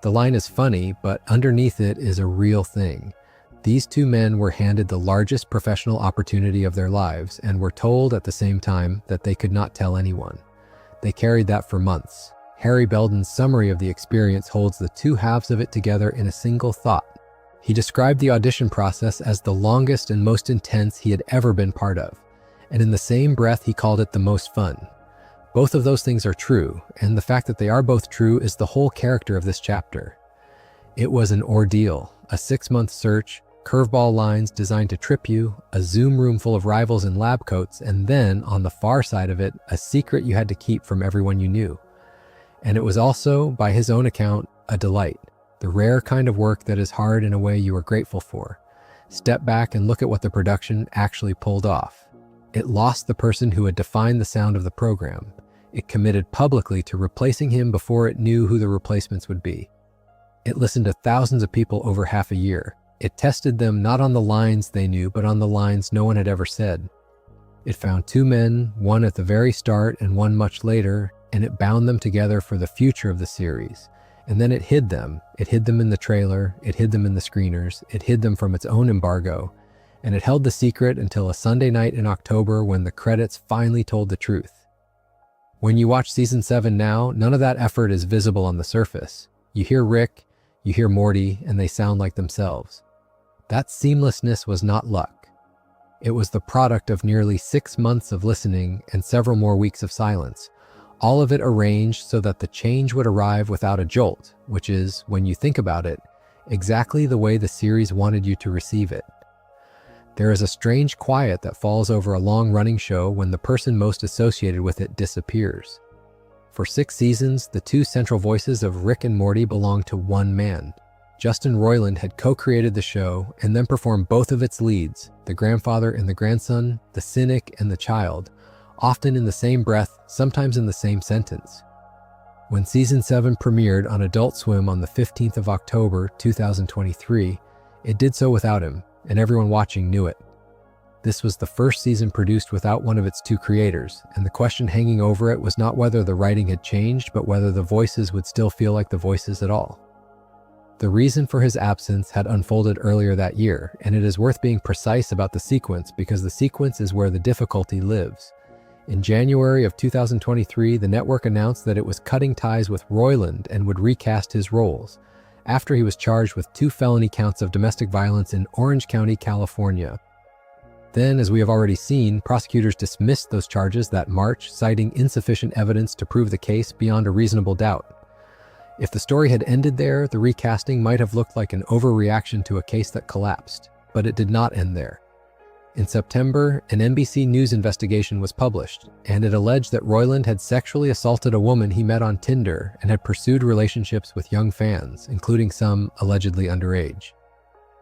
Speaker 1: The line is funny, but underneath it is a real thing. These two men were handed the largest professional opportunity of their lives and were told at the same time that they could not tell anyone. They carried that for months. Harry Belden's summary of the experience holds the two halves of it together in a single thought. He described the audition process as the longest and most intense he had ever been part of, and in the same breath he called it the most fun. Both of those things are true, and the fact that they are both true is the whole character of this chapter. It was an ordeal, a 6-month search, curveball lines designed to trip you, a Zoom room full of rivals in lab coats, and then, on the far side of it, a secret you had to keep from everyone you knew. And it was also, by his own account, a delight, the rare kind of work that is hard in a way you are grateful for. Step back and look at what the production actually pulled off. It lost the person who had defined the sound of the program. It committed publicly to replacing him before it knew who the replacements would be. It listened to thousands of people over half a year. It tested them not on the lines they knew, but on the lines no one had ever said. It found two men, one at the very start and one much later, and it bound them together for the future of the series. And then it hid them. It hid them in the trailer, it hid them in the screeners, it hid them from its own embargo, and it held the secret until a Sunday night in October when the credits finally told the truth. When you watch Season 7 now, none of that effort is visible on the surface. You hear Rick, you hear Morty, and they sound like themselves. That seamlessness was not luck. It was the product of nearly 6 months of listening and several more weeks of silence, all of it arranged so that the change would arrive without a jolt, which is, when you think about it, exactly the way the series wanted you to receive it. There is a strange quiet that falls over a long-running show when the person most associated with it disappears. For 6 seasons, the two central voices of Rick and Morty belonged to one man. Justin Roiland had co-created the show and then performed both of its leads, the grandfather and the grandson, the cynic and the child, often in the same breath, sometimes in the same sentence. When Season 7 premiered on Adult Swim on the 15th of October 2023, it did so without him, and everyone watching knew it. This was the first season produced without one of its two creators, and the question hanging over it was not whether the writing had changed, but whether the voices would still feel like the voices at all. The reason for his absence had unfolded earlier that year, and it is worth being precise about the sequence because the sequence is where the difficulty lives. In January of 2023, the network announced that it was cutting ties with Roiland and would recast his roles, after he was charged with 2 felony counts of domestic violence in Orange County, California. Then, as we have already seen, prosecutors dismissed those charges that March, citing insufficient evidence to prove the case beyond a reasonable doubt. If the story had ended there, the recasting might have looked like an overreaction to a case that collapsed, but it did not end there. In September, an NBC News investigation was published, and it alleged that Roiland had sexually assaulted a woman he met on Tinder and had pursued relationships with young fans, including some allegedly underage.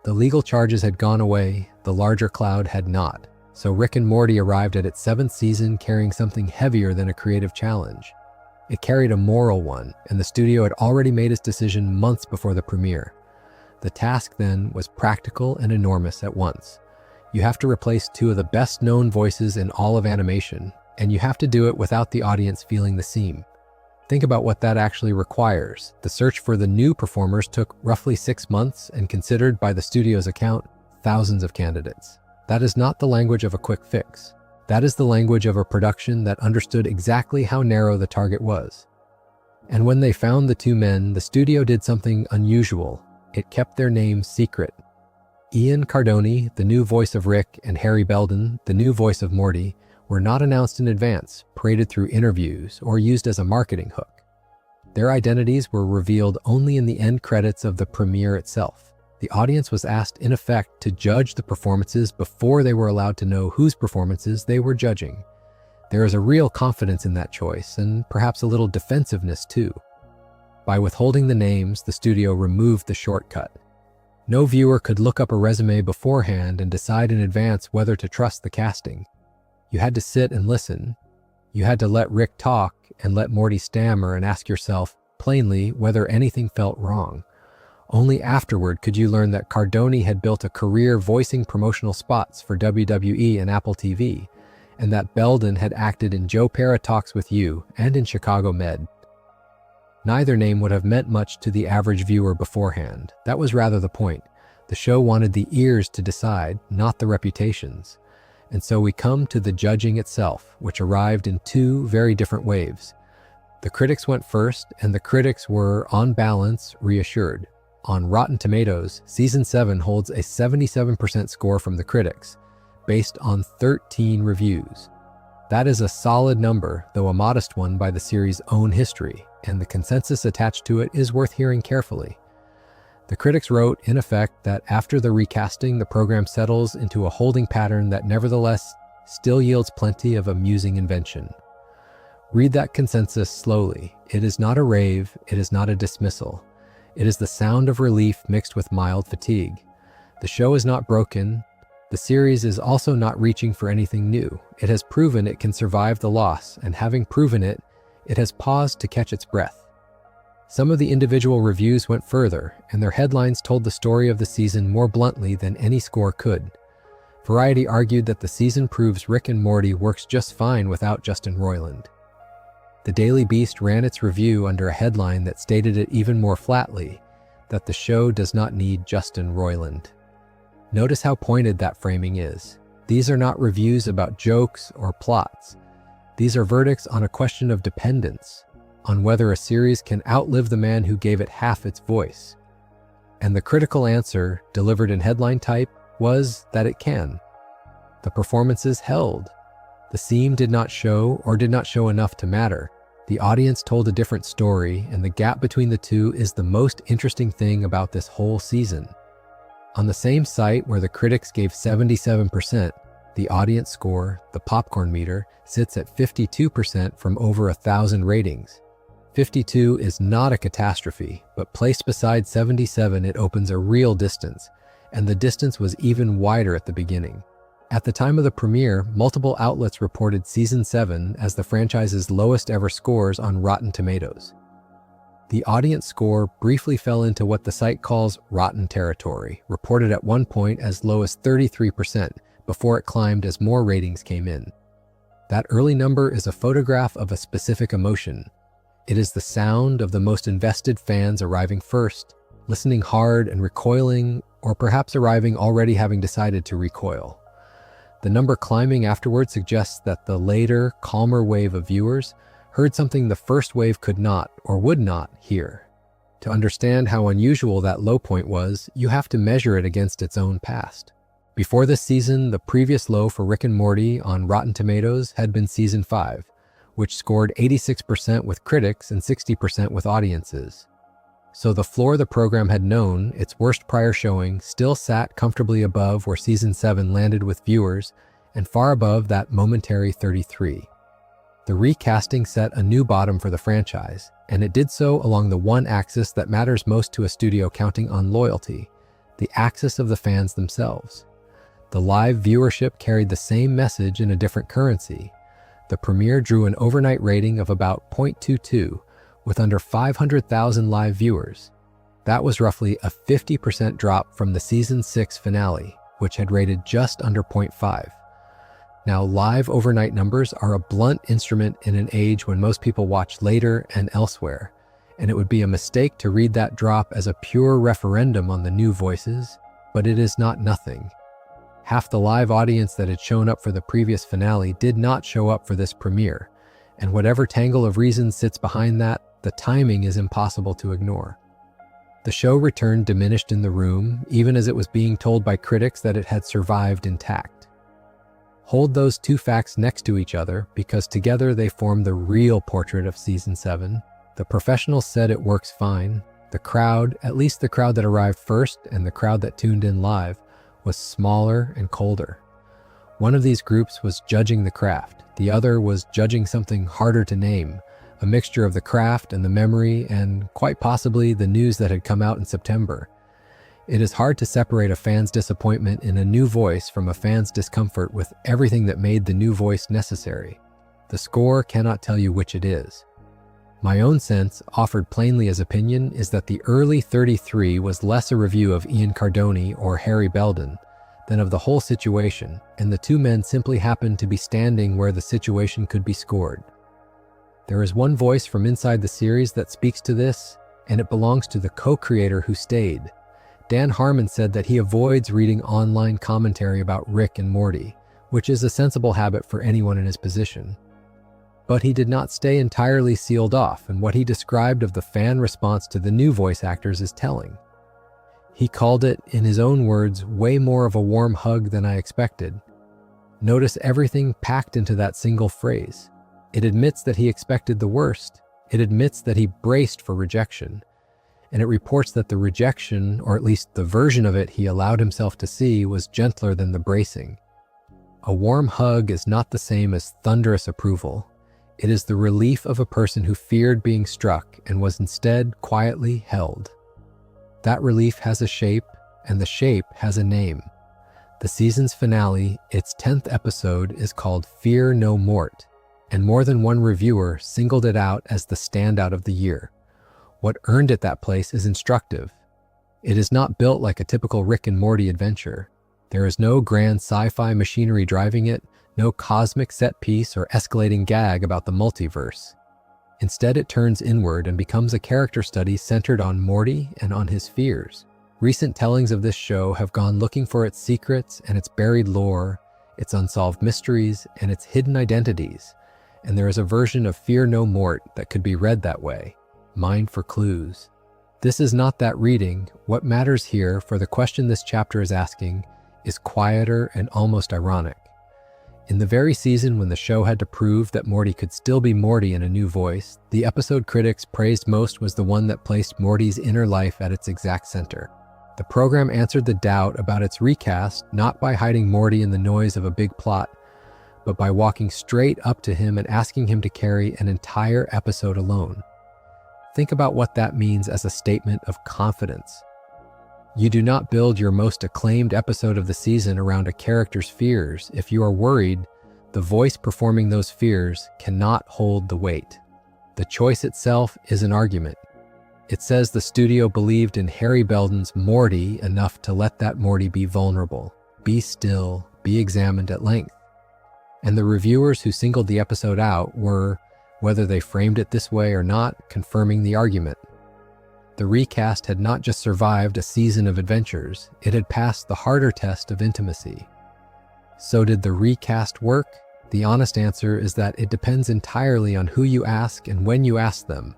Speaker 1: The legal charges had gone away, the larger cloud had not, so Rick and Morty arrived at its 7th season carrying something heavier than a creative challenge. It carried a moral one, and the studio had already made its decision months before the premiere. The task then was practical and enormous at once. You have to replace 2 of the best-known voices in all of animation, and you have to do it without the audience feeling the seam. Think about what that actually requires. The search for the new performers took roughly 6 months and considered, by the studio's account, thousands of candidates. That is not the language of a quick fix. That is the language of a production that understood exactly how narrow the target was. And when they found the 2 men, the studio did something unusual. It kept their names secret. Ian Cardoni, the new voice of Rick, and Harry Belden, the new voice of Morty, were not announced in advance, paraded through interviews, or used as a marketing hook. Their identities were revealed only in the end credits of the premiere itself. The audience was asked, in effect, to judge the performances before they were allowed to know whose performances they were judging. There is a real confidence in that choice, and perhaps a little defensiveness too. By withholding the names, the studio removed the shortcut. No viewer could look up a resume beforehand and decide in advance whether to trust the casting. You had to sit and listen. You had to let Rick talk and let Morty stammer and ask yourself, plainly, whether anything felt wrong. Only afterward could you learn that Cardoni had built a career voicing promotional spots for WWE and Apple TV, and that Belden had acted in Joe Pera Talks with You and in Chicago Med. Neither name would have meant much to the average viewer beforehand. That was rather the point. The show wanted the ears to decide, not the reputations. And so we come to the judging itself, which arrived in 2 very different waves. The critics went first, and the critics were, on balance, reassured. On Rotten Tomatoes, Season 7 holds a 77% score from the critics, based on 13 reviews. That is a solid number, though a modest one by the series' own history, and the consensus attached to it is worth hearing carefully. The critics wrote, in effect, that after the recasting, the program settles into a holding pattern that nevertheless still yields plenty of amusing invention. Read that consensus slowly. It is not a rave, it is not a dismissal. It is the sound of relief mixed with mild fatigue. The show is not broken. The series is also not reaching for anything new. It has proven it can survive the loss, and having proven it, it has paused to catch its breath. Some of the individual reviews went further, and their headlines told the story of the season more bluntly than any score could. Variety argued that the season proves Rick and Morty works just fine without Justin Roiland. The Daily Beast ran its review under a headline that stated it even more flatly, that the show does not need Justin Roiland. Notice how pointed that framing is. These are not reviews about jokes or plots. These are verdicts on a question of dependence, on whether a series can outlive the man who gave it half its voice. And the critical answer, delivered in headline type, was that it can. The performances held. The seam did not show, or did not show enough to matter. The audience told a different story, and the gap between the 2 is the most interesting thing about this whole season. On the same site where the critics gave 77%, the audience score, the popcorn meter, sits at 52% from over 1,000 ratings. 52 is not a catastrophe, but placed beside 77, it opens a real distance, and the distance was even wider at the beginning. At the time of the premiere, multiple outlets reported Season 7 as the franchise's lowest ever scores on Rotten Tomatoes. The audience score briefly fell into what the site calls rotten territory, reported at one point as low as 33%, before it climbed as more ratings came in. That early number is a photograph of a specific emotion. It is the sound of the most invested fans arriving first, listening hard and recoiling, or perhaps arriving already having decided to recoil. The number climbing afterward suggests that the later, calmer wave of viewers heard something the first wave could not, or would not, hear. To understand how unusual that low point was, you have to measure it against its own past. Before this season, the previous low for Rick and Morty on Rotten Tomatoes had been Season 5, which scored 86% with critics and 60% with audiences. So the floor the program had known, its worst prior showing, still sat comfortably above where Season 7 landed with viewers and far above that momentary 33. The recasting set a new bottom for the franchise, and it did so along the one axis that matters most to a studio counting on loyalty, the axis of the fans themselves. The live viewership carried the same message in a different currency. The premiere drew an overnight rating of about 0.22, with under 500,000 live viewers. That was roughly a 50% drop from the Season 6 finale, which had rated just under 0.5. Now, live overnight numbers are a blunt instrument in an age when most people watch later and elsewhere, and it would be a mistake to read that drop as a pure referendum on the new voices, but it is not nothing. Half the live audience that had shown up for the previous finale did not show up for this premiere, and whatever tangle of reasons sits behind that, the timing is impossible to ignore. The show returned diminished in the room, even as it was being told by critics that it had survived intact. Hold those two facts next to each other, because together they form the real portrait of Season 7. The professionals said it works fine. The crowd, at least the crowd that arrived first and the crowd that tuned in live, was smaller and colder. One of these groups was judging the craft. The other was judging something harder to name, a mixture of the craft and the memory and, quite possibly, the news that had come out in September. It is hard to separate a fan's disappointment in a new voice from a fan's discomfort with everything that made the new voice necessary. The score cannot tell you which it is. My own sense, offered plainly as opinion, is that the early 33 was less a review of Ian Cardoni or Harry Belden than of the whole situation, and the two men simply happened to be standing where the situation could be scored. There is one voice from inside the series that speaks to this, and it belongs to the co-creator who stayed. Dan Harmon said that he avoids reading online commentary about Rick and Morty, which is a sensible habit for anyone in his position. But he did not stay entirely sealed off, and what he described of the fan response to the new voice actors is telling. He called it, in his own words, way more of a warm hug than I expected. Notice everything packed into that single phrase. It admits that he expected the worst. It admits that he braced for rejection. And it reports that the rejection, or at least the version of it he allowed himself to see, was gentler than the bracing. A warm hug is not the same as thunderous approval. It is the relief of a person who feared being struck and was instead quietly held. That relief has a shape, and the shape has a name. The season's finale, its 10th episode, is called Fear No Mort, and more than one reviewer singled it out as the standout of the year. What earned it that place is instructive. It is not built like a typical Rick and Morty adventure. There is no grand sci-fi machinery driving it, no cosmic set piece or escalating gag about the multiverse. Instead, it turns inward and becomes a character study centered on Morty and on his fears. Recent tellings of this show have gone looking for its secrets and its buried lore, its unsolved mysteries, and its hidden identities, and there is a version of Fear No Mort that could be read that way. Mind for clues. This is not that reading. What matters here, for the question this chapter is asking, is quieter and almost ironic. In the very season when the show had to prove that Morty could still be Morty in a new voice, the episode critics praised most was the one that placed Morty's inner life at its exact center. The program answered the doubt about its recast not by hiding Morty in the noise of a big plot, but by walking straight up to him and asking him to carry an entire episode alone. Think about what that means as a statement of confidence. You do not build your most acclaimed episode of the season around a character's fears if you are worried the voice performing those fears cannot hold the weight. The choice itself is an argument. It says the studio believed in Harry Belden's Morty enough to let that Morty be vulnerable, be still, be examined at length. And the reviewers who singled the episode out were, whether they framed it this way or not, confirming the argument. The recast had not just survived a season of adventures, it had passed the harder test of intimacy. So did the recast work? The honest answer is that it depends entirely on who you ask and when you ask them.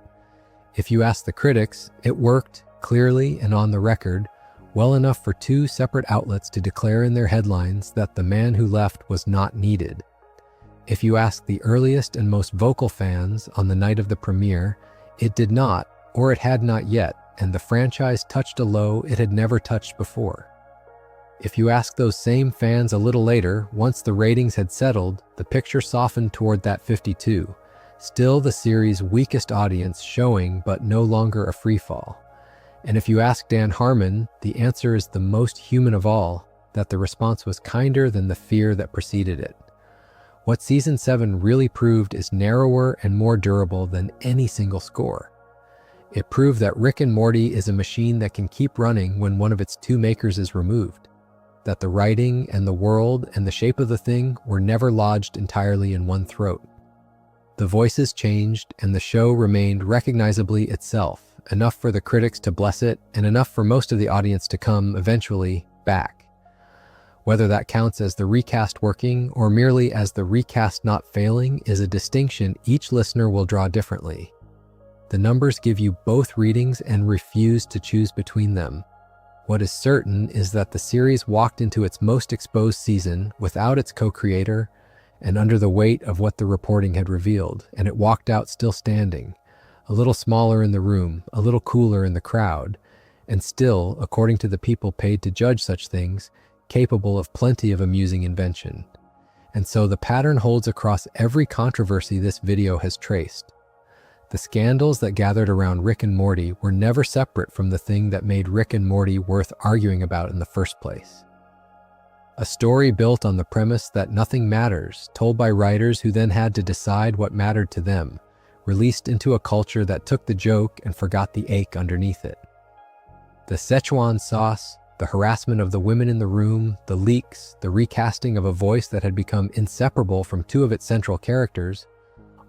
Speaker 1: If you ask the critics, it worked, clearly and on the record, well enough for two separate outlets to declare in their headlines that the man who left was not needed. If you ask the earliest and most vocal fans on the night of the premiere, it did not, or it had not yet, and the franchise touched a low it had never touched before. If you ask those same fans a little later, once the ratings had settled, the picture softened toward that 52, still the series' weakest audience showing but no longer a freefall. And if you ask Dan Harmon, the answer is the most human of all, that the response was kinder than the fear that preceded it. What Season 7 really proved is narrower and more durable than any single score. It proved that Rick and Morty is a machine that can keep running when one of its two makers is removed, that the writing and the world and the shape of the thing were never lodged entirely in one throat. The voices changed and the show remained recognizably itself, enough for the critics to bless it and enough for most of the audience to come, eventually, back. Whether that counts as the recast working or merely as the recast not failing is a distinction each listener will draw differently. The numbers give you both readings and refuse to choose between them. What is certain is that the series walked into its most exposed season without its co-creator and under the weight of what the reporting had revealed, and it walked out still standing, a little smaller in the room, a little cooler in the crowd, and still, according to the people paid to judge such things, capable of plenty of amusing invention. And so the pattern holds across every controversy this video has traced. The scandals that gathered around Rick and Morty were never separate from the thing that made Rick and Morty worth arguing about in the first place. A story built on the premise that nothing matters, told by writers who then had to decide what mattered to them, released into a culture that took the joke and forgot the ache underneath it. The Szechuan sauce, the harassment of the women in the room, the leaks, the recasting of a voice that had become inseparable from two of its central characters,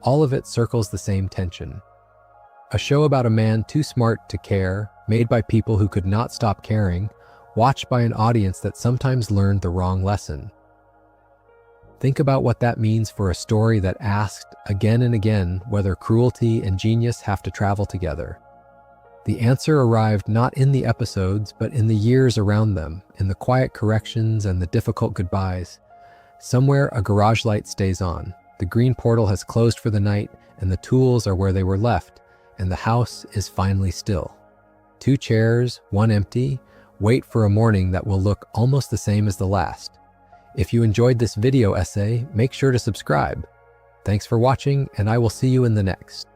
Speaker 1: all of it circles the same tension. A show about a man too smart to care, made by people who could not stop caring, watched by an audience that sometimes learned the wrong lesson. Think about what that means for a story that asked, again and again, whether cruelty and genius have to travel together. The answer arrived not in the episodes, but in the years around them, in the quiet corrections and the difficult goodbyes. Somewhere a garage light stays on. The green portal has closed for the night, and the tools are where they were left, and the house is finally still. Two chairs, one empty, wait for a morning that will look almost the same as the last. If you enjoyed this video essay, make sure to subscribe. Thanks for watching, and I will see you in the next.